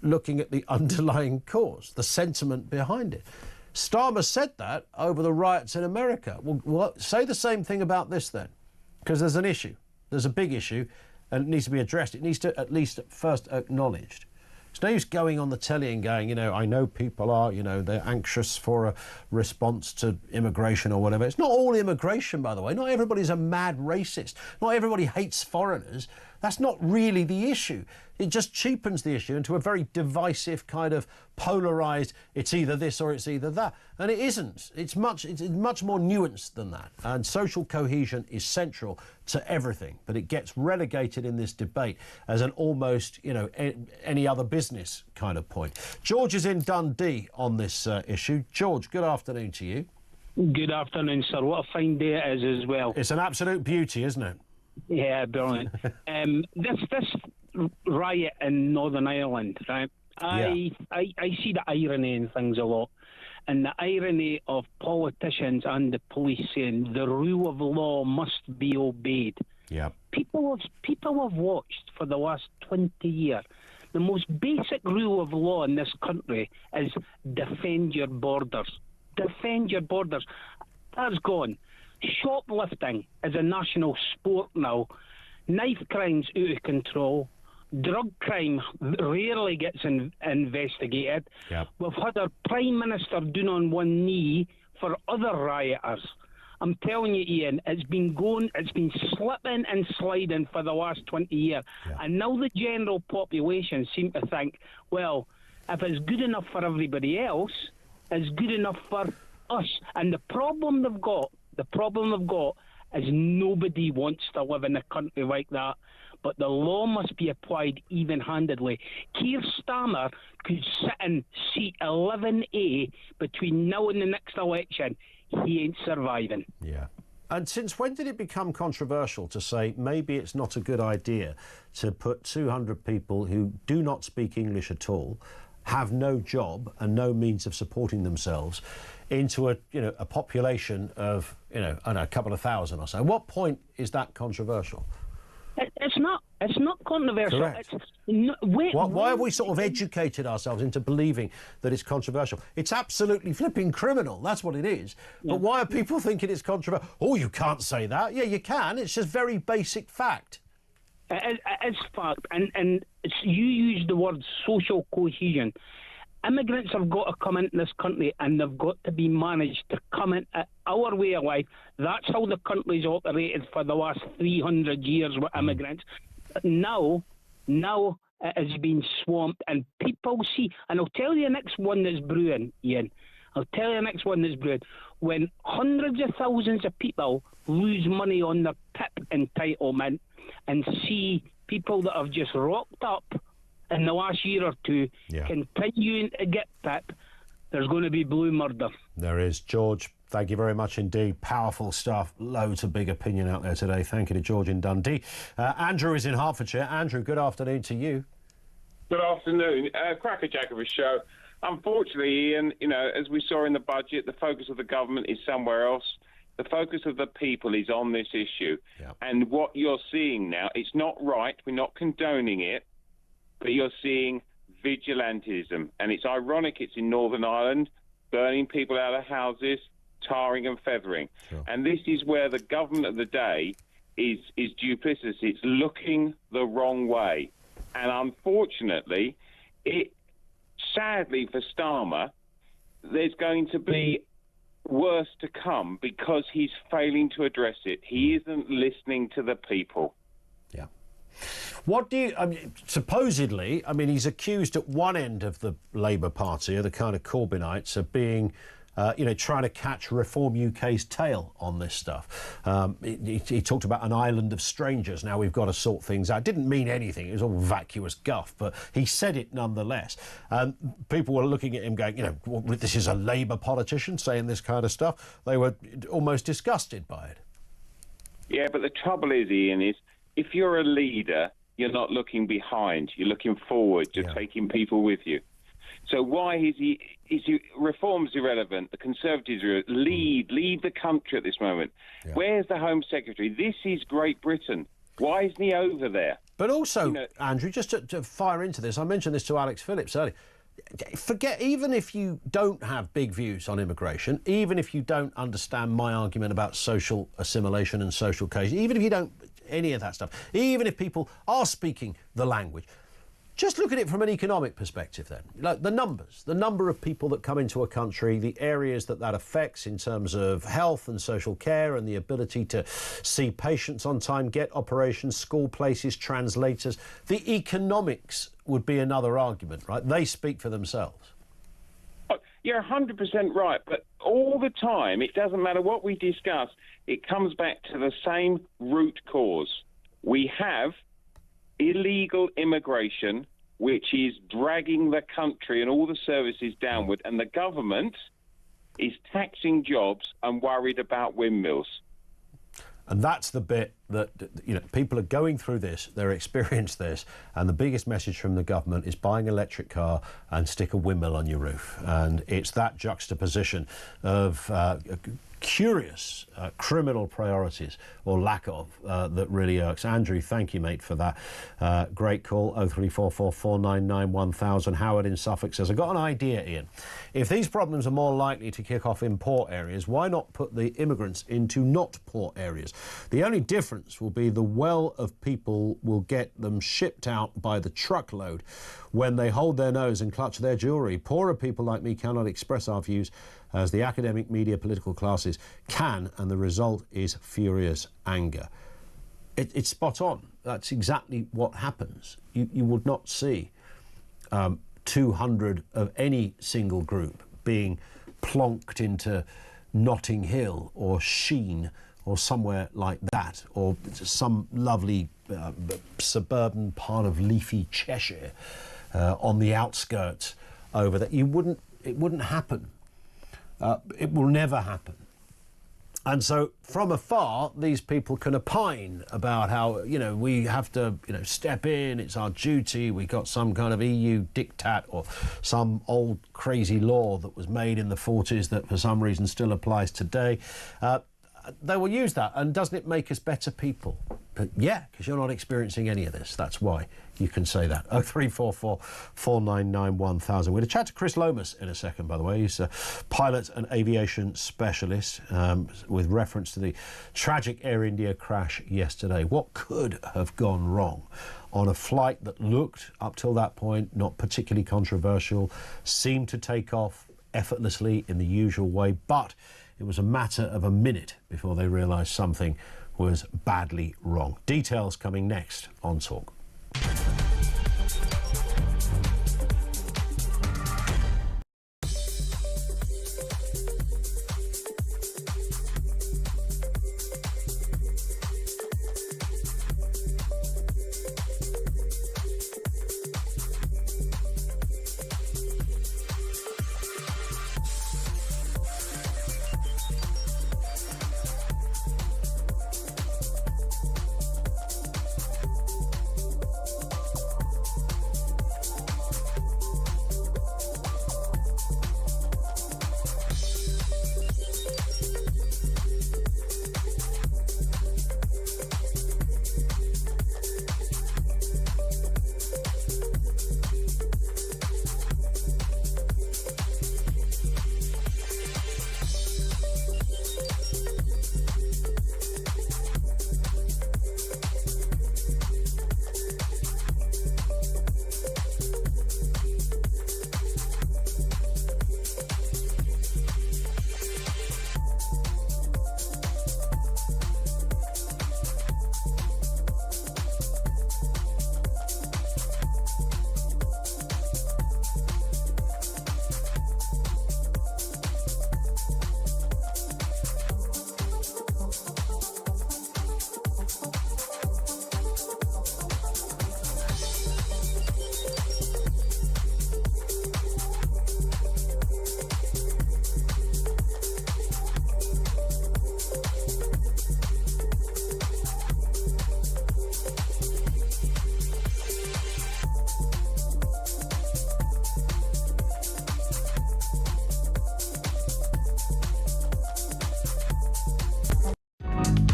Speaker 2: looking at the underlying cause, the sentiment behind it. Starmer said that over the riots in America. Well, say the same thing about this then, because there's an issue. There's a big issue, and it needs to be addressed. It needs to at least first acknowledged. It's no use going on the telly and going, I know people are, they're anxious for a response to immigration or whatever. It's not all immigration, by the way. Not everybody's a mad racist. Not everybody hates foreigners. That's not really the issue. It just cheapens the issue into a very divisive kind of polarised, it's either this or it's either that. And it isn't. It's much more nuanced than that. And social cohesion is central to everything. But it gets relegated in this debate as an almost, any other business kind of point. George is in Dundee on this issue. George, good afternoon to you.
Speaker 18: Good afternoon, sir. What a fine day it is as well.
Speaker 2: It's an absolute beauty, isn't it?
Speaker 18: Yeah, brilliant. This riot in Northern Ireland, right? I see the irony in things a lot, and the irony of politicians and the police saying the rule of law must be obeyed.
Speaker 2: Yeah.
Speaker 18: People have watched for the last 20 years. The most basic rule of law in this country is defend your borders. Defend your borders. That's gone. Shoplifting is a national sport now. Knife crime's out of control. Drug crime rarely gets investigated.
Speaker 2: Yep.
Speaker 18: We've had our Prime Minister down on one knee for other rioters. I'm telling you, Ian, it's been slipping and sliding for the last 20 years.
Speaker 2: Yeah.
Speaker 18: And now the general population seem to think, well, if it's good enough for everybody else, it's good enough for us. And the problem they've got is nobody wants to live in a country like that. But the law must be applied even-handedly. Keir Starmer could sit in seat 11A between now and the next election. He ain't surviving.
Speaker 2: Yeah. And since when did it become controversial to say maybe it's not a good idea to put 200 people who do not speak English at all, have no job and no means of supporting themselves, into a population of a couple of thousand or so? At what point is that controversial?
Speaker 18: It's not controversial.
Speaker 2: Correct. Why have we sort of educated ourselves into believing that it's controversial? It's absolutely flipping criminal. That's what it is.
Speaker 18: Yeah.
Speaker 2: But why are people thinking it's controversial? Oh, you can't say that. Yeah, you can. It's just very basic fact.
Speaker 18: It's fact, and you use the word social cohesion. Immigrants have got to come into this country, and they've got to be managed to come into our way of life. That's how the country's operated for the last 300 years with immigrants. Now it has been swamped, and people see. And I'll tell you the next one that's brewing, Ian. I'll tell you the next one that's brewing. When hundreds of thousands of people lose money on their PIP entitlement and see people that have just rocked up in the last year or two continuing to get PIP, there's going to be blue murder.
Speaker 2: There is. George, thank you very much indeed. Powerful stuff. Loads of big opinion out there today. Thank you to George in Dundee. Andrew is in Hertfordshire. Andrew, good afternoon to you.
Speaker 19: Good afternoon. Crackerjack of a show. Unfortunately, Ian, as we saw in the budget, the focus of the government is somewhere else. The focus of the people is on this issue.
Speaker 2: Yeah.
Speaker 19: And what you're seeing now, it's not right. We're not condoning it. But you're seeing vigilantism. And it's ironic it's in Northern Ireland, burning people out of houses, tarring and feathering.
Speaker 2: Sure.
Speaker 19: And this is where the government of the day is duplicitous. It's looking the wrong way. And unfortunately, sadly for Starmer, there's going to be worse to come because he's failing to address it. He isn't listening to the people.
Speaker 2: Yeah. What do you, supposedly, he's accused at one end of the Labour Party, or the kind of Corbynites, of being, trying to catch Reform UK's tail on this stuff. He talked about an island of strangers. Now we've got to sort things out. Didn't mean anything. It was all vacuous guff, but he said it nonetheless. People were looking at him going, this is a Labour politician saying this kind of stuff. They were almost disgusted by it.
Speaker 19: Yeah, but the trouble is, Ian, is if you're a leader, you're not looking behind. You're looking forward. You're taking people with you. So why is he reform's irrelevant? The Conservatives are lead the country at this moment. Yeah. Where's the Home Secretary? This is Great Britain. Why isn't he over there?
Speaker 2: But also, Andrew, just to fire into this, I mentioned this to Alex Phillips earlier. Forget, even if you don't have big views on immigration, even if you don't understand my argument about social assimilation and social cohesion, even if you don't any of that stuff, even if people are speaking the language, just look at it from an economic perspective then. Like the number of people that come into a country, the areas that affects in terms of health and social care and the ability to see patients on time, get operations, school places, translators. The economics would be another argument, right? They speak for themselves.
Speaker 19: You're 100% right, but all the time, it doesn't matter what we discuss, it comes back to the same root cause. We have illegal immigration, which is dragging the country and all the services downward, and the government is taxing jobs and worried about windmills.
Speaker 2: And that's the bit that, people are going through this, they're experienced this, and the biggest message from the government is buy an electric car and stick a windmill on your roof. And it's that juxtaposition of curious criminal priorities, or lack of, that really irks. Andrew, thank you, mate, for that. Great call, 0344 499 1000. Howard in Suffolk says, I've got an idea, Ian. If these problems are more likely to kick off in port areas, why not put the immigrants into not port areas? The only difference will be the well of people will get them shipped out by the truckload when they hold their nose and clutch their jewellery. Poorer people like me cannot express our views as the academic, media, political classes can, and the result is furious anger. It's spot on. That's exactly what happens. You would not see 200 of any single group being plonked into Notting Hill or Sheen or somewhere like that, or some lovely suburban part of leafy Cheshire on the outskirts over there. It wouldn't happen. It will never happen. And so from afar, these people can opine about how, we have to, step in, it's our duty, we got some kind of EU diktat or some old crazy law that was made in the 40s that for some reason still applies today. they will use that. And doesn't it make us better people? But yeah, because you're not experiencing any of this. That's why you can say that. 0344 499 1000. We're going to chat to Chris Lomas in a second, by the way. He's a pilot and aviation specialist with reference to the tragic Air India crash yesterday. What could have gone wrong on a flight that looked, up till that point, not particularly controversial, seemed to take off effortlessly in the usual way, but it was a matter of a minute before they realised something was badly wrong. Details coming next on Talk.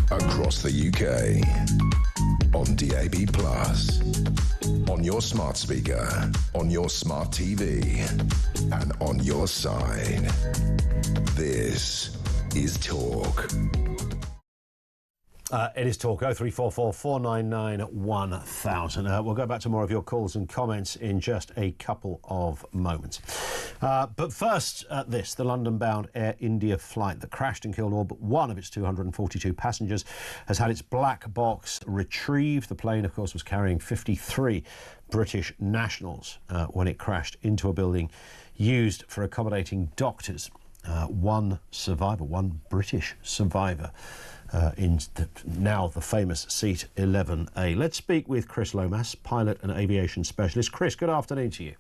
Speaker 1: Across the UK, on DAB+, on your smart speaker, on your smart TV, and on your side. This is Talk.
Speaker 2: It is Talk. 0344 499 1000. We'll go back to more of your calls and comments in just a couple of moments. But first, the London-bound Air India flight that crashed and killed all but one of its 242 passengers has had its black box retrieved. The plane, of course, was carrying 53 British nationals when it crashed into a building used for accommodating doctors. One survivor, one British survivor, in now the famous seat 11A. Let's speak with Chris Lomas, pilot and aviation specialist. Chris, good afternoon to you.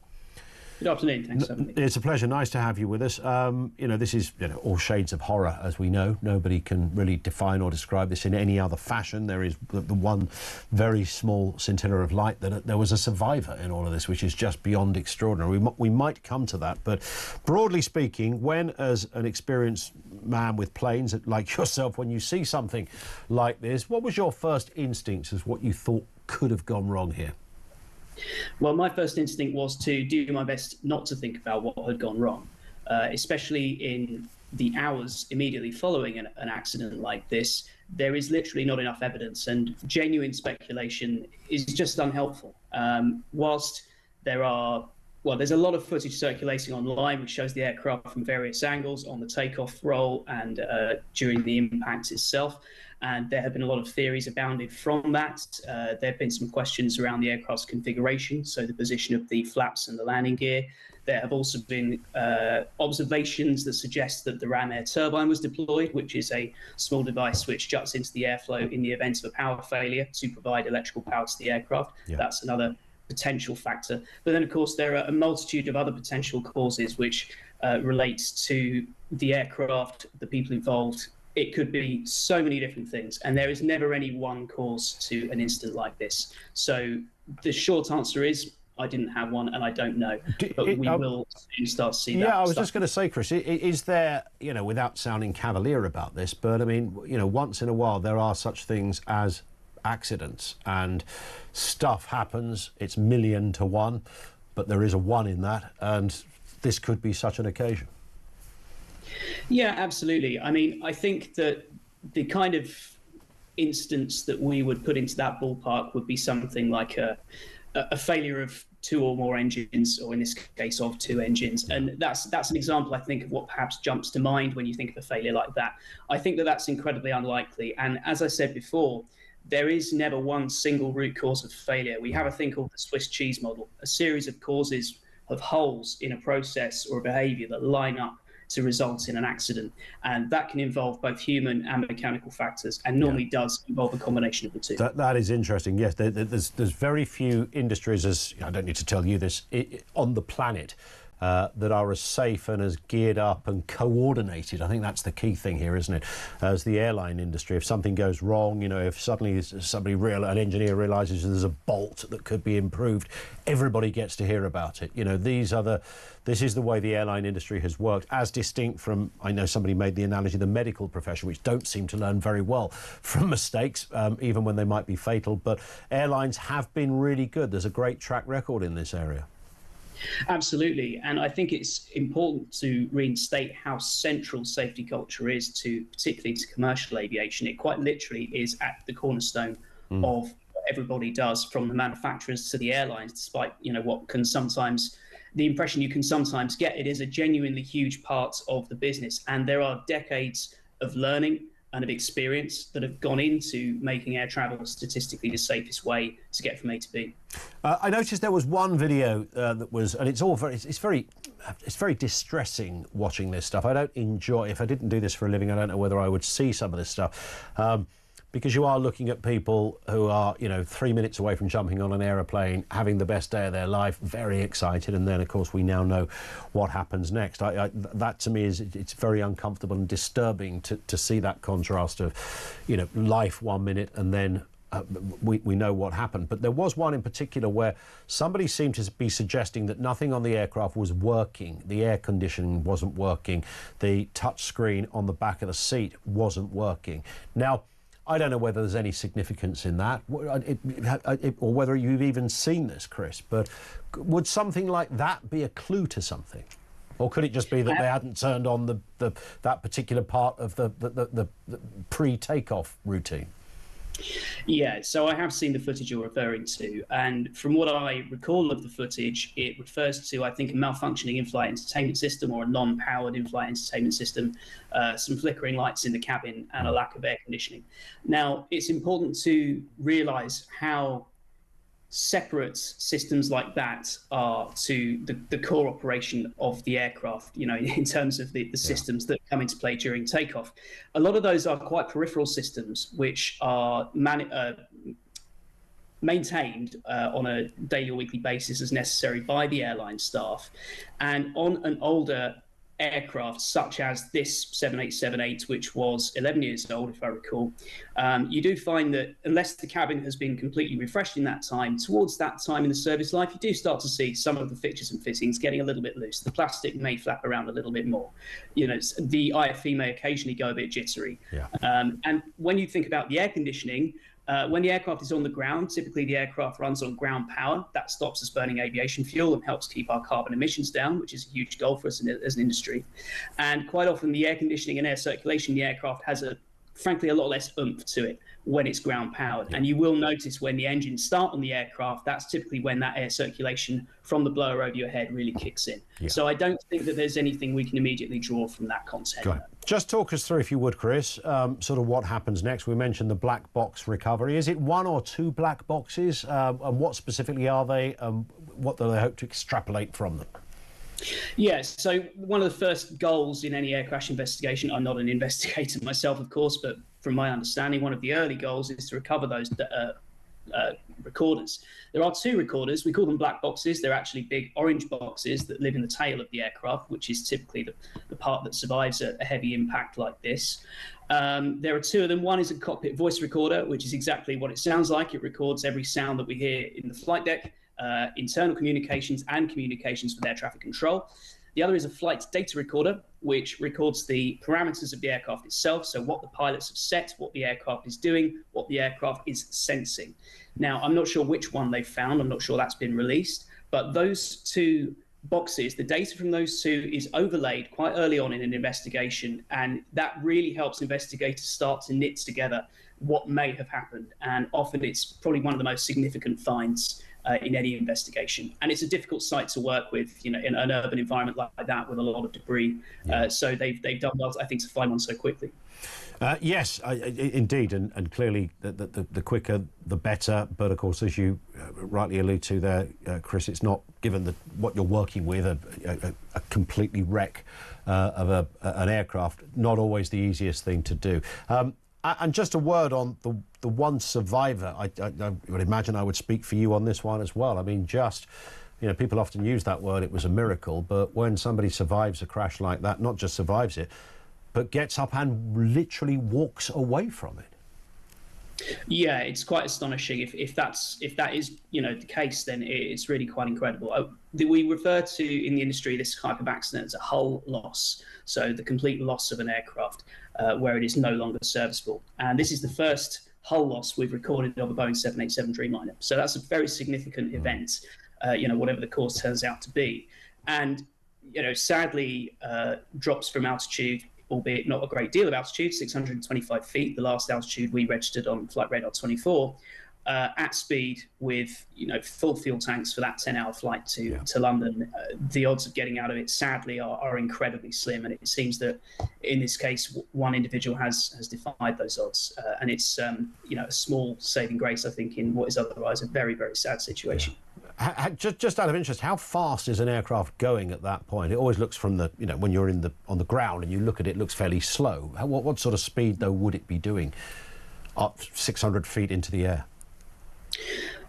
Speaker 20: Good afternoon. Thanks for having me.
Speaker 2: It's a pleasure. Nice to have you with us. This is all shades of horror, as we know. Nobody can really define or describe this in any other fashion. There is the one very small scintilla of light that there was a survivor in all of this, which is just beyond extraordinary. We might come to that, but broadly speaking, when, as an experienced man with planes like yourself, when you see something like this, what was your first instinct as what you thought could have gone wrong here?
Speaker 20: Well, my first instinct was to do my best not to think about what had gone wrong, especially in the hours immediately following an accident like this. There is literally not enough evidence, and genuine speculation is just unhelpful. Whilst there's a lot of footage circulating online which shows the aircraft from various angles on the takeoff roll and during the impact itself. And there have been a lot of theories abounded from that. There have been some questions around the aircraft's configuration, so the position of the flaps and the landing gear. There have also been observations that suggest that the ram air turbine was deployed, which is a small device which juts into the airflow in the event of a power failure to provide electrical power to the aircraft. Yeah. That's another potential factor. But then, of course, there are a multitude of other potential causes which relate to the aircraft, the people involved. It could be so many different things, and there is never any one cause to an incident like this. So the short answer is I didn't have one, and I don't know. But we will soon start to see that.
Speaker 2: Yeah, I was just going to say, Chris, is there, without sounding cavalier about this, but I mean, once in a while there are such things as accidents, and stuff happens. It's 1,000,000 to 1, but there is a 1 in that, and this could be such an occasion.
Speaker 20: Yeah, absolutely. I mean, I think that the kind of instance that we would put into that ballpark would be something like a failure of 2 or more engines, or in this case of 2 engines. And that's an example, I think, of what perhaps jumps to mind when you think of a failure like that. I think that that's incredibly unlikely. And as I said before, there is never one single root cause of failure. We have a thing called the Swiss cheese model, a series of causes of holes in a process or a behavior that line up to result in an accident. And that can involve both human and mechanical factors, and normally does involve a combination of the two.
Speaker 2: That is interesting. Yes, there's very few industries, as I don't need to tell you this, on the planet that are as safe and as geared up and coordinated. I think that's the key thing here, isn't it? As the airline industry, if something goes wrong, if suddenly an engineer realises there's a bolt that could be improved, everybody gets to hear about it. This is the way the airline industry has worked, as distinct from, I know somebody made the analogy, the medical profession, which don't seem to learn very well from mistakes, even when they might be fatal. But airlines have been really good. There's a great track record in this area.
Speaker 20: Absolutely. And I think it's important to reinstate how central safety culture is to, particularly to commercial aviation. It quite literally is at the cornerstone of what everybody does, from the manufacturers to the airlines, despite, what can sometimes, the impression you can sometimes get. It is a genuinely huge part of the business. And there are decades of learning and of experience that have gone into making air travel statistically the safest way to get from A to B.
Speaker 2: I noticed there was one video that was, and it's very distressing watching this stuff. I don't enjoy, if I didn't do this for a living, I don't know whether I would see some of this stuff. Because you are looking at people who are, 3 minutes away from jumping on an aeroplane, having the best day of their life, very excited, and then, of course, we now know what happens next. That, to me, it's very uncomfortable and disturbing to see that contrast of, life 1 minute and then we know what happened. But there was one in particular where somebody seemed to be suggesting that nothing on the aircraft was working. The air conditioning wasn't working. The touch screen on the back of the seat wasn't working. Now, I don't know whether there's any significance in that, or whether you've even seen this, Chris, but would something like that be a clue to something? Or could it just be that they hadn't turned on that particular part of the pre-takeoff routine?
Speaker 20: Yeah, so I have seen the footage you're referring to, and from what I recall of the footage, it refers to, I think, a malfunctioning in-flight entertainment system, or a non-powered in-flight entertainment system, some flickering lights in the cabin, and a lack of air conditioning. Now, it's important to realise how separate systems like that are to the core operation of the aircraft, in terms of the systems that come into play during takeoff. A lot of those are quite peripheral systems, which are maintained on a daily or weekly basis as necessary by the airline staff. And on an older aircraft, such as this 7878, which was 11 years old, if I recall, you do find that unless the cabin has been completely refreshed in that time, towards that time in the service life, you do start to see some of the fixtures and fittings getting a little bit loose. The plastic may flap around a little bit more. The IFE may occasionally go a bit jittery. Yeah. And when you think about the air conditioning, when the aircraft is on the ground, typically the aircraft runs on ground power. That stops us burning aviation fuel and helps keep our carbon emissions down, which is a huge goal for us as an industry. And quite often the air conditioning and air circulation in the aircraft has frankly a lot less oomph to it when it's ground powered. And you will notice when the engines start on the aircraft, that's typically when that air circulation from the blower over your head really kicks in. Yeah. So I don't think that there's anything we can immediately draw from that content.
Speaker 2: Just talk us through, if you would, Chris, sort of what happens next. We mentioned the black box recovery. Is it 1 or 2 black boxes? And what specifically are they? What do they hope to extrapolate from them?
Speaker 20: Yes, so one of the first goals in any air crash investigation, I'm not an investigator myself, of course, but from my understanding, one of the early goals is to recover those recorders. There are 2 recorders. We call them black boxes. They're actually big orange boxes that live in the tail of the aircraft, which is typically the part that survives a heavy impact like this. There are 2 of them. One is a cockpit voice recorder, which is exactly what it sounds like. It records every sound that we hear in the flight deck. internal communications and communications with air traffic control. The other is a flight data recorder, which records the parameters of the aircraft itself, so what the pilots have set, what the aircraft is doing, what the aircraft is sensing. Now, I'm not sure which one they found. I'm not sure that's been released, but those two boxes, the data from those two is overlaid quite early on in an investigation, and that really helps investigators start to knit together what may have happened. And often it's probably one of the most significant finds in any investigation. And it's a difficult site to work with, in an urban environment like that with a lot of debris. So they've done well, I think, to find one so quickly.
Speaker 2: Yes, indeed, and clearly the quicker the better. But of course, as you rightly allude to there, Chris, it's not, given what you're working with, a completely wreck of an aircraft, not always the easiest thing to do. And just a word on the one survivor. I would imagine I would speak for you on this one as well. I mean, people often use that word, it was a miracle, but when somebody survives a crash like that, not just survives it, but gets up and literally walks away from it.
Speaker 20: Yeah, it's quite astonishing. If that is the case, then it's really quite incredible. We refer to in the industry this type of accident as a hull loss, so the complete loss of an aircraft where it is no longer serviceable. And this is the first hull loss we've recorded of a Boeing 787 Dreamliner. So that's a very significant event, whatever the cause turns out to be. And sadly, drops from altitude, albeit not a great deal of altitude, 625 feet, the last altitude we registered on Flight Radar 24, at speed with full fuel tanks for that 10-hour flight to London. The odds of getting out of it, sadly, are incredibly slim, and it seems that in this case one individual has defied those odds, and it's a small saving grace, I think, in what is otherwise a very, very sad situation.
Speaker 2: Just out of interest, how fast is an aircraft going at that point? It always looks from the, when you're on the ground and you look at it, it looks fairly slow. What sort of speed, though, would it be doing up 600 feet into the air?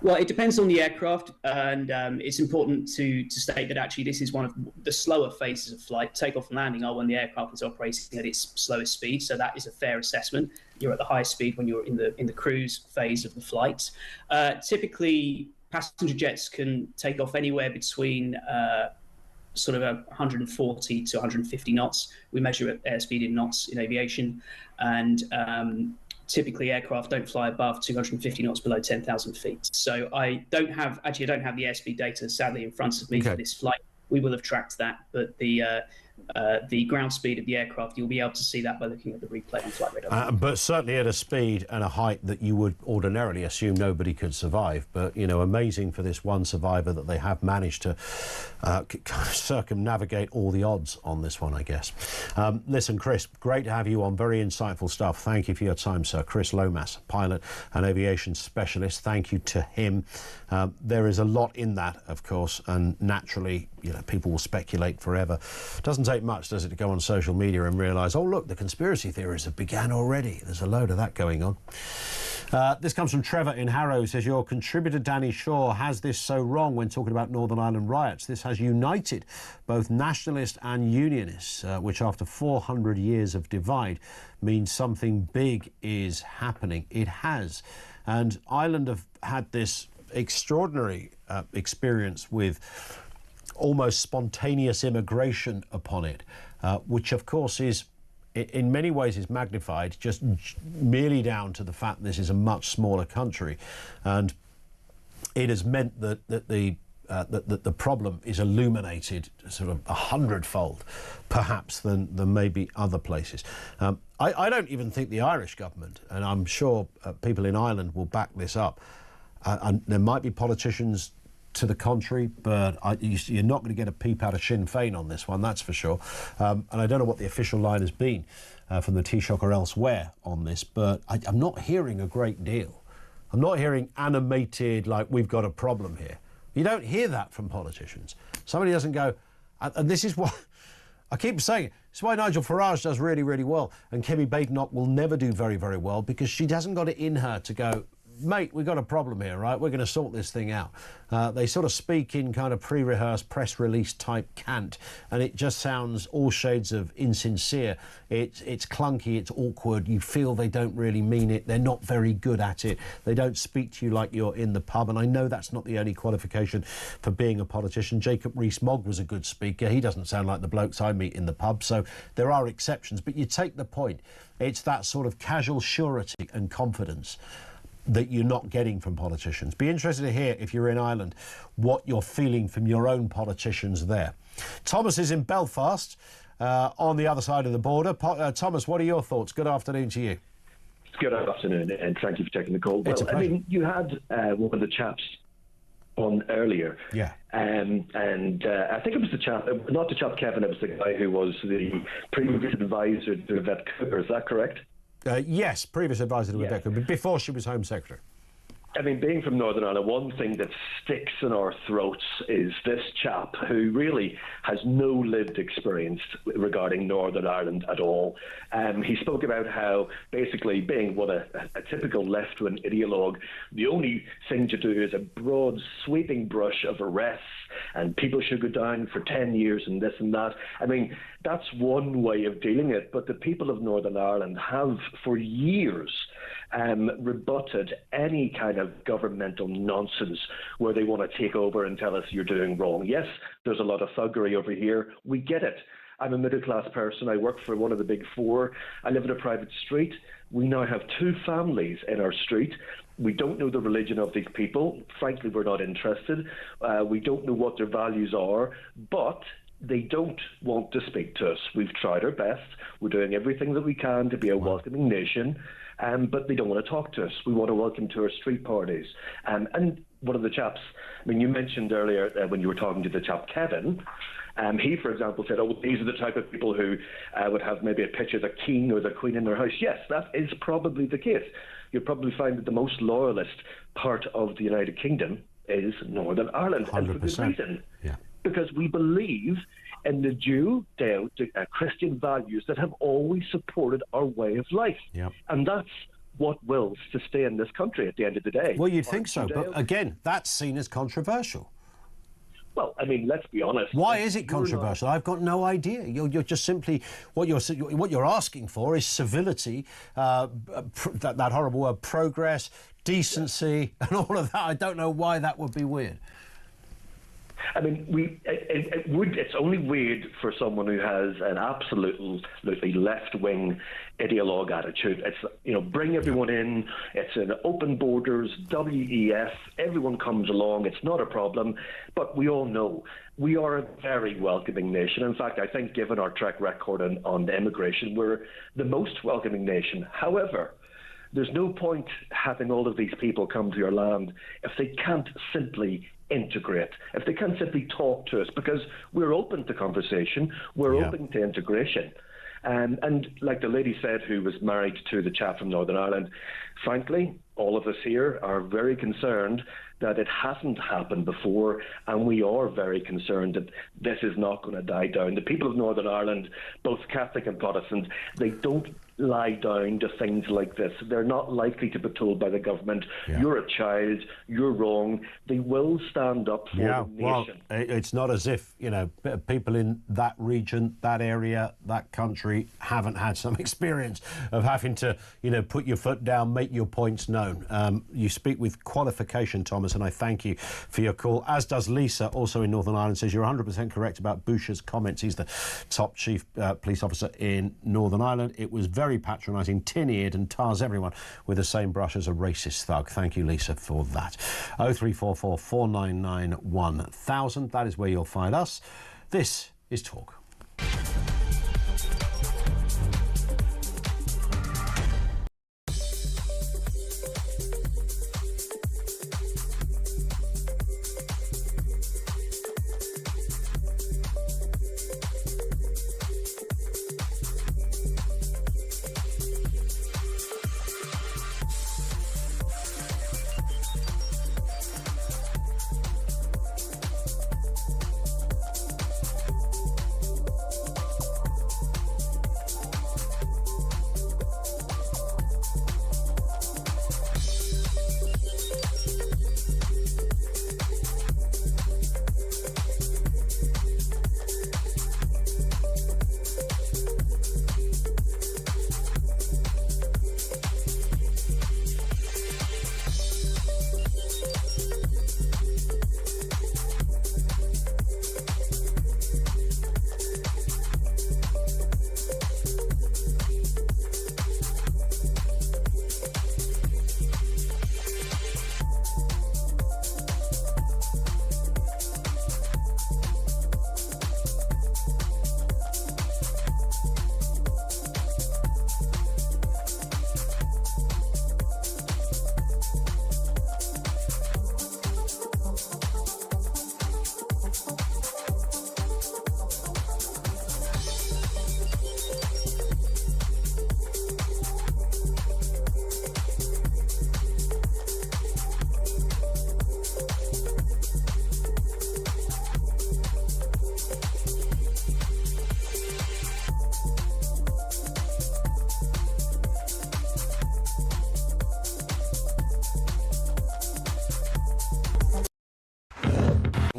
Speaker 20: Well, it depends on the aircraft, and it's important to state that actually this is one of the slower phases of flight. Takeoff and landing are when the aircraft is operating at its slowest speed, so that is a fair assessment. You're at the highest speed when you're in the cruise phase of the flight. Typically, passenger jets can take off anywhere between sort of 140 to 150 knots. We measure airspeed in knots in aviation, and typically aircraft don't fly above 250 knots below 10,000 feet. So I don't have the airspeed data, sadly, in front of me for this flight. We will have tracked that, but the ground speed of the aircraft, you'll be able to see that by looking at the replay on Flight Radar.
Speaker 2: But certainly at a speed and a height that you would ordinarily assume nobody could survive. But, amazing for this one survivor that they have managed to circumnavigate all the odds on this one, I guess. Listen, Chris, great to have you on. Very insightful stuff. Thank you for your time, sir. Chris Lomas, pilot and aviation specialist. Thank you to him. There is a lot in that, of course, and naturally, people will speculate forever. Doesn't take much, does it, to go on social media and realise, oh, look, the conspiracy theories have begun already. There's a load of that going on. This comes from Trevor in Harrow. Says, your contributor Danny Shaw has this so wrong when talking about Northern Ireland riots. This has united both nationalists and unionists, which after 400 years of divide means something big is happening. It has. And Ireland have had this extraordinary experience with almost spontaneous immigration upon it, which of course is in many ways is magnified just merely down to the fact this is a much smaller country, and it has meant that the problem is illuminated sort of 100-fold perhaps than maybe other places. I don't even think the Irish government, and I'm sure people in Ireland will back this up, and there might be politicians to the contrary, but you're not going to get a peep out of Sinn Féin on this one, that's for sure. And I don't know what the official line has been from the Taoiseach or elsewhere on this, but I'm not hearing a great deal. I'm not hearing animated, like, we've got a problem here. You don't hear that from politicians. Somebody doesn't go, and this is what I keep saying it. It's why Nigel Farage does really, really well, and Kemi Badenoch will never do very, very well, because she hasn't got it in her to go, mate, we've got a problem here, right? We're going to sort this thing out. They sort of speak in kind of pre-rehearsed press release type cant, and it just sounds all shades of insincere. It's clunky, it's awkward. You feel they don't really mean it. They're not very good at it. They don't speak to you like you're in the pub, and I know that's not the only qualification for being a politician. Jacob Rees-Mogg was a good speaker. He doesn't sound like the blokes I meet in the pub, so there are exceptions, but you take the point. It's that sort of casual surety and confidence that you're not getting from politicians. Be interested to hear, if you're in Ireland, what you're feeling from your own politicians there. Thomas is in Belfast, on the other side of the border. Thomas, what are your thoughts? Good afternoon to you.
Speaker 21: Good afternoon, and thank you for taking the call.
Speaker 2: It's
Speaker 21: well, I mean, you had one of the chaps on earlier.
Speaker 2: Yeah.
Speaker 21: And I think it was the chap, not the chap Kevin, it was the guy who was the previous advisor to Yvette Cooper, is that correct?
Speaker 2: Yes, previous advisor to Yvette Cooper, before she was Home Secretary.
Speaker 21: I mean, being from Northern Ireland, one thing that sticks in our throats is this chap who really has no lived experience regarding Northern Ireland at all. He spoke about how basically being what a typical left-wing ideologue, the only thing to do is a broad sweeping brush of arrests and people should go down for 10 years and this and that. I mean, that's one way of dealing it, but the people of Northern Ireland have for years rebutted any kind of governmental nonsense where they want to take over and tell us you're doing wrong. Yes, there's a lot of thuggery over here. We get it. I'm a middle-class person. I work for one of the big four. I live in a private street. We now have 2 families in our street. We don't know the religion of these people. Frankly, we're not interested. We don't know what their values are, but they don't want to speak to us. We've tried our best. We're doing everything that we can to be a welcoming nation. But they don't want to talk to us. We want to welcome to our street parties. And one of the chaps, I mean, you mentioned earlier when you were talking to the chap Kevin, he, for example, said, oh, these are the type of people who would have maybe a picture of the king or the queen in their house. Yes, that is probably the case. You'll probably find that the most loyalist part of the United Kingdom is Northern Ireland.
Speaker 2: 100%.
Speaker 21: And for good reason.
Speaker 2: Yeah.
Speaker 21: Because we believe in the Judeo-Christian values that have always supported our way of life.
Speaker 2: Yep.
Speaker 21: And that's what will sustain this country at the end of the day.
Speaker 2: Well, you'd think so, but again, that's seen as controversial.
Speaker 21: Well, I mean, let's be honest.
Speaker 2: Why is it controversial? I've got no idea. You're just simply what you're asking for is civility, that horrible word, progress, decency, and all of that. I don't know why that would be weird.
Speaker 21: I mean, it's only weird for someone who has an absolutely left-wing ideologue attitude. It's, bring everyone in. It's an open borders, WEF. Everyone comes along. It's not a problem. But we all know we are a very welcoming nation. In fact, I think given our track record on immigration, we're the most welcoming nation. However, there's no point having all of these people come to your land if they can't simply integrate, if they can't simply talk to us, because we're open to conversation, we're open to integration. And like the lady said who was married to the chap from Northern Ireland, frankly, all of us here are very concerned that it hasn't happened before, and we are very concerned that this is not going to die down. The people of Northern Ireland, both Catholic and Protestant, they don't lie down to things like this. They're not likely to be told by the government, you're a child, you're wrong. They will stand up for the nation.
Speaker 2: Well, it's not as if, people in that region, that area, that country haven't had some experience of having to, put your foot down, make your points known. You speak with qualification, Thomas, and I thank you for your call, as does Lisa, also in Northern Ireland, says you're 100% correct about Boucher's comments. He's the top chief police officer in Northern Ireland. It was very patronising, tin-eared, and tars everyone with the same brush as a racist thug. Thank you, Lisa, for that. 0344 499 1000. That is where you'll find us. This is Talk.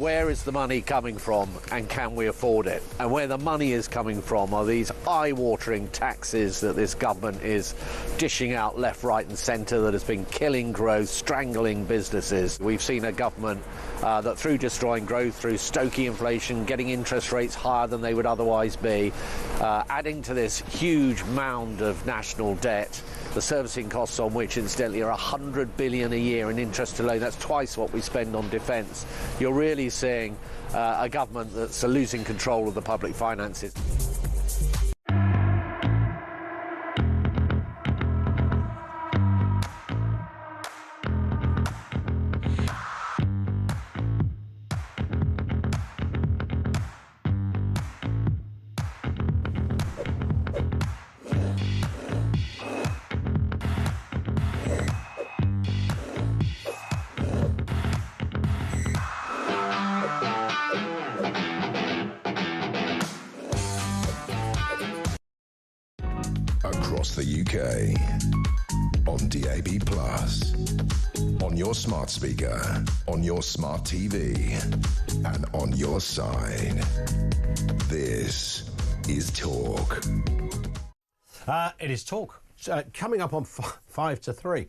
Speaker 5: Where is the money coming from, and can we afford it? And where the money is coming from are these eye-watering taxes that this government is dishing out left, right and centre that has been killing growth, strangling businesses. We've seen a government that through destroying growth, through stoking inflation, getting interest rates higher than they would otherwise be, adding to this huge mound of national debt, the servicing costs on which, incidentally, are 100 billion a year in interest alone. That's twice what we spend on defence. You're really seeing a government that's losing control of the public finances.
Speaker 1: Across the UK, on DAB+, on your smart speaker, on your smart TV, and on your side. This is Talk.
Speaker 2: It is Talk. Coming up on 5 to 3.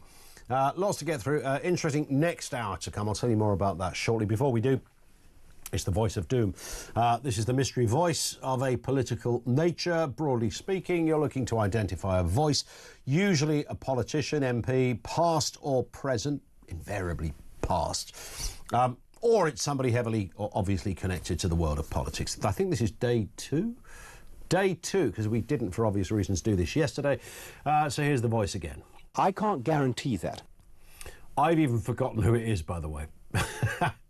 Speaker 2: Lots to get through. Interesting next hour to come. I'll tell you more about that shortly. Before we do, it's the voice of doom. This is the mystery voice of a political nature. Broadly speaking, you're looking to identify a voice, usually a politician, MP, past or present, invariably past, or it's somebody heavily or obviously connected to the world of politics. I think this is day 2. Day 2, because we didn't, for obvious reasons, do this yesterday. So here's the voice again.
Speaker 22: I can't guarantee that.
Speaker 2: I've even forgotten who it is, by the way.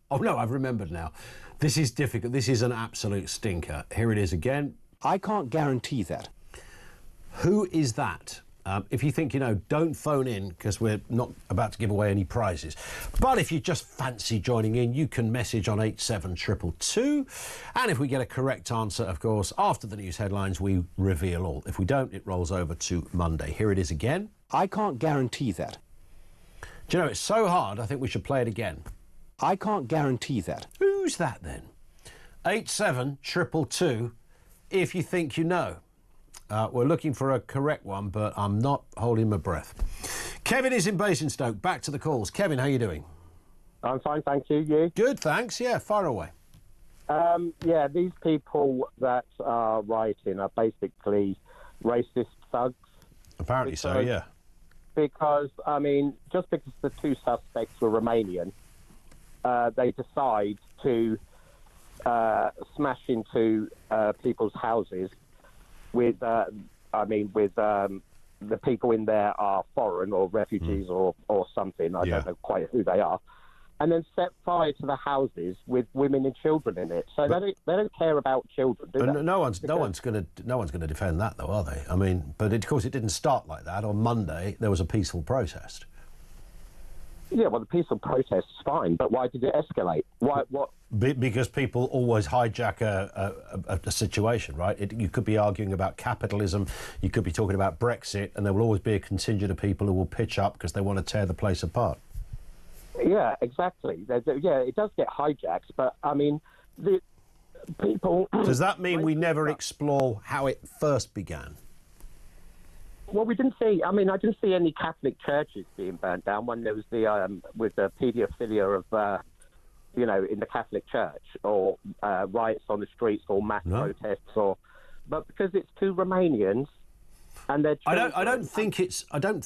Speaker 2: Oh, no, I've remembered now. This is difficult. This is an absolute stinker. Here it is again.
Speaker 22: I can't guarantee that.
Speaker 2: Who is that? If you think, don't phone in because we're not about to give away any prizes. But if you just fancy joining in, you can message on 87222. And if we get a correct answer, of course, after the news headlines, we reveal all. If we don't, it rolls over to Monday. Here it is again.
Speaker 22: I can't guarantee that.
Speaker 2: Do you know, it's so hard, I think we should play it again.
Speaker 22: I can't guarantee that.
Speaker 2: Who's that then? 87222, if you think you know. We're looking for a correct one, but I'm not holding my breath. Kevin is in Basingstoke. Back to the calls. Kevin, how are you doing?
Speaker 23: I'm fine, thank you. You?
Speaker 2: Good, thanks. Yeah, far away.
Speaker 23: Yeah, these people that are writing are basically racist thugs.
Speaker 2: Apparently so, yeah.
Speaker 23: Because, just because the two suspects were Romanian, they decide to smash into people's houses with the people in there are foreign or refugees or something. I don't know quite who they are. And then set fire to the houses with women and children in it. So they don't care about children, do they?
Speaker 2: No one's going to defend that, though, are they? But of course it didn't start like that. On Monday there was a peaceful protest.
Speaker 23: Yeah, well, the peaceful protest is fine, but why did it escalate? Why? What?
Speaker 2: Because people always hijack a situation, right? You could be arguing about capitalism, you could be talking about Brexit, and there will always be a contingent of people who will pitch up because they want to tear the place apart.
Speaker 23: Yeah, exactly. Yeah, it does get hijacked, but the people.
Speaker 2: Does that mean we never explore how it first began?
Speaker 23: Well, we didn't see. I didn't see any Catholic churches being burnt down when there was with the paedophilia of, in the Catholic Church, or riots on the streets, or mass protests, but because it's two Romanians, and they're.
Speaker 2: I don't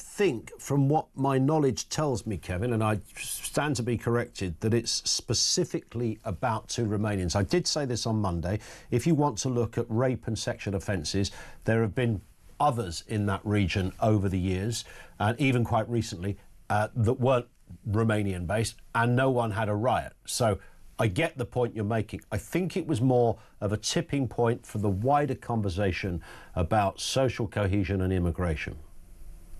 Speaker 2: think, from what my knowledge tells me, Kevin, and I stand to be corrected, that it's specifically about two Romanians. I did say this on Monday. If you want to look at rape and sexual offences, there have been others in that region over the years, and even quite recently, that weren't Romanian based, and no one had a riot. So I get the point you're making. I think it was more of a tipping point for the wider conversation about social cohesion and immigration.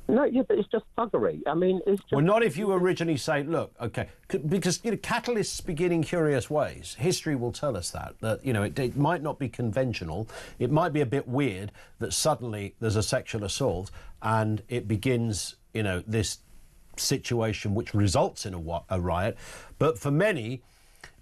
Speaker 23: No, yeah, but it's just thuggery. It's just...
Speaker 2: Well, not if you originally say, look, OK, because, catalysts begin in curious ways. History will tell us that it might not be conventional. It might be a bit weird that suddenly there's a sexual assault and it begins, this situation which results in a riot. But for many,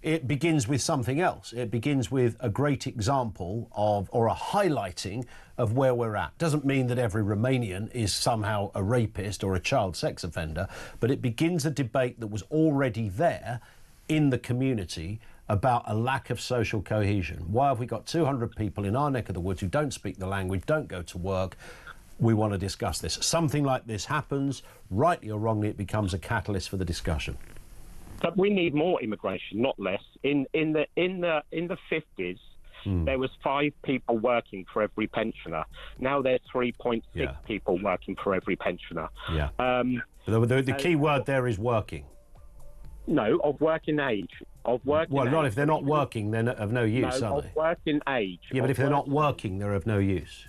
Speaker 2: it begins with something else. It begins with a great example of, or a highlighting of where we're at. Doesn't mean that every Romanian is somehow a rapist or a child sex offender, but it begins a debate that was already there in the community about a lack of social cohesion. Why have we got 200 people in our neck of the woods who don't speak the language, don't go to work? We want to discuss this. Something like this happens, rightly or wrongly, it becomes a catalyst for the discussion.
Speaker 3: But we need more immigration, not less. In the 50s, there was 5 people working for every pensioner. Now there's 3.6 people working for every pensioner.
Speaker 2: Yeah. The key word there is working.
Speaker 3: No, of working age. Of working
Speaker 2: well, not
Speaker 3: age.
Speaker 2: if they're not working, they're of no use,
Speaker 3: no,
Speaker 2: are
Speaker 3: of
Speaker 2: they?
Speaker 3: working age.
Speaker 2: Yeah, but if they're not working, they're of no use.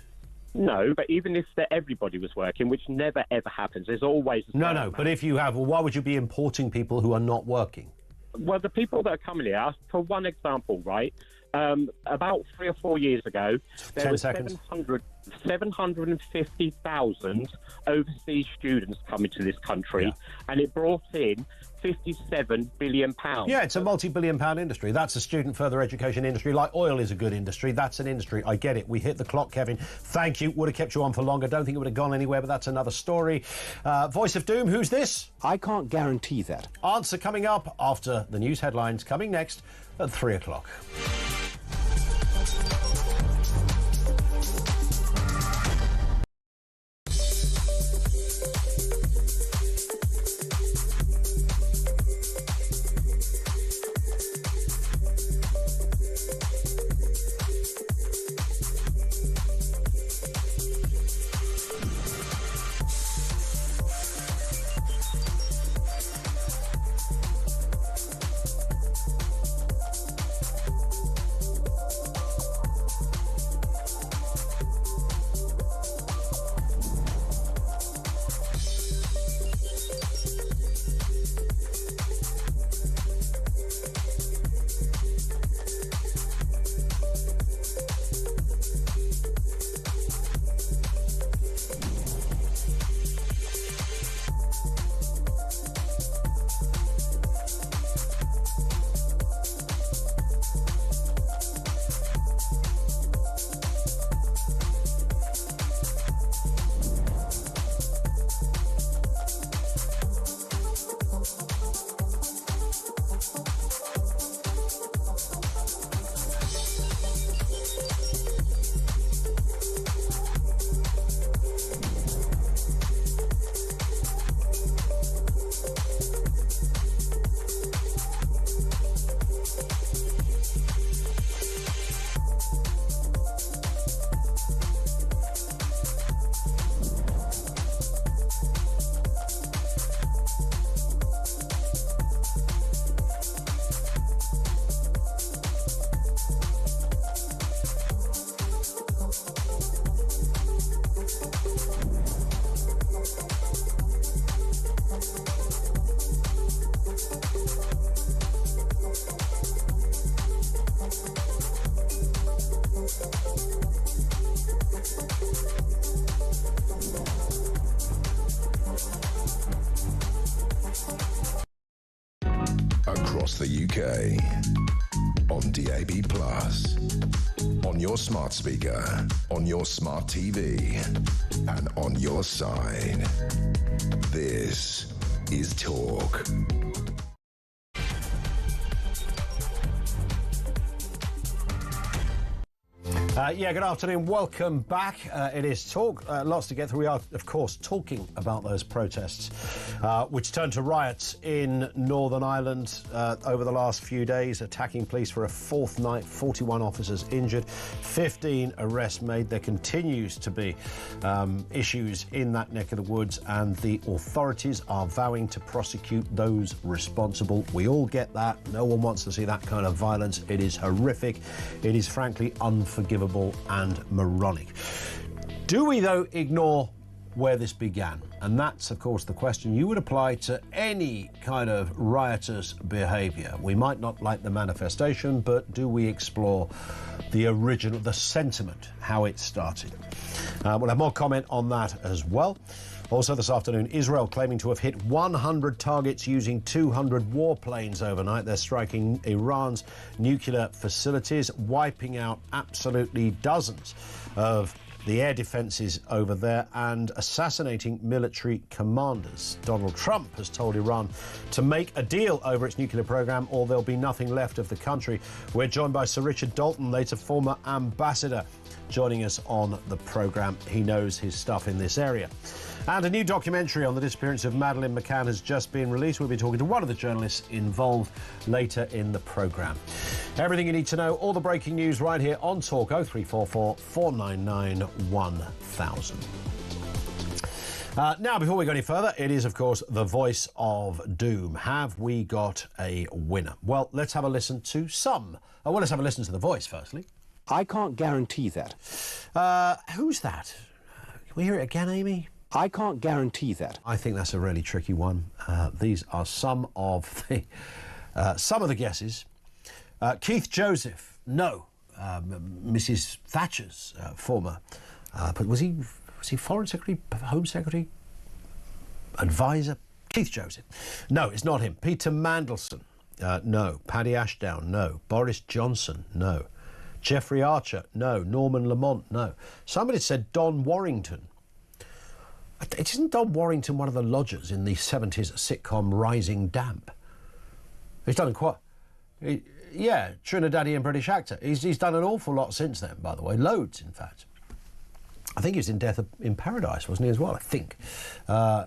Speaker 3: No, but even if everybody was working, which never ever happens, there's always
Speaker 2: No, but if you have, well, why would you be importing people who are not working?
Speaker 3: Well, the people that are coming here, for one example, right, about 3 or 4 years ago, there were 750,000 overseas students coming to this country, and it brought in £57 billion.
Speaker 2: Yeah, it's a multi-billion-pound industry. That's a student further education industry. Like oil is a good industry. That's an industry. I get it. We hit the clock, Kevin. Thank you. Would have kept you on for longer. Don't think it would have gone anywhere, but that's another story. Voice of Doom, who's this?
Speaker 22: I can't guarantee that.
Speaker 2: Answer coming up after the news headlines, coming next at 3 o'clock.
Speaker 1: Across the UK, on DAB+, on your smart speaker, on your smart TV, and on your side. This is Talk.
Speaker 2: Good afternoon. Welcome back. It is Talk. Lots to get through. We are, of course, talking about those protests, which turned to riots in Northern Ireland over the last few days, attacking police for a 4th night, 41 officers injured, 15 arrests made. There continues to be issues in that neck of the woods, and the authorities are vowing to prosecute those responsible. We all get that. No one wants to see that kind of violence. It is horrific. It is frankly unforgivable and moronic. Do we, though, ignore where this began? And that's, of course, the question you would apply to any kind of riotous behaviour. We might not like the manifestation, but do we explore the original, the sentiment, how it started? We'll have more comment on that as well. Also this afternoon, Israel claiming to have hit 100 targets using 200 warplanes overnight. They're striking Iran's nuclear facilities, wiping out absolutely dozens of the air defences over there and assassinating military commanders. Donald Trump has told Iran to make a deal over its nuclear programme or there'll be nothing left of the country. We're joined by Sir Richard Dalton, later former ambassador, joining us on the programme. He knows his stuff in this area. And a new documentary on the disappearance of Madeleine McCann has just been released. We'll be talking to one of the journalists involved later in the programme. Everything you need to know, all the breaking news right here on Talk 0344 499 1000. Now, before we go any further, it is, of course, the voice of doom. Have we got a winner? Well, let's have a listen to some. Let's have a listen to the voice, firstly.
Speaker 22: I can't guarantee that.
Speaker 2: Who's that? Can we hear it again, Amy?
Speaker 22: I can't guarantee that.
Speaker 2: I think that's a really tricky one. These are some of the guesses. Keith Joseph, no. Mrs. Thatcher's former, but was he Foreign Secretary, Home Secretary, advisor? Keith Joseph. No, it's not him. Peter Mandelson, no. Paddy Ashdown, no. Boris Johnson, no. Jeffrey Archer, no. Norman Lamont, no. Somebody said Don Warrington. Isn't Don Warrington one of the lodgers in the 70s sitcom Rising Damp? He's done quite... Yeah, Trinidadian British actor. He's done an awful lot since then, by the way. Loads, in fact. I think he was in Death in Paradise, wasn't he, as well? I think. And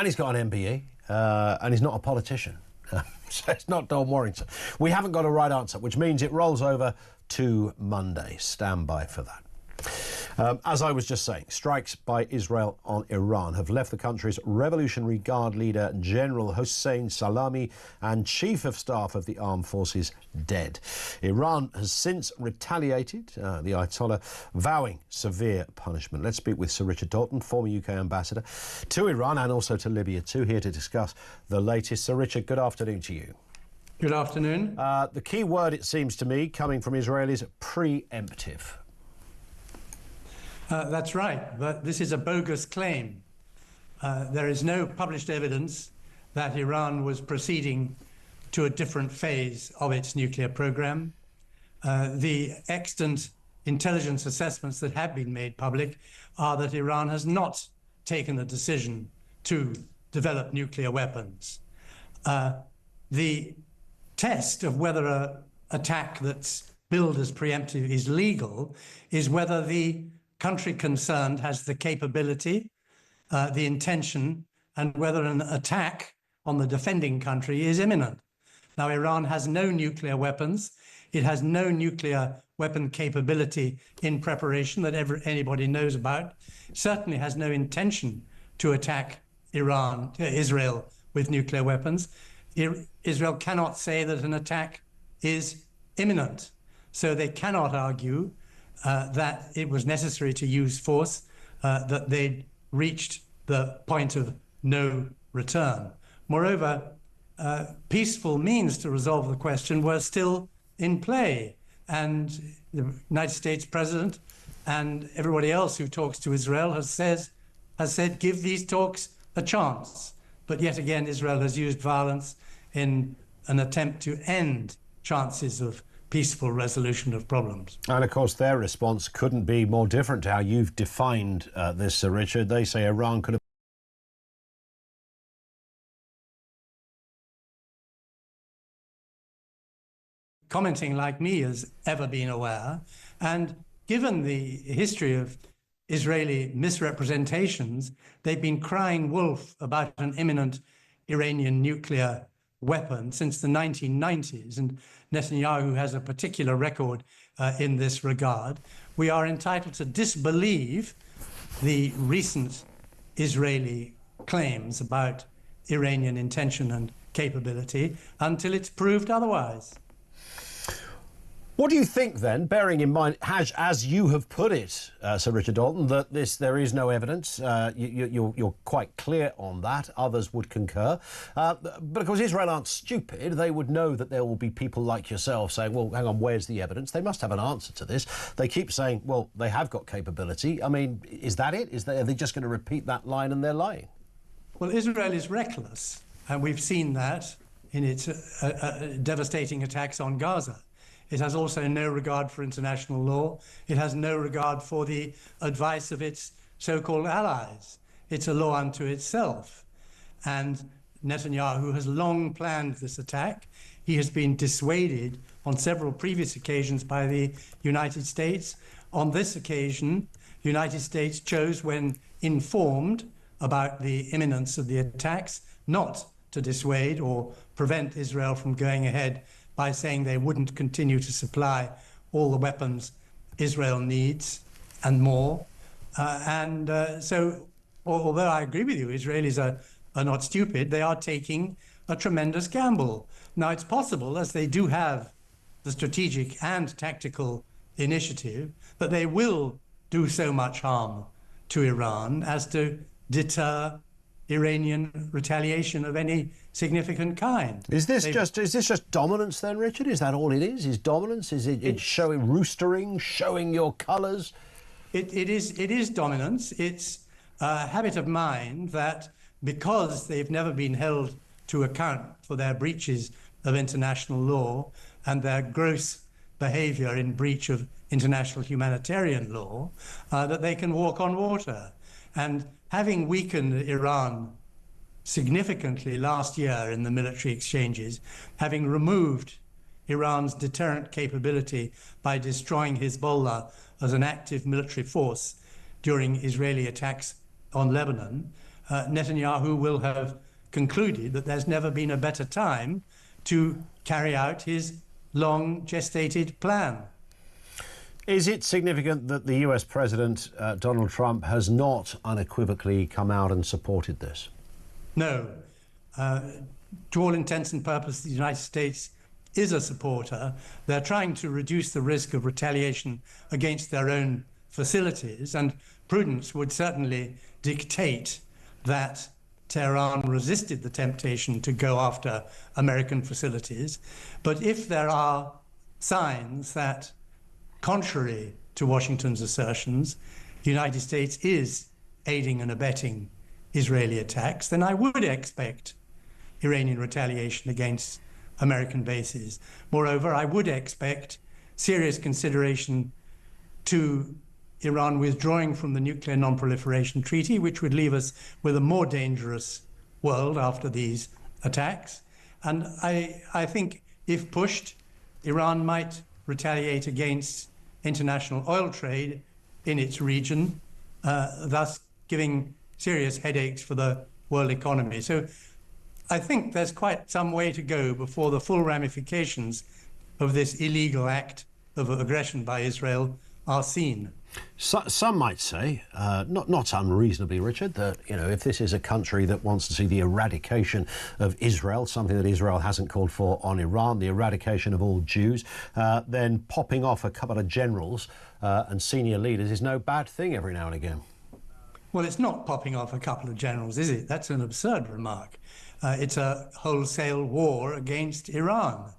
Speaker 2: he's got an MBE, and he's not a politician. So it's not Don Warrington. We haven't got a right answer, which means it rolls over to Monday. Stand by for that. As I was just saying, strikes by Israel on Iran have left the country's Revolutionary Guard leader, General Hossein Salami, and Chief of Staff of the Armed Forces dead. Iran has since retaliated, the Ayatollah vowing severe punishment. Let's speak with Sir Richard Dalton, former UK ambassador to Iran and also to Libya too, here to discuss the latest. Sir Richard, good afternoon to you.
Speaker 4: Good afternoon.
Speaker 2: The key word, it seems to me, coming from Israel is preemptive.
Speaker 4: That's right, but this is a bogus claim. There is no published evidence that Iran was proceeding to a different phase of its nuclear program. The extant intelligence assessments that have been made public are that Iran has not taken a decision to develop nuclear weapons. The test of whether an attack that's billed as preemptive is legal is whether the country concerned has the capability, the intention, and whether an attack on the defending country is imminent. Now, Iran has no nuclear weapons. It has no nuclear weapon capability in preparation that anybody knows about. It certainly has no intention to attack Israel with nuclear weapons. Israel cannot say that an attack is imminent. So they cannot argue that it was necessary to use force, that they'd reached the point of no return. Moreover, peaceful means to resolve the question were still in play. And the United States president and everybody else who talks to Israel has said, give these talks a chance. But yet again, Israel has used violence in an attempt to end chances of peaceful resolution of problems.
Speaker 2: And of course their response couldn't be more different to how you've defined this, Sir Richard. They say Iran could have
Speaker 4: commenting like me has ever been aware, and given the history of Israeli misrepresentations, they've been crying wolf about an imminent Iranian nuclear weapon since the 1990s, and Netanyahu has a particular record in this regard. We are entitled to disbelieve the recent Israeli claims about Iranian intention and capability until it's proved otherwise.
Speaker 2: What do you think then, bearing in mind, as you have put it, Sir Richard Dalton, that there is no evidence? You're quite clear on that. Others would concur. But of course, Israel aren't stupid. They would know that there will be people like yourself saying, well, hang on, where's the evidence? They must have an answer to this. They keep saying, well, they have got capability. I mean, is that it? Are they just going to repeat that line and they're lying?
Speaker 4: Well, Israel is reckless, and we've seen that in its devastating attacks on Gaza. It has also no regard for international law. It has no regard for the advice of its so-called allies. It's a law unto itself. And Netanyahu has long planned this attack. He has been dissuaded on several previous occasions by the United States. On this occasion, the United States chose, when informed about the imminence of the attacks, not to dissuade or prevent Israel from going ahead by saying they wouldn't continue to supply all the weapons Israel needs and more. So, although I agree with you, Israelis are not stupid, they are taking a tremendous gamble. Now, it's possible, as they do have the strategic and tactical initiative, that they will do so much harm to Iran as to deter Iranian retaliation of any significant kind.
Speaker 2: Is this just dominance then, Richard? Is that all it is? Is dominance? Is it showing roostering, showing your colours?
Speaker 4: It is dominance. It's a habit of mind that, because they've never been held to account for their breaches of international law and their gross behaviour in breach of international humanitarian law, that they can walk on water. And having weakened Iran significantly last year in the military exchanges, having removed Iran's deterrent capability by destroying Hezbollah as an active military force during Israeli attacks on Lebanon, Netanyahu will have concluded that there's never been a better time to carry out his long gestated plan.
Speaker 2: Is it significant that the US President, Donald Trump, has not unequivocally come out and supported this?
Speaker 4: No. To all intents and purposes, the United States is a supporter. They're trying to reduce the risk of retaliation against their own facilities, and prudence would certainly dictate that Tehran resisted the temptation to go after American facilities. But if there are signs that, contrary to Washington's assertions, the United States is aiding and abetting Israeli attacks, then I would expect Iranian retaliation against American bases. Moreover, I would expect serious consideration to Iran withdrawing from the Nuclear Non-Proliferation Treaty, which would leave us with a more dangerous world after these attacks. And I think, if pushed, Iran might retaliate against international oil trade in its region, thus giving serious headaches for the world economy. So I think there's quite some way to go before the full ramifications of this illegal act of aggression by Israel are seen.
Speaker 2: Some might say, not unreasonably, Richard, that if this is a country that wants to see the eradication of Israel, something that Israel hasn't called for on Iran, the eradication of all Jews, then popping off a couple of generals and senior leaders is no bad thing every now and again.
Speaker 4: Well, it's not popping off a couple of generals, is it? That's an absurd remark. It's a wholesale war against Iran.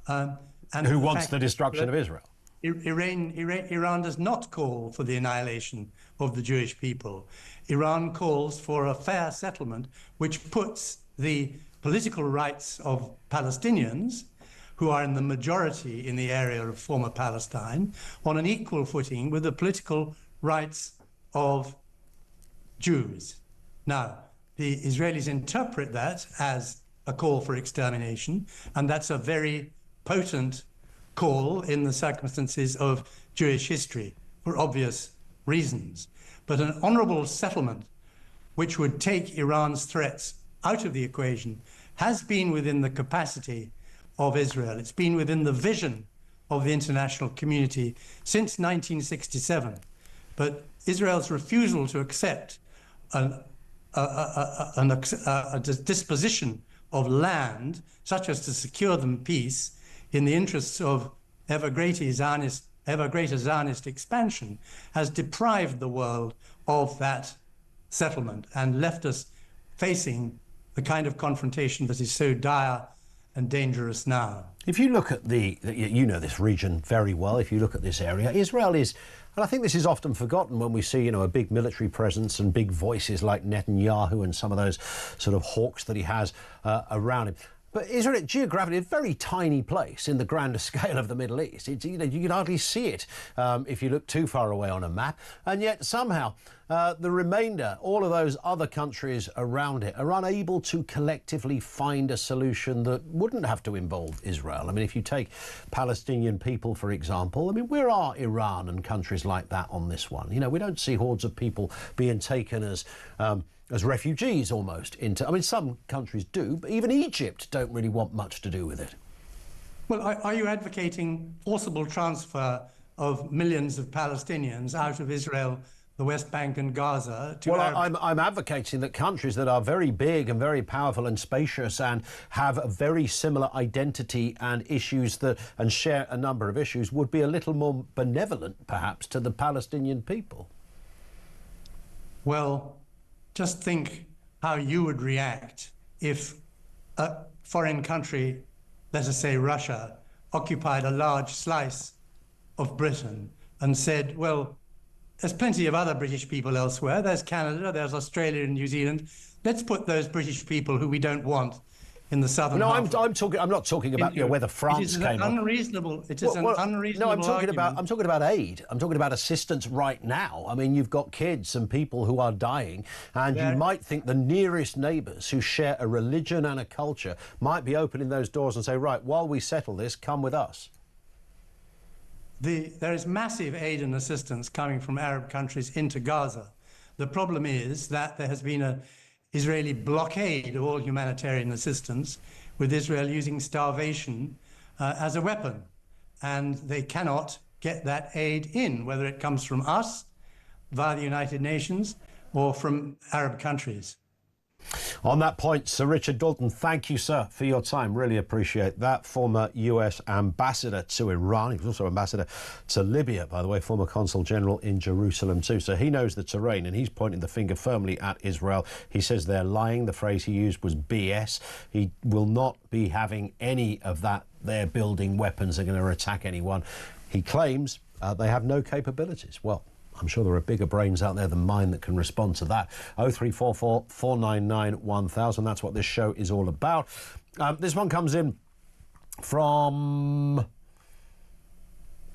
Speaker 2: And who wants the destruction of Israel?
Speaker 4: Iran does not call for the annihilation of the Jewish people. Iran calls for a fair settlement which puts the political rights of Palestinians, who are in the majority in the area of former Palestine, on an equal footing with the political rights of Jews. Now, the Israelis interpret that as a call for extermination, and that's a very potent call in the circumstances of Jewish history for obvious reasons. But an honourable settlement which would take Iran's threats out of the equation has been within the capacity of Israel. It's been within the vision of the international community since 1967. But Israel's refusal to accept a disposition of land such as to secure them peace in the interests of ever greater Zionist expansion has deprived the world of that settlement and left us facing the kind of confrontation that is so dire and dangerous now.
Speaker 2: If you look at you know this region very well, if you look at this area, Israel is, and I think this is often forgotten when we see, a big military presence and big voices like Netanyahu and some of those sort of hawks that he has around him. But Israel, geographically, a very tiny place in the grander scale of the Middle East. It's, you can hardly see it if you look too far away on a map. And yet somehow the remainder, all of those other countries around it, are unable to collectively find a solution that wouldn't have to involve Israel. I mean, if you take Palestinian people, for example, I mean, where are Iran and countries like that on this one? We don't see hordes of people being taken as refugees almost into... I mean, some countries do, but even Egypt don't really want much to do with it.
Speaker 4: Well, are you advocating forcible transfer of millions of Palestinians out of Israel, the West Bank and Gaza to Arab...
Speaker 2: I'm advocating that countries that are very big and very powerful and spacious and have a very similar identity and issues and share a number of issues would be a little more benevolent, perhaps, to the Palestinian people.
Speaker 4: Well, just think how you would react if a foreign country, let us say Russia, occupied a large slice of Britain and said, well, there's plenty of other British people elsewhere. There's Canada, there's Australia and New Zealand. Let's put those British people who we don't want in the southern half.
Speaker 2: I'm not talking about whether France came.
Speaker 4: It is an unreasonable
Speaker 2: No, I'm talking about aid. I'm talking about assistance right now. I mean, you've got kids and people who are dying, and you might think the nearest neighbours who share a religion and a culture might be opening those doors and say, right, while we settle this, come with us.
Speaker 4: There is massive aid and assistance coming from Arab countries into Gaza. The problem is that there has been an Israeli blockade of all humanitarian assistance, with Israel using starvation as a weapon. And they cannot get that aid in, whether it comes from us, via the United Nations, or from Arab countries.
Speaker 2: On that point, Sir Richard Dalton, thank you, sir, for your time. Really appreciate that. Former US ambassador to Iran. He was also ambassador to Libya, by the way, former consul general in Jerusalem too. So he knows the terrain, and he's pointing the finger firmly at Israel. He says they're lying. The phrase he used was BS. He will not be having any of that. They're building weapons. They're going to attack anyone. He claims they have no capabilities. Well, I'm sure there are bigger brains out there than mine that can respond to that. 0344 499 1000. That's what this show is all about. This one comes in from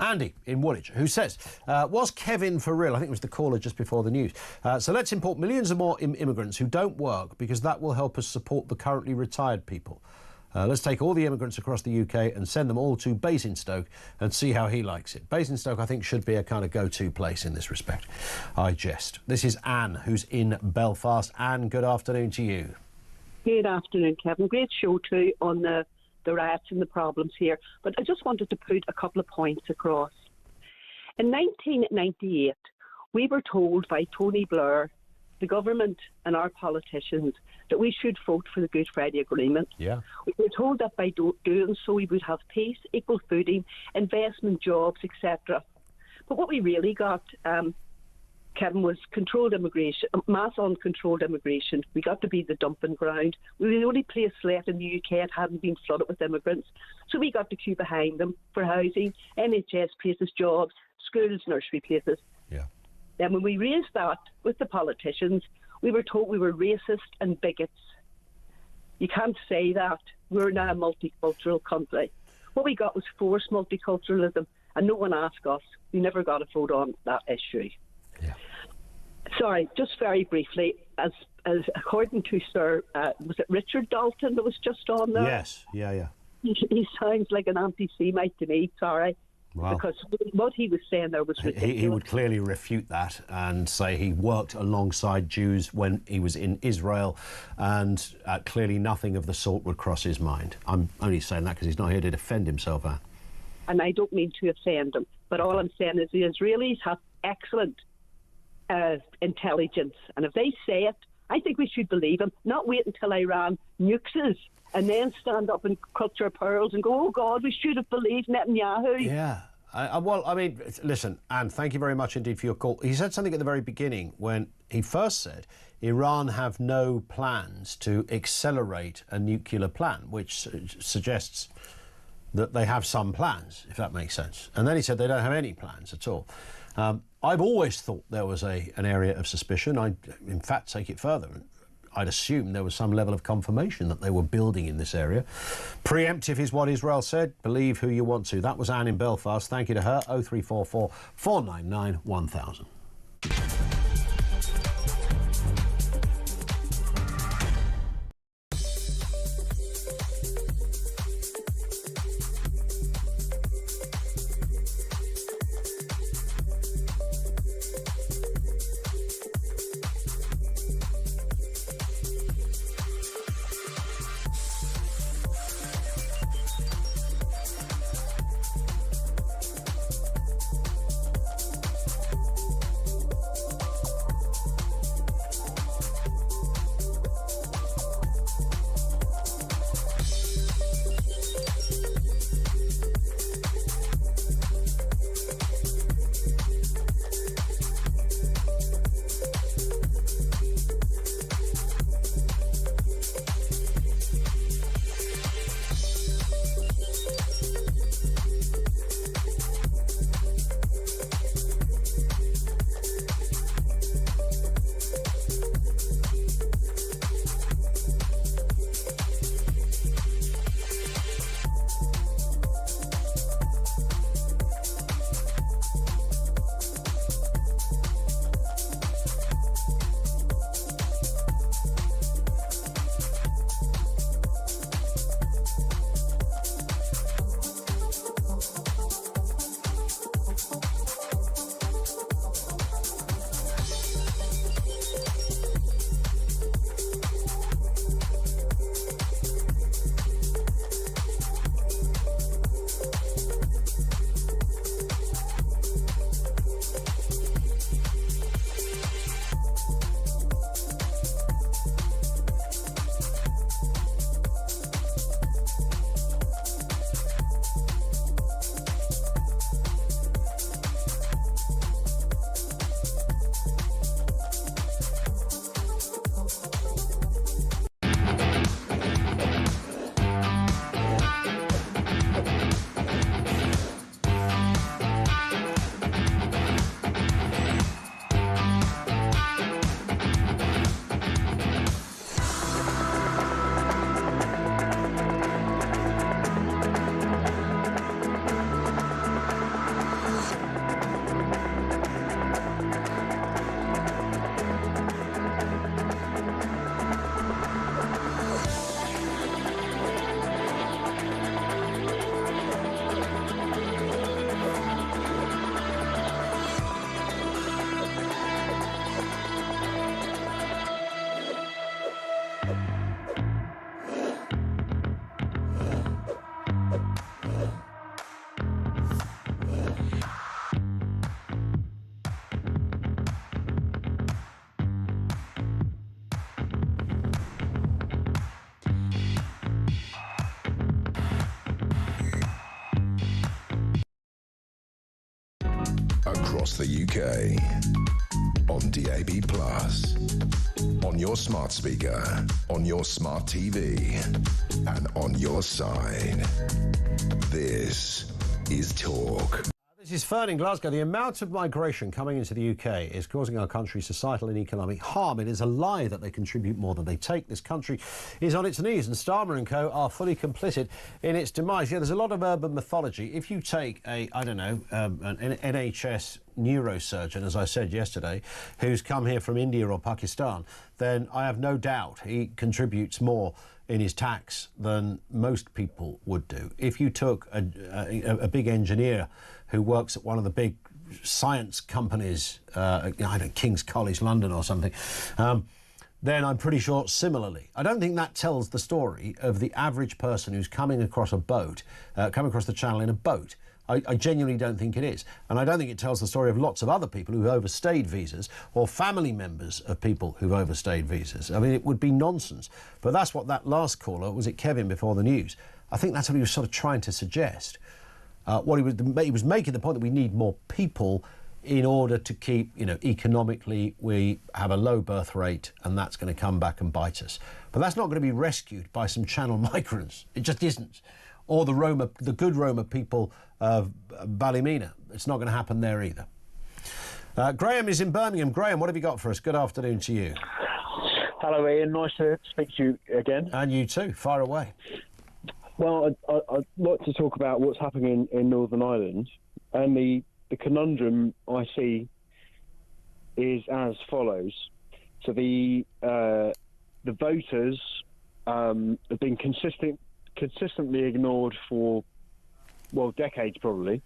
Speaker 2: Andy in Woolwich, who says, was Kevin for real? I think it was the caller just before the news. So let's import millions of more immigrants who don't work, because that will help us support the currently retired people. Let's take all the immigrants across the UK and send them all to Basingstoke and see how he likes it. Basingstoke, I think, should be a kind of go-to place in this respect. I jest. This is Anne, who's in Belfast. Anne, good afternoon to you.
Speaker 6: Good afternoon, Kevin. Great show too on the riots and the problems here. But I just wanted to put a couple of points across. In 1998, we were told by Tony Blair, the government and our politicians, that we should vote for the Good Friday Agreement.
Speaker 2: Yeah.
Speaker 6: We were told that by doing so we would have peace, equal footing, investment, jobs, etc. But what we really got, Kevin, was controlled immigration, mass uncontrolled immigration. We got to be the dumping ground. We were the only place left in the UK that hadn't been flooded with immigrants. So we got to queue behind them for housing, NHS places, jobs, schools, nursery places.
Speaker 2: Yeah.
Speaker 6: Then when we raised that with the politicians, we were told we were racist and bigots. You can't say that. We're now a multicultural country. What we got was forced multiculturalism, and no one asked us. We never got a vote on that issue.
Speaker 2: Yeah.
Speaker 6: Sorry, just very briefly, as according to Sir, was it Richard Dalton that was just on there?
Speaker 2: Yes, yeah.
Speaker 6: He sounds like an anti-Semite to me, sorry.
Speaker 2: Wow.
Speaker 6: Because what he was saying there was ridiculous.
Speaker 2: He would clearly refute that and say he worked alongside Jews when he was in Israel, and clearly nothing of the sort would cross his mind. I'm only saying that because he's not here to defend himself, Anne.
Speaker 6: And I don't mean to offend him, but all I'm saying is the Israelis have excellent intelligence, and if they say it, I think we should believe them, not wait until Iran nukes us and then stand up and clutch our pearls and go, oh, God, we should have believed Netanyahu.
Speaker 2: Yeah. Well, I mean, listen, Anne, thank you very much indeed for your call. He said something at the very beginning when he first said Iran have no plans to accelerate a nuclear plan, which suggests that they have some plans, if that makes sense. And then he said they don't have any plans at all. I've always thought there was an area of suspicion. I, in fact, take it further. I'd assume there was some level of confirmation that they were building in this area. Preemptive is what Israel said. Believe who you want to. That was Anne in Belfast. Thank you to her. 0344 499 1000.
Speaker 1: Across the UK, on DAB+, on your smart speaker, on your smart TV, and on your side. This is Talk.
Speaker 2: This is Fern in Glasgow. The amount of migration coming into the UK is causing our country societal and economic harm. It is a lie that they contribute more than they take. This country is on its knees, and Starmer and co are fully complicit in its demise. Yeah, there's a lot of urban mythology. If you take an NHS neurosurgeon, as I said yesterday, who's come here from India or Pakistan, then I have no doubt he contributes more in his tax than most people would do. If you took a big engineer who works at one of the big science companies, I don't know, King's College London or something, then I'm pretty sure similarly. I don't think that tells the story of the average person who's coming across a boat, coming across the channel in a boat. I genuinely don't think it is. And I don't think it tells the story of lots of other people who've overstayed visas or family members of people who've overstayed visas. I mean, it would be nonsense. But that's what that last caller, was it Kevin before the news? I think that's what he was sort of trying to suggest. He was making the point that we need more people in order to keep, economically, we have a low birth rate and that's going to come back and bite us. But that's not going to be rescued by some Channel migrants. It just isn't. Or the good Roma people of Ballymena. It's not going to happen there either. Graham is in Birmingham. Graham, what have you got for us? Good afternoon to you.
Speaker 7: Hello, Ian. Nice to speak to you again.
Speaker 2: And you too. Fire away.
Speaker 7: Well, I'd like to talk about what's happening in Northern Ireland, and the conundrum I see is as follows. So the voters have been consistently ignored for, decades probably.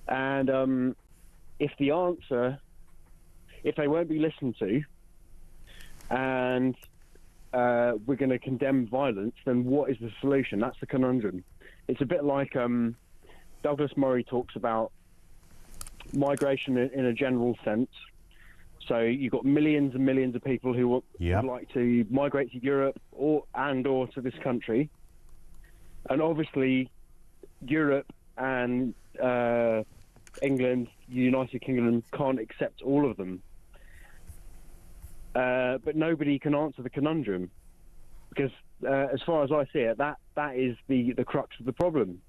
Speaker 7: And if they won't be listened to, and we're going to condemn violence, then what is the solution? That's the conundrum. It's a bit like Douglas Murray talks about migration in a general sense. So you've got millions and millions of people who would like to migrate to Europe or to this country. And obviously Europe and England, United Kingdom, can't accept all of them. But nobody can answer the conundrum, because as far as I see it, that is the crux of the problem,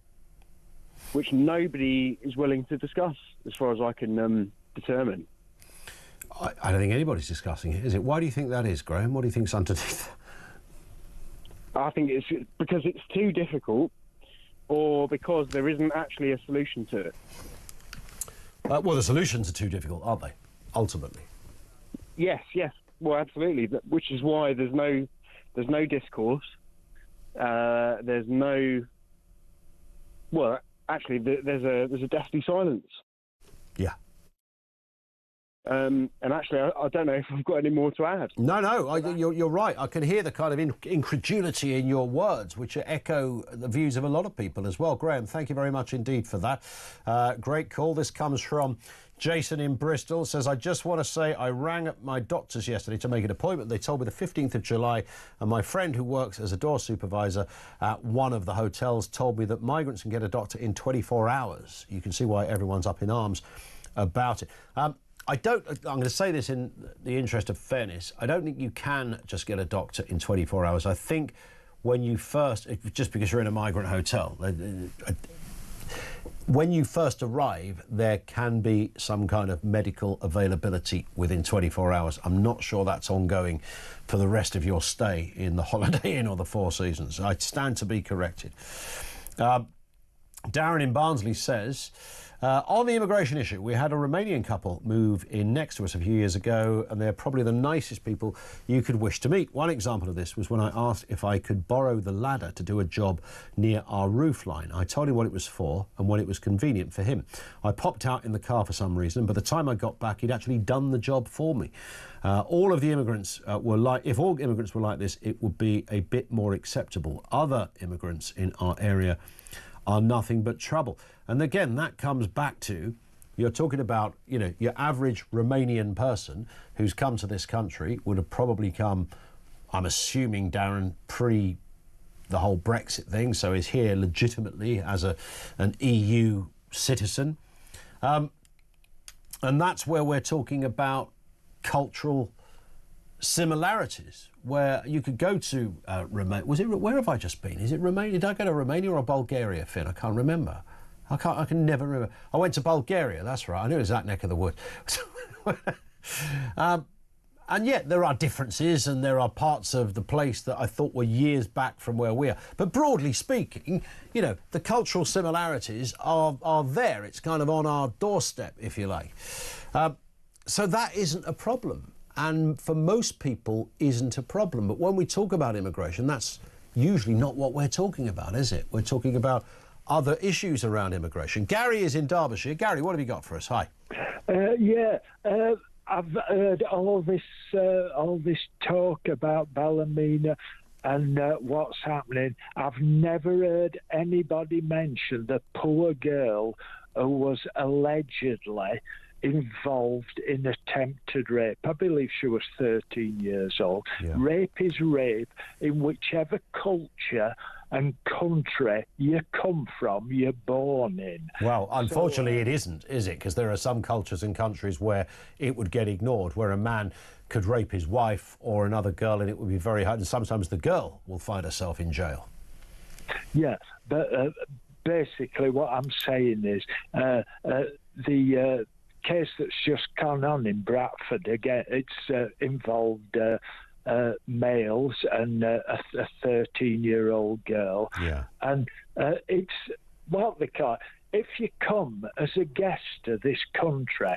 Speaker 7: which nobody is willing to discuss, as far as I can determine.
Speaker 2: I don't think anybody's discussing it, is it? Why do you think that is, Graham? What do you think's underneath?
Speaker 7: I think it's because it's too difficult, or because there isn't actually a solution to it.
Speaker 2: Well, the solutions are too difficult, aren't they, ultimately?
Speaker 7: Yes. Well, absolutely. Which is why there's no discourse. There's no. Well, actually, there's a deathly silence.
Speaker 2: Yeah.
Speaker 7: And actually, I don't know if I've got any more to add.
Speaker 2: No, you're right. I can hear the kind of incredulity in your words, which echo the views of a lot of people as well. Graham, thank you very much indeed for that. Great call. This comes from Jason in Bristol. Says, I just want to say I rang up my doctors yesterday to make an appointment. They told me the 15th of July, and my friend who works as a door supervisor at one of the hotels told me that migrants can get a doctor in 24 hours. You can see why everyone's up in arms about it. I'm going to say this in the interest of fairness, I don't think you can just get a doctor in 24 hours. I think when you first, just because you're in a migrant hotel, when you first arrive, there can be some kind of medical availability within 24 hours. I'm not sure that's ongoing for the rest of your stay in the Holiday Inn or the Four Seasons. I stand to be corrected. Darren in Barnsley says, on the immigration issue, we had a Romanian couple move in next to us a few years ago, and they're probably the nicest people you could wish to meet. One example of this was when I asked if I could borrow the ladder to do a job near our roofline. I told him what it was for and when it was convenient for him. I popped out in the car for some reason, and by the time I got back, he'd actually done the job for me. All of the immigrants were like, if all immigrants were like this, it would be a bit more acceptable. Other immigrants in our area are nothing but trouble. And again, that comes back to, you're talking about, your average Romanian person who's come to this country would have probably come, I'm assuming, Darren, pre the whole Brexit thing, so is here legitimately as an EU citizen. And that's where we're talking about cultural similarities, where you could go to Romania. Where have I just been? Is it Romania? Did I go to Romania or Bulgaria, Finn? I can't remember. I can never remember. I went to Bulgaria, that's right. I knew it was that neck of the woods. And yet there are differences, and there are parts of the place that I thought were years back from where we are. But broadly speaking, the cultural similarities are there. It's kind of on our doorstep, if you like. So that isn't a problem. And for most people, isn't a problem. But when we talk about immigration, that's usually not what we're talking about, is it? We're talking about other issues around immigration. Gary is in Derbyshire. Gary, what have you got for us? Hi.
Speaker 8: I've heard all this talk about Ballymena, and what's happening. I've never heard anybody mention the poor girl who was allegedly involved in attempted rape. I believe she was 13 years old.
Speaker 2: Yeah.
Speaker 8: Rape is rape in whichever culture and country you come from, you're born in.
Speaker 2: Well, unfortunately, it isn't, is it? Because there are some cultures and countries where it would get ignored, where a man could rape his wife or another girl and it would be very hard. And sometimes the girl will find herself in jail.
Speaker 8: Yeah, but basically what I'm saying is the case that's just gone on in Bradford, again, it's involved males and a 13-year-old girl.
Speaker 2: Yeah.
Speaker 8: And it's what they call, if you come as a guest to this country,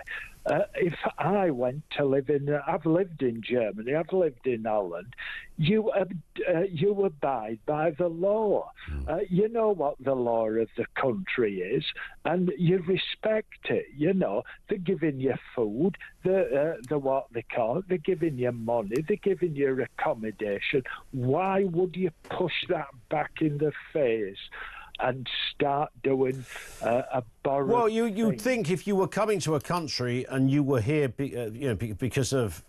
Speaker 8: if I went to live I've lived in Germany, I've lived in Holland, you abide by the law. You know what the law of the country is, and you respect it. You know, they're giving you food, the what they call it, they're giving you money, they're giving you accommodation. Why would you push that back in the face and start doing a borrowed
Speaker 2: Well, you'd think if you were coming to a country and you were here because of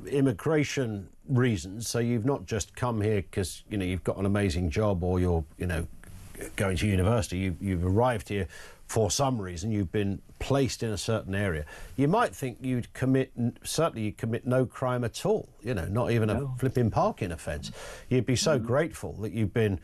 Speaker 2: immigration reasons, so you've not just come here because you've got an amazing job or you're going to university, you've arrived here for some reason, you've been placed in a certain area, you might think you'd commit no crime at all, not even a flipping parking offence. You'd be so grateful that you've been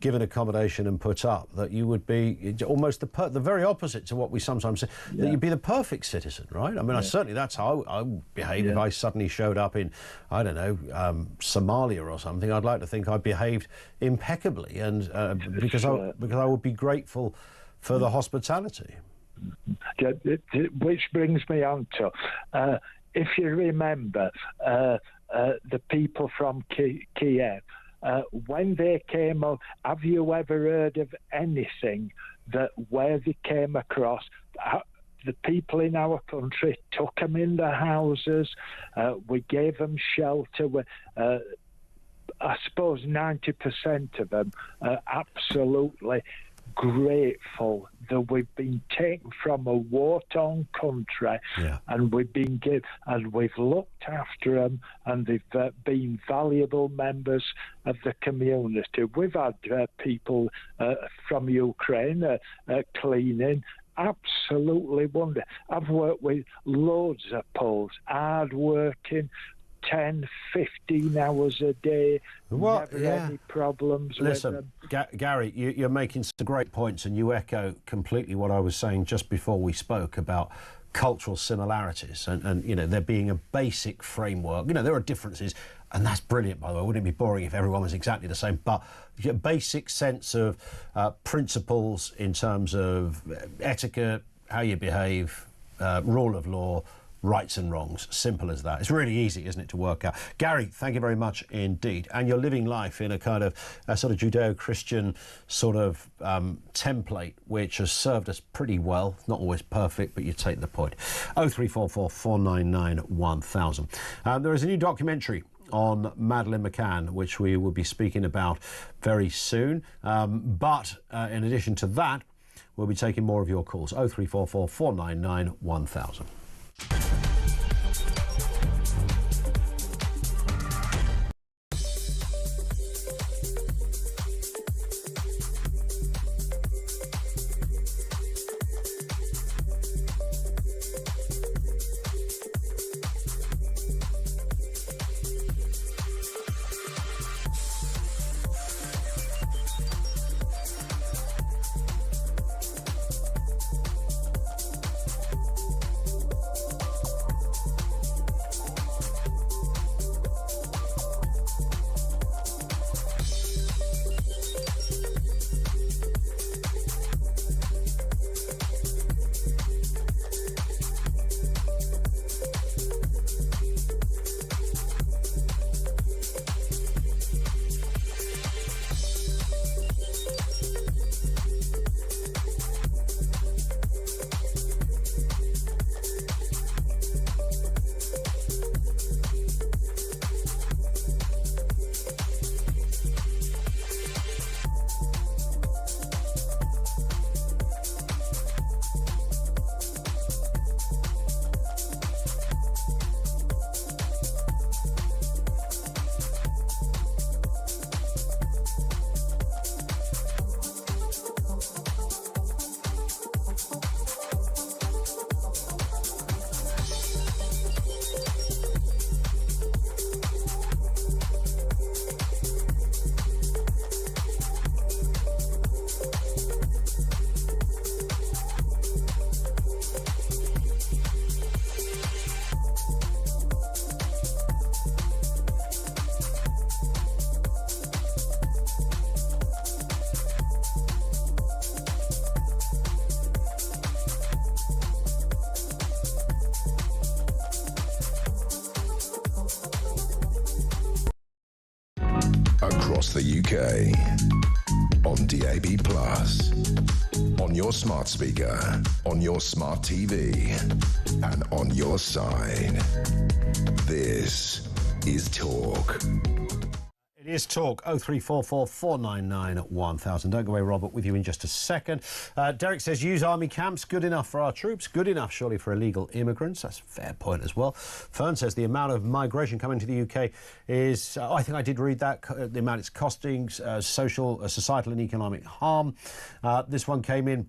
Speaker 2: given accommodation and put up that you would be almost the very opposite to what we sometimes say, that you'd be the perfect citizen, right? I mean, certainly that's how I would behave if I suddenly showed up in, I don't know, Somalia or something. I'd like to think I behaved impeccably, and because I would be grateful for the hospitality.
Speaker 8: Which brings me on to, if you remember, the people from Kiev, when they came up, have you ever heard of anything that where they came across, the people in our country took them in their houses, we gave them shelter, I suppose 90% of them are absolutely grateful that we've been taken from a war-torn country, and we've looked after them, and they've been valuable members of the community. We've had people from Ukraine cleaning. Absolutely wonderful. I've worked with loads of Poles, hard-working, 10, 15 hours a day, never any problems with them.
Speaker 2: Gary, you're making some great points, and you echo completely what I was saying just before we spoke about cultural similarities and there being a basic framework. There are differences, and that's brilliant, by the way. Wouldn't it be boring if everyone was exactly the same? But a basic sense of principles in terms of etiquette, how you behave, rule of law, rights and wrongs, simple as that. It's really easy, isn't it, to work out. Gary, thank you very much indeed. And you're living life in a kind of a sort of Judeo-Christian sort of template, which has served us pretty well. Not always perfect, but you take the point. 0344 499 1000. There is a new documentary on Madeleine McCann, which we will be speaking about very soon. But in addition to that, we'll be taking more of your calls. 0344 499 1000.
Speaker 1: across the UK. On DAB+, on your smart speaker, on your smart TV, and on your side. This is Talk.
Speaker 2: It is Talk, 0344 499 1000. Don't go away, Robert, with you in just a second. Derek says, use army camps, good enough for our troops, good enough surely for illegal immigrants. That's a fair point as well. Fern says the amount of migration coming to the UK is, I think I did read that, the amount it's costing, societal and economic harm. This one came in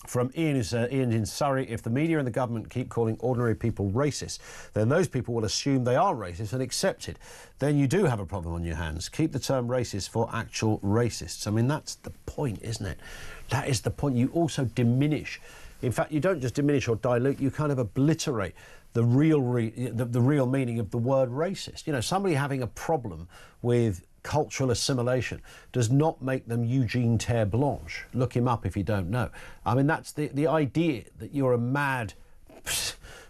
Speaker 2: from Ian, who's Ian in Surrey. If the media and the government keep calling ordinary people racist, then those people will assume they are racist and accept it. Then you do have a problem on your hands. Keep the term racist for actual racists. I mean, that's the point, isn't it? That is the point. You also diminish. In fact, you don't just diminish or dilute, you kind of obliterate the real meaning of the word racist. You know, somebody having a problem with cultural assimilation does not make them Eugene Terre Blanche. Look him up if you don't know. I mean, that's the idea that you're a mad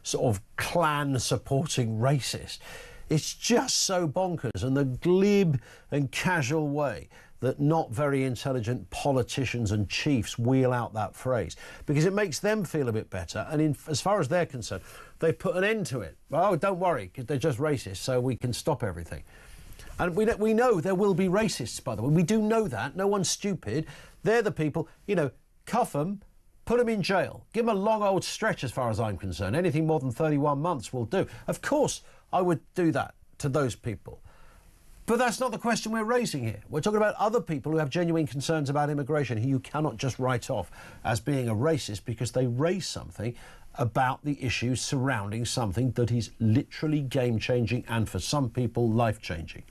Speaker 2: sort of clan-supporting racist. It's just so bonkers, and the glib and casual way that not very intelligent politicians and chiefs wheel out that phrase, because it makes them feel a bit better, and as far as they're concerned, they put an end to it. Oh, don't worry, because they're just racist, so we can stop everything. And we know there will be racists, by the way. We do know that. No one's stupid. They're the people, you know, cuff them, put them in jail. Give them a long old stretch as far as I'm concerned. Anything more than 31 months will do. Of course, I would do that to those people. But that's not the question we're raising here. We're talking about other people who have genuine concerns about immigration, who you cannot just write off as being a racist because they raise something about the issues surrounding something that is literally game-changing and, for some people, life-changing.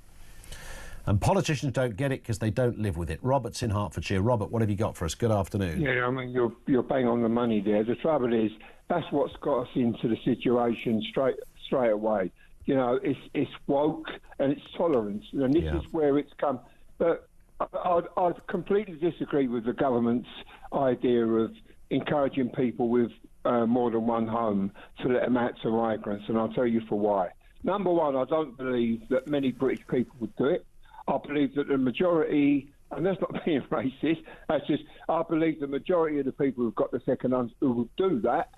Speaker 2: And politicians don't get it because they don't live with it. Robert's in Hertfordshire. Robert, what have you got for us? Good afternoon.
Speaker 9: Yeah, I mean, you're bang on the money there. The trouble is, that's what's got us into the situation straight away. You know, it's woke and it's tolerance, and this is where it's come. But I'd completely disagree with the government's idea of encouraging people with more than one home to let them out to migrants, and I'll tell you for why. Number one, I don't believe that many British people would do it. I believe that the majority, and that's not being racist, that's just, I believe the majority of the people who've got the second homes who will do that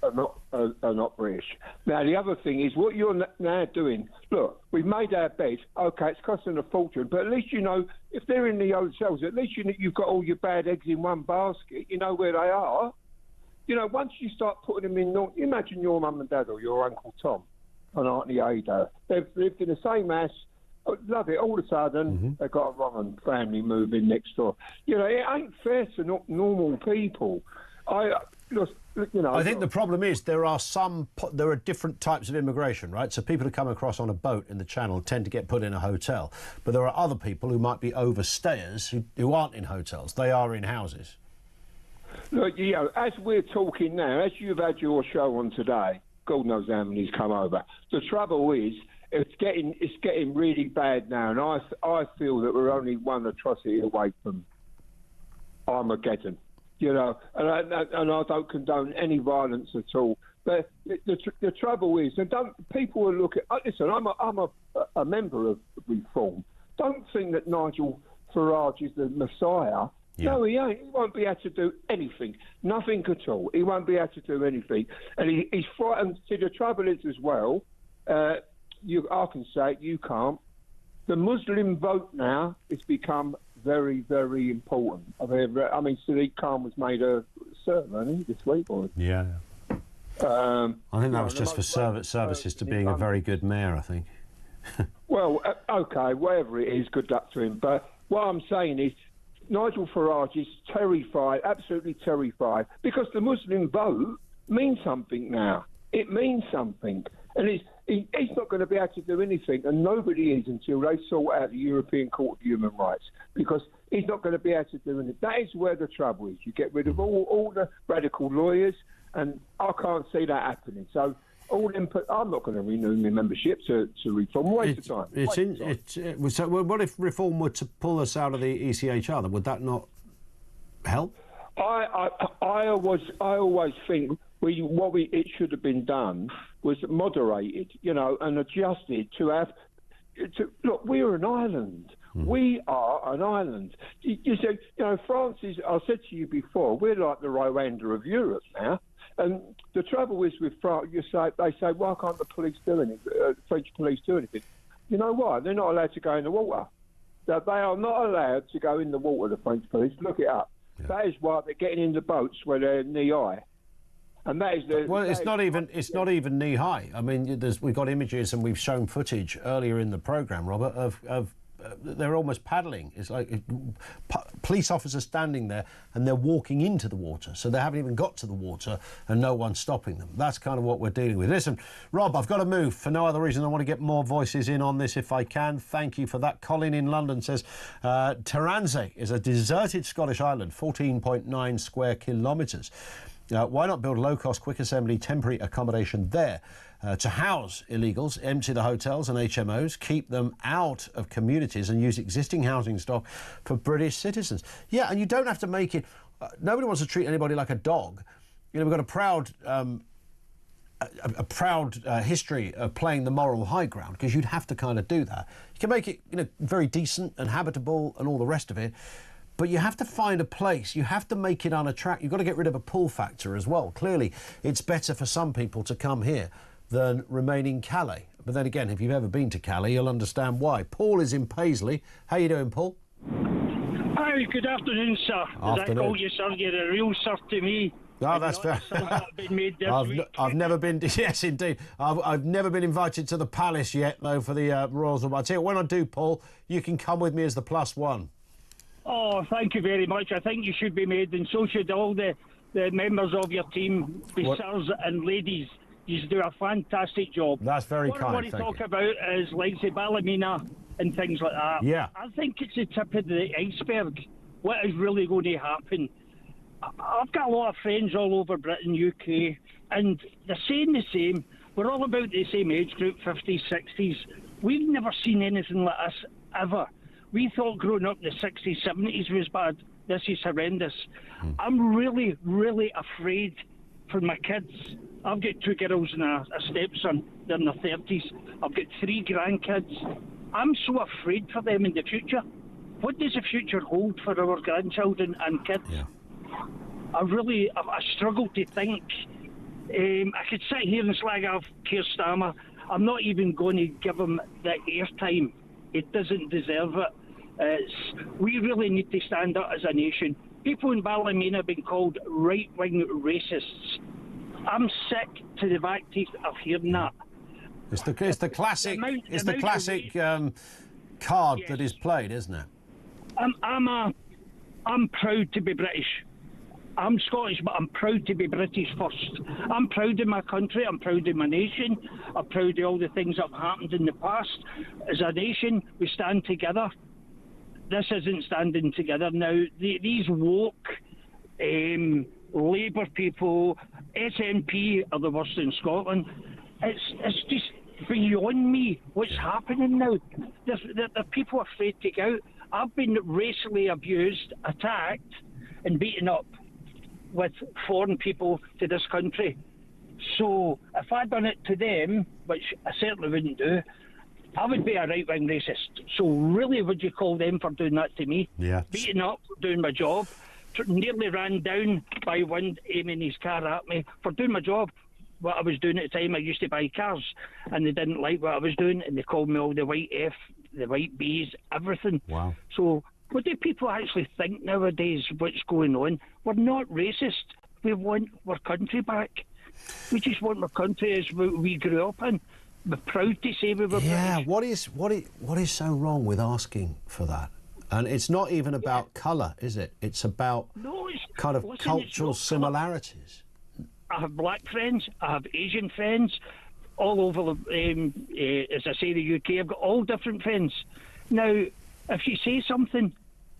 Speaker 9: are not British. Now, the other thing is what you're now doing. Look, we've made our bed. OK, it's costing a fortune, but at least you know, if they're in the hotels, at least you know you've got all your bad eggs in one basket. You know where they are. You know, once you start putting them in, imagine your mum and dad or your Uncle Tom and Auntie Ada. They've lived in the same house. Love it. All of a sudden, they've got a wrong family moving next door. You know, it ain't fair to normal people. I
Speaker 2: think the problem is there are different types of immigration, right? So people who come across on a boat in the Channel tend to get put in a hotel, but there are other people who might be overstayers who aren't in hotels. They are in houses.
Speaker 9: Look, you know, as we're talking now, as you've had your show on today, God knows how many's come over. The trouble is, it's getting really bad now, and I feel that we're only one atrocity away from Armageddon. You know, and I don't condone any violence at all. But the trouble is, and people will look at. Listen, I'm a member of Reform. Don't think that Nigel Farage is the Messiah. Yeah. No, he ain't. He won't be able to do anything. Nothing at all. He won't be able to do anything. And he's frightened. See, the trouble is as well. I can say it, you can't. The Muslim vote now has become very, very important. I mean, Sadiq Khan was made a sermon this week.
Speaker 2: Yeah. I think that was just for services to being a very good mayor, I think.
Speaker 9: Well, OK, whatever it is, good luck to him. But what I'm saying is Nigel Farage is terrified, absolutely terrified, because the Muslim vote means something now. It means something. And he's not going to be able to do anything, and nobody is until they sort out the European Court of Human Rights, because he's not going to be able to do anything. That is where the trouble is. You get rid of all the radical lawyers, and I can't see that happening. So I'm not going to renew my membership to Reform. Waste of time.
Speaker 2: So what if Reform were to pull us out of the ECHR? Then would that not help?
Speaker 9: I always think it should have been done was moderated, you know, and adjusted to have. Look, we're an island. We are an island. You say, France is, I said to you before, we're like the Rwanda of Europe now. And the trouble is with France, they say, why can't the police do anything, French police do anything? You know why? They're not allowed to go in the water. They are not allowed to go in the water, the French police. Look it up. Yeah. That is why they're getting in the boats where they're knee-high. And that is the...
Speaker 2: Well, it's not even knee-high. I mean, we've got images and we've shown footage earlier in the programme, Robert, of they're almost paddling. It's like police officers standing there and they're walking into the water, so they haven't even got to the water and no one's stopping them. That's kind of what we're dealing with. Listen, Rob, I've got to move for no other reason. I want to get more voices in on this if I can. Thank you for that. Colin in London says Taranze is a deserted Scottish island, 14.9 square kilometres. Why not build low-cost, quick assembly, temporary accommodation there to house illegals, empty the hotels and HMOs, keep them out of communities and use existing housing stock for British citizens? Yeah, and you don't have to make it... nobody wants to treat anybody like a dog. You know, we've got a proud history of playing the moral high ground, because you'd have to kind of do that. You can make it, very decent and habitable and all the rest of it, but you have to find a place. You have to make it unattractive. You've got to get rid of a pull factor as well. Clearly, it's better for some people to come here than remain in Calais. But then again, if you've ever been to Calais, you'll understand why. Paul is in Paisley. How you doing, Paul?
Speaker 10: Hi, good afternoon, sir.
Speaker 2: Afternoon.
Speaker 10: Did I call you, sir? You're a real sir to me.
Speaker 2: Oh, that's fair. I've never been... Yes, indeed. I've never been invited to the Palace yet, though, for the Royals. I'll tell you, when I do, Paul, you can come with me as the +1.
Speaker 10: Oh, thank you very much. I think you should be made, and so should all the members of your team, sirs and ladies. You do a fantastic job.
Speaker 2: That's very
Speaker 10: kind.
Speaker 2: What
Speaker 10: I want to talk about is, like, say, Ballymena and things like that.
Speaker 2: Yeah.
Speaker 10: I think it's the tip of the iceberg. What is really going to happen? I've got a lot of friends all over Britain, UK, and they're saying the same. We're all about the same age group, 50s, 60s. We've never seen anything like this, ever. We thought growing up in the 60s, 70s was bad. This is horrendous. I'm really, really afraid for my kids. I've got 2 girls and a stepson. They're in their 30s. I've got 3 grandkids. I'm so afraid for them in the future. What does the future hold for our grandchildren and kids?
Speaker 2: Yeah.
Speaker 10: I struggle to think. I could sit here and slag off Keir Starmer. I'm not even going to give him the airtime. It doesn't deserve it. We really need to stand up as a nation. People in Ballymena have been called right-wing racists. I'm sick to the back teeth of hearing that.
Speaker 2: It's the classic card that is played, isn't it?
Speaker 10: I'm proud to be British. I'm Scottish, but I'm proud to be British first. I'm proud of my country. I'm proud of my nation. I'm proud of all the things that have happened in the past. As a nation, we stand together. This isn't standing together now. These woke Labour people, SNP are the worst in Scotland. It's just beyond me what's happening now. The people are afraid to go out. I've been racially abused, attacked, and beaten up with foreign people to this country. So if I'd done it to them, which I certainly wouldn't do, I would be a right-wing racist. So really, would you call them for doing that to me?
Speaker 2: Yeah.
Speaker 10: Beating up, doing my job, nearly ran down by wind, aiming his car at me for doing my job. What I was doing at the time, I used to buy cars, and they didn't like what I was doing, and they called me all the white F, the white Bs, everything.
Speaker 2: Wow.
Speaker 10: So what do people actually think nowadays, what's going on? We're not racist. We want our country back. We just want our country as we grew up in. We're proud to say we were British.
Speaker 2: What is so wrong with asking for that? And it's not even about colour, is it? It's about cultural similarities.
Speaker 10: I have black friends, I have Asian friends, all over, as I say, the UK. I've got all different friends. Now, if you say something,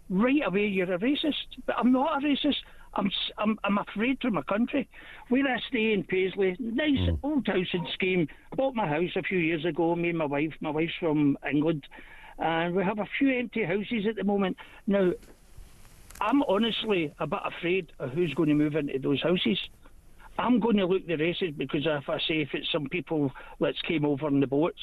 Speaker 10: right away you're a racist. But I'm not a racist. I'm afraid for my country. Where I stay in Paisley, nice old house and scheme. Bought my house a few years ago, me and my wife. My wife's from England. And we have a few empty houses at the moment. Now, I'm honestly a bit afraid of who's going to move into those houses. I'm going to look the races, because if it's some people that came over on the boats,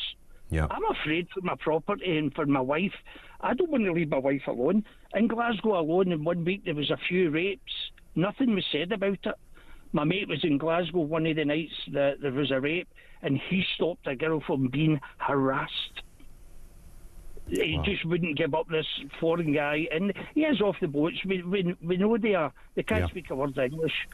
Speaker 2: Yeah.
Speaker 10: I'm afraid for my property and for my wife. I don't want to leave my wife alone. In Glasgow alone, in 1 week, there was a few rapes. Nothing was said about it. My mate was in Glasgow one of the nights that there was a rape, and he stopped a girl from being harassed. He just wouldn't give up this foreign guy, and he is off the boats. We know they are. They can't speak a word of English,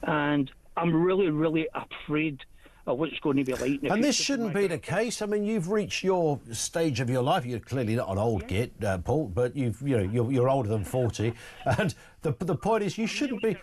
Speaker 10: and I'm really, really afraid of what's going to be like.
Speaker 2: And this shouldn't be the case. I mean, you've reached your stage of your life. You're clearly not an old git, Paul, but you're older than 40. And the point is, you shouldn't be.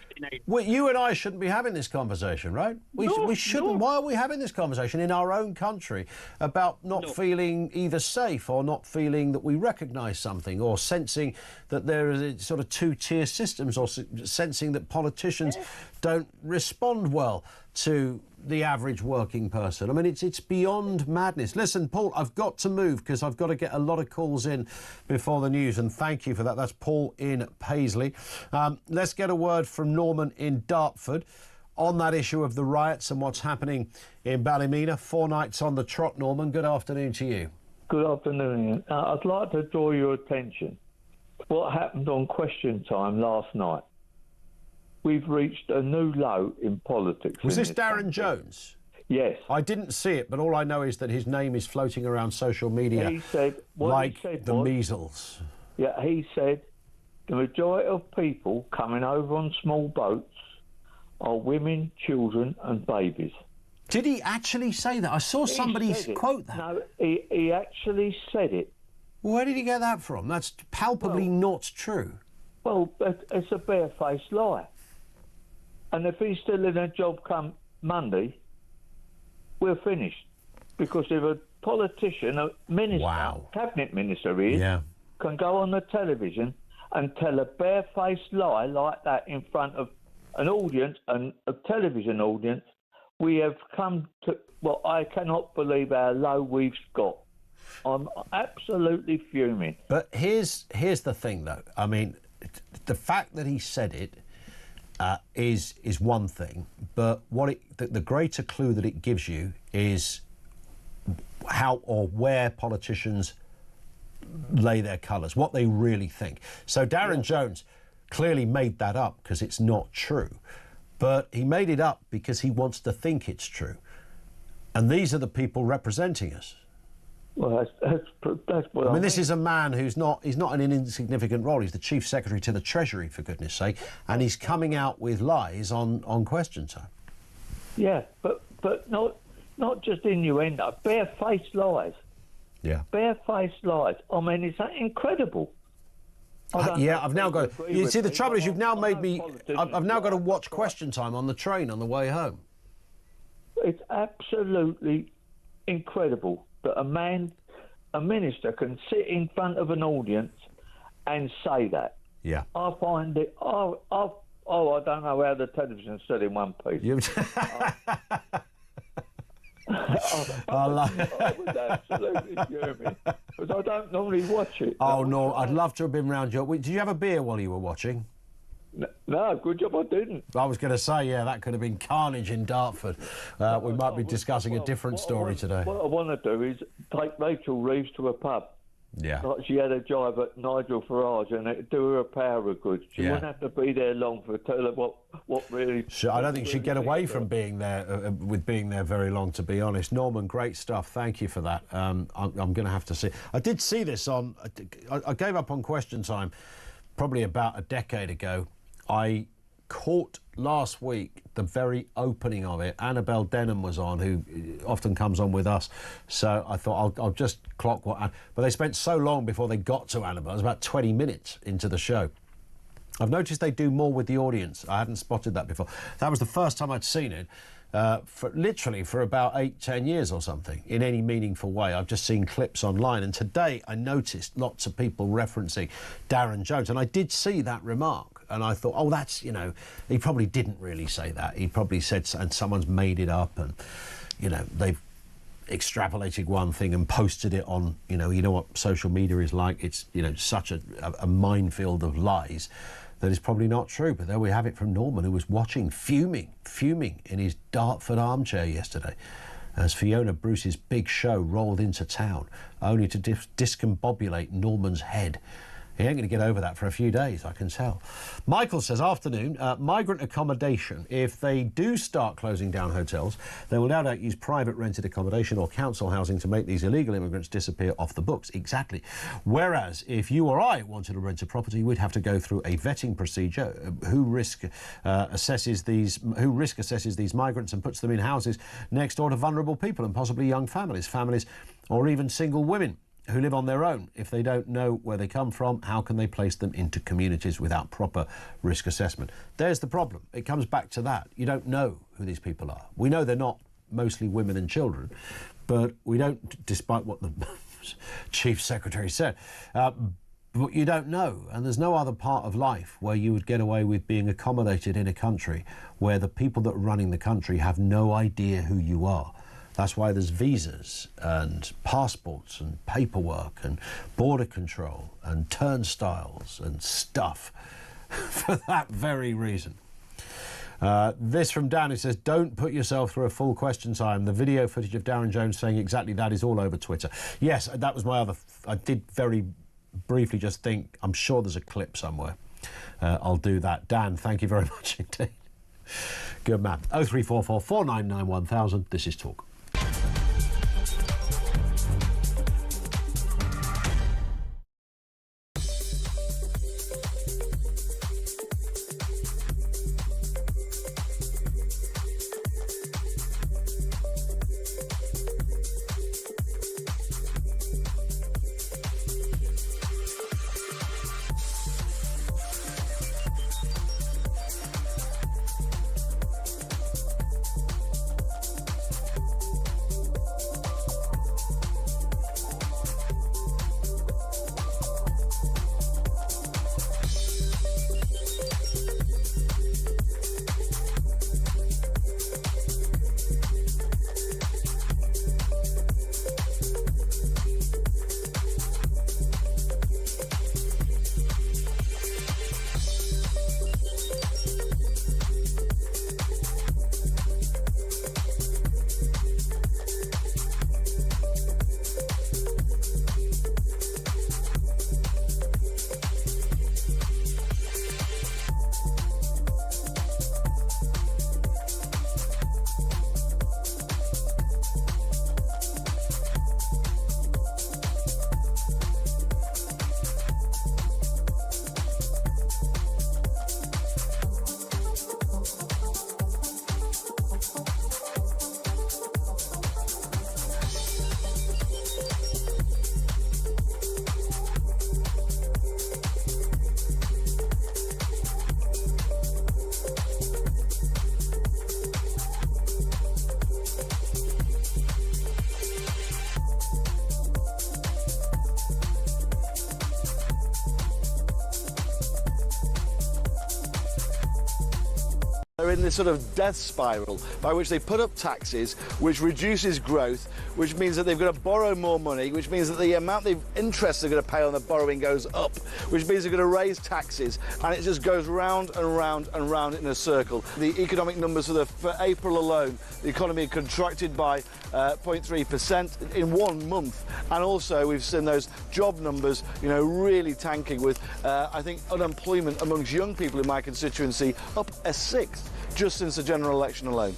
Speaker 2: You and I shouldn't be having this conversation, right? We shouldn't. No. Why are we having this conversation in our own country about not feeling either safe or not feeling that we recognise something, or sensing that there is sort of two-tier systems, or sensing that politicians don't respond well to the average working person? I mean, it's beyond madness. Listen, Paul, I've got to move because I've got to get a lot of calls in before the news, and thank you for that. That's Paul in Paisley. Let's get a word from Norman in Dartford on that issue of the riots and what's happening in Ballymena. 4 nights on the trot, Norman. Good afternoon to you.
Speaker 11: Good afternoon. I'd like to draw your attention to what happened on Question Time last night. We've reached a new low in politics.
Speaker 2: Was this Darren Jones?
Speaker 11: Yes.
Speaker 2: I didn't see it, but all I know is that his name is floating around social media like the measles.
Speaker 11: Yeah, he said the majority of people coming over on small boats are women, children and babies.
Speaker 2: Did he actually say that? I saw somebody quote that.
Speaker 11: No, he actually said it.
Speaker 2: Where did he get that from? That's palpably not true.
Speaker 11: Well, it's a barefaced lie. And if he's still in a job come Monday, we're finished. Because if a politician, a minister, cabinet minister can go on the television and tell a barefaced lie like that in front of an audience, and a television audience, we have come to, well, I cannot believe how low we've got. I'm absolutely fuming.
Speaker 2: But here's the thing, though. I mean, the fact that he said it is one thing, but the greater clue that it gives you is how or where politicians lay their colours, what they really think. So Darren Jones clearly made that up because it's not true, but he made it up because he wants to think it's true. And these are the people representing us.
Speaker 11: Well, that's what
Speaker 2: I mean, this is a man he's not in an insignificant role. He's the Chief Secretary to the Treasury, for goodness sake, and he's coming out with lies on Question Time.
Speaker 11: Yeah, but not just innuendo, barefaced lies.
Speaker 2: Yeah.
Speaker 11: Barefaced lies. I mean, is that incredible?
Speaker 2: I've now got. You see, the trouble is, you've now made me. I've now got to watch Question Time on the train on the way home.
Speaker 11: It's absolutely incredible that a minister can sit in front of an audience and say that.
Speaker 2: Yeah.
Speaker 11: I find it. I don't know how the television stood in one piece. I was absolutely fuming because I don't normally watch it.
Speaker 2: Oh no, I'd love to have been round you. Did you have a beer while you were watching?
Speaker 11: No, good job I didn't.
Speaker 2: I was going to say, that could have been carnage in Dartford. We might be discussing a different story today.
Speaker 11: What I want to do is take Rachel Reeves to a pub.
Speaker 2: Yeah.
Speaker 11: Like she had a jive at Nigel Farage, and it'd do her a power of good. She wouldn't have to be there long for tell her what really.
Speaker 2: I don't think she'd get away from being there with being there very long, to be honest. Norman, great stuff. Thank you for that. I'm going to have to see. I did see this on. I gave up on Question Time probably about a decade ago. I caught last week the very opening of it. Annabelle Denham was on, who often comes on with us. So I thought I'll just clock what. But they spent so long before they got to Annabelle. It was about 20 minutes into the show. I've noticed they do more with the audience. I hadn't spotted that before. That was the first time I'd seen it. For about 8-10 years or something, in any meaningful way. I've just seen clips online, and today I noticed lots of people referencing Darren Jones, and I did see that remark, and I thought, that's, he probably didn't really say that. He probably said, and someone's made it up, and, they've extrapolated one thing and posted it on, you know what social media is like. It's, such a minefield of lies. That is probably not true, but there we have it from Norman, who was watching, fuming in his Dartford armchair yesterday. as Fiona Bruce's big show rolled into town, only to discombobulate Norman's head. He ain't going to get over that for a few days, I can tell. Michael says, afternoon, migrant accommodation. If they do start closing down hotels, they will no doubt use private rented accommodation or council housing to make these illegal immigrants disappear off the books. Exactly. Whereas if you or I wanted to rent a property, we'd have to go through a vetting procedure. Who risk assesses these migrants and puts them in houses next door to vulnerable people and possibly young families or even single women who live on their own. If they don't know where they come from, how can they place them into communities without proper risk assessment? There's the problem. It comes back to that. You don't know who these people are. We know they're not mostly women and children, but we don't, despite what the Chief Secretary said, but you don't know. And there's no other part of life where you would get away with being accommodated in a country where the people that are running the country have no idea who you are. That's why there's visas and passports and paperwork and border control and turnstiles and stuff for that very reason. This from Dan, who says, don't put yourself through a full question time. The video footage of Darren Jones saying exactly that is all over Twitter. Yes, that was my other... I did very briefly just think, I'm sure there's a clip somewhere. I'll do that. Dan, thank you very much indeed. Good man. 0344 499 1000. This is Talk.
Speaker 12: They're in this sort of death spiral by which they put up taxes, which reduces growth, which means that they've got to borrow more money, which means that the amount of interest they're going to pay on the borrowing goes up, which means they're going to raise taxes, and it just goes round and round and round in a circle. The economic numbers for April alone, the economy contracted by 0.3% in 1 month, and also we've seen those job numbers, you know, really tanking with, I think, unemployment amongst young people in my constituency up a sixth just since the general election alone.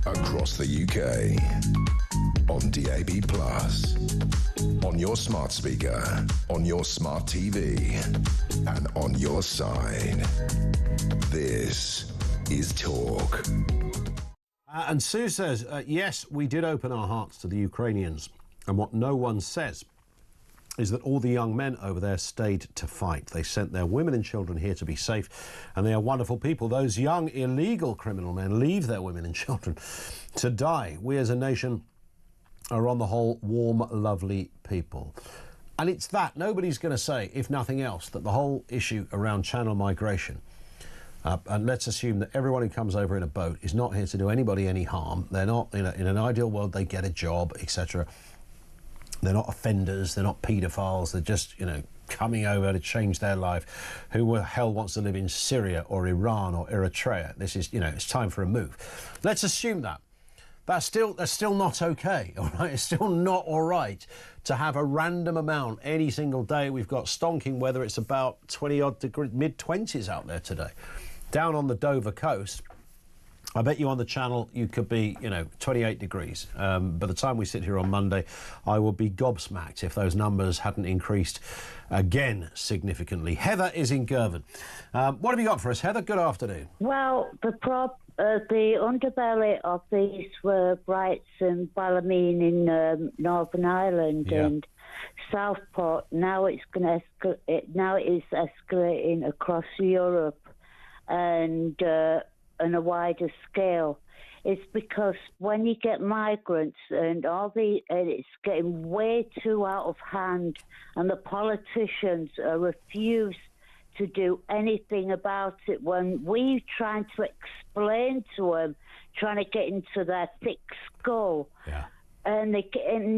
Speaker 1: Across the UK, on DAB+, on your smart speaker, on your smart TV, and on your side. This is Talk.
Speaker 2: And Sue says, yes, we did open our hearts to the Ukrainians. And what no one says is that all the young men over there stayed to fight. They sent their women and children here to be safe, and they are wonderful people. Those young illegal criminal men leave their women and children to die. We as a nation are on the whole warm, lovely people. And it's that. Nobody's going to say, if nothing else, that the whole issue around channel migration, and let's assume that everyone who comes over in a boat is not here to do anybody any harm. They're not, in an ideal world, they get a job, etc. They're not offenders, they're not paedophiles, they're just, coming over to change their life. Who the hell wants to live in Syria or Iran or Eritrea? This is, it's time for a move. Let's assume that. That's still not okay, all right? It's still not all right to have a random amount any single day. We've got stonking weather. It's about 20-odd degrees, mid-20s out there today. Down on the Dover coast, I bet you on the channel you could be, 28 degrees. By the time we sit here on Monday, I will be gobsmacked if those numbers hadn't increased again significantly. Heather is in Girvan. What have you got for us, Heather? Good afternoon.
Speaker 13: Well, the underbelly of these were Brights and Ballymene in Northern Ireland and Southport. Now it's going to now it is escalating across Europe and on a wider scale. It's because when you get migrants and it's getting way too out of hand, and the politicians refuse to do anything about it. When we trying to explain to them, trying to get into their thick skull, and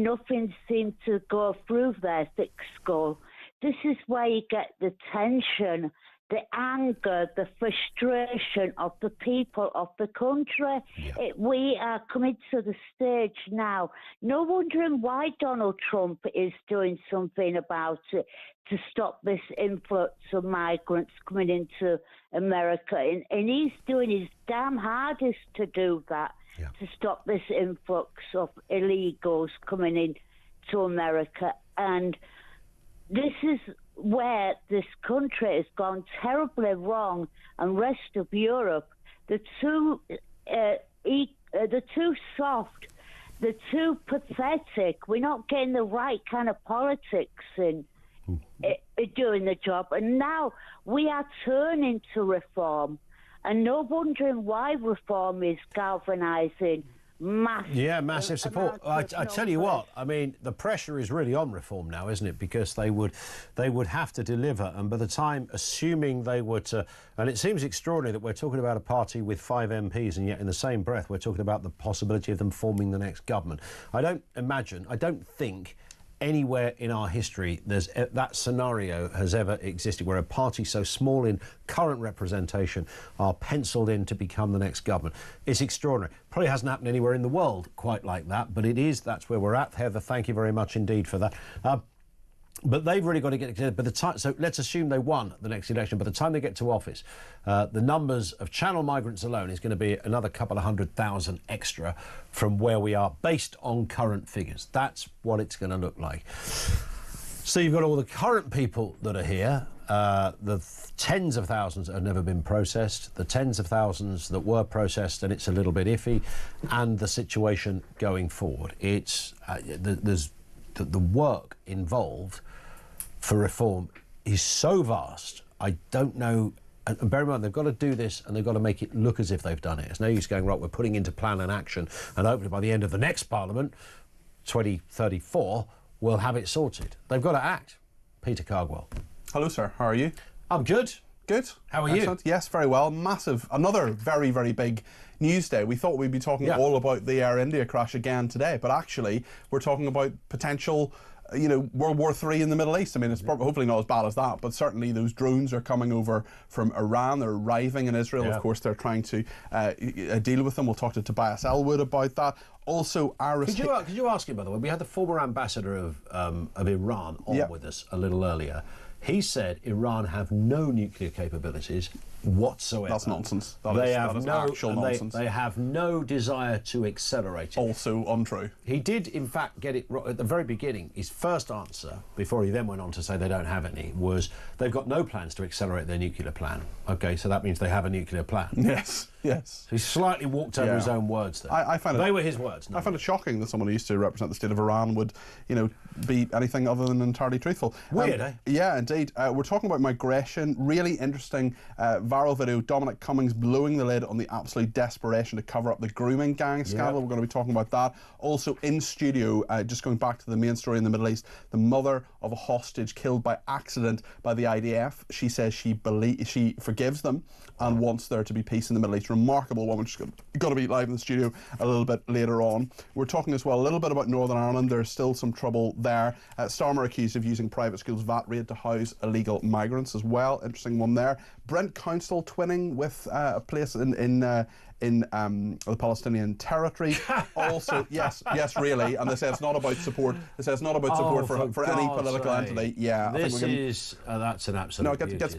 Speaker 13: nothing seems to go through their thick skull. This is where you get the tension, the anger, the frustration of the people of the country. We are coming to the stage now. No wondering why Donald Trump is doing something about it to stop this influx of migrants coming into America. And he's doing his damn hardest to do that, to stop this influx of illegals coming into America. And this is where this country has gone terribly wrong, and rest of Europe, the too soft, the too pathetic. We're not getting the right kind of politics in doing the job, and now we are turning to reform, and no wondering why reform is galvanising
Speaker 2: massive support. I tell you what, I mean, the pressure is really on reform now, isn't it? Because they would have to deliver, and by the time, assuming they were to, and it seems extraordinary that we're talking about a party with 5 MPs, and yet in the same breath we're talking about the possibility of them forming the next government. I don't think anywhere in our history that scenario has ever existed, where a party so small in current representation are penciled in to become the next government. It's extraordinary. Probably hasn't happened anywhere in the world quite like that, but it is. That's where we're at. Heather, thank you very much indeed for that. But they've really got to get together by the time. So let's assume they won the next election. By the time they get to office, the numbers of channel migrants alone is going to be another couple of 100,000 extra from where we are, based on current figures. That's what it's going to look like. So you've got all the current people that are here, the tens of thousands that have never been processed, the tens of thousands that were processed, and it's a little bit iffy, and the situation going forward. It's the work involved for reform is so vast. I don't know, and bear in mind, they've got to do this and they've got to make it look as if they've done it. It's no use going, right, we're putting into plan and action, and hopefully by the end of the next Parliament, 2034, we'll have it sorted. They've got to act. Peter Cardwell.
Speaker 14: Hello, sir. How are you?
Speaker 2: I'm good.
Speaker 14: Good.
Speaker 2: How are
Speaker 14: Excellent.
Speaker 2: you?
Speaker 14: Yes, very well. Another very, very big news day. We thought we'd be talking all about the Air India crash again today, but actually we're talking about potential World War III in the Middle East. I mean, it's hopefully not as bad as that, but certainly those drones are coming over from Iran. They're arriving in Israel. Of course, they're trying to deal with them. We'll talk to Tobias Elwood about that. Also, Iris...
Speaker 2: Could you ask him, by the way, we had the former ambassador of Iran on with us a little earlier. He said Iran have no nuclear capabilities whatsoever.
Speaker 14: That's nonsense. That is actual nonsense.
Speaker 2: They have no desire to accelerate it.
Speaker 14: Also untrue.
Speaker 2: He did, in fact, get it right at the very beginning. His first answer, before he then went on to say they don't have any, was they've got no plans to accelerate their nuclear plan. OK, so that means they have a nuclear plan.
Speaker 14: Yes, yes.
Speaker 2: So he slightly walked over his own words there.
Speaker 14: I find
Speaker 2: they were his words.
Speaker 14: I find it shocking that someone who used to represent the state of Iran would, be anything other than entirely truthful.
Speaker 2: Weird, eh?
Speaker 14: Yeah, indeed. We're talking about migration. Really interesting viral video. Dominic Cummings blowing the lid on the absolute desperation to cover up the grooming gang scandal. We're going to be talking about that. Also in studio, just going back to the main story in the Middle East, the mother of a hostage killed by accident by the IDF. She says she forgives them and wants there to be peace in the Middle East. Remarkable woman. She's going to be live in the studio a little bit later on. We're talking as well a little bit about Northern Ireland. There's still some trouble there. Starmer accused of using private schools' VAT rate to house illegal migrants as well. Interesting one there. Brent Council twinning with a place in the Palestinian territory. Also, yes, really. And they say it's not about support. They say it's not about support for any political entity. Yeah,
Speaker 2: That's an absolute.
Speaker 14: No, it gets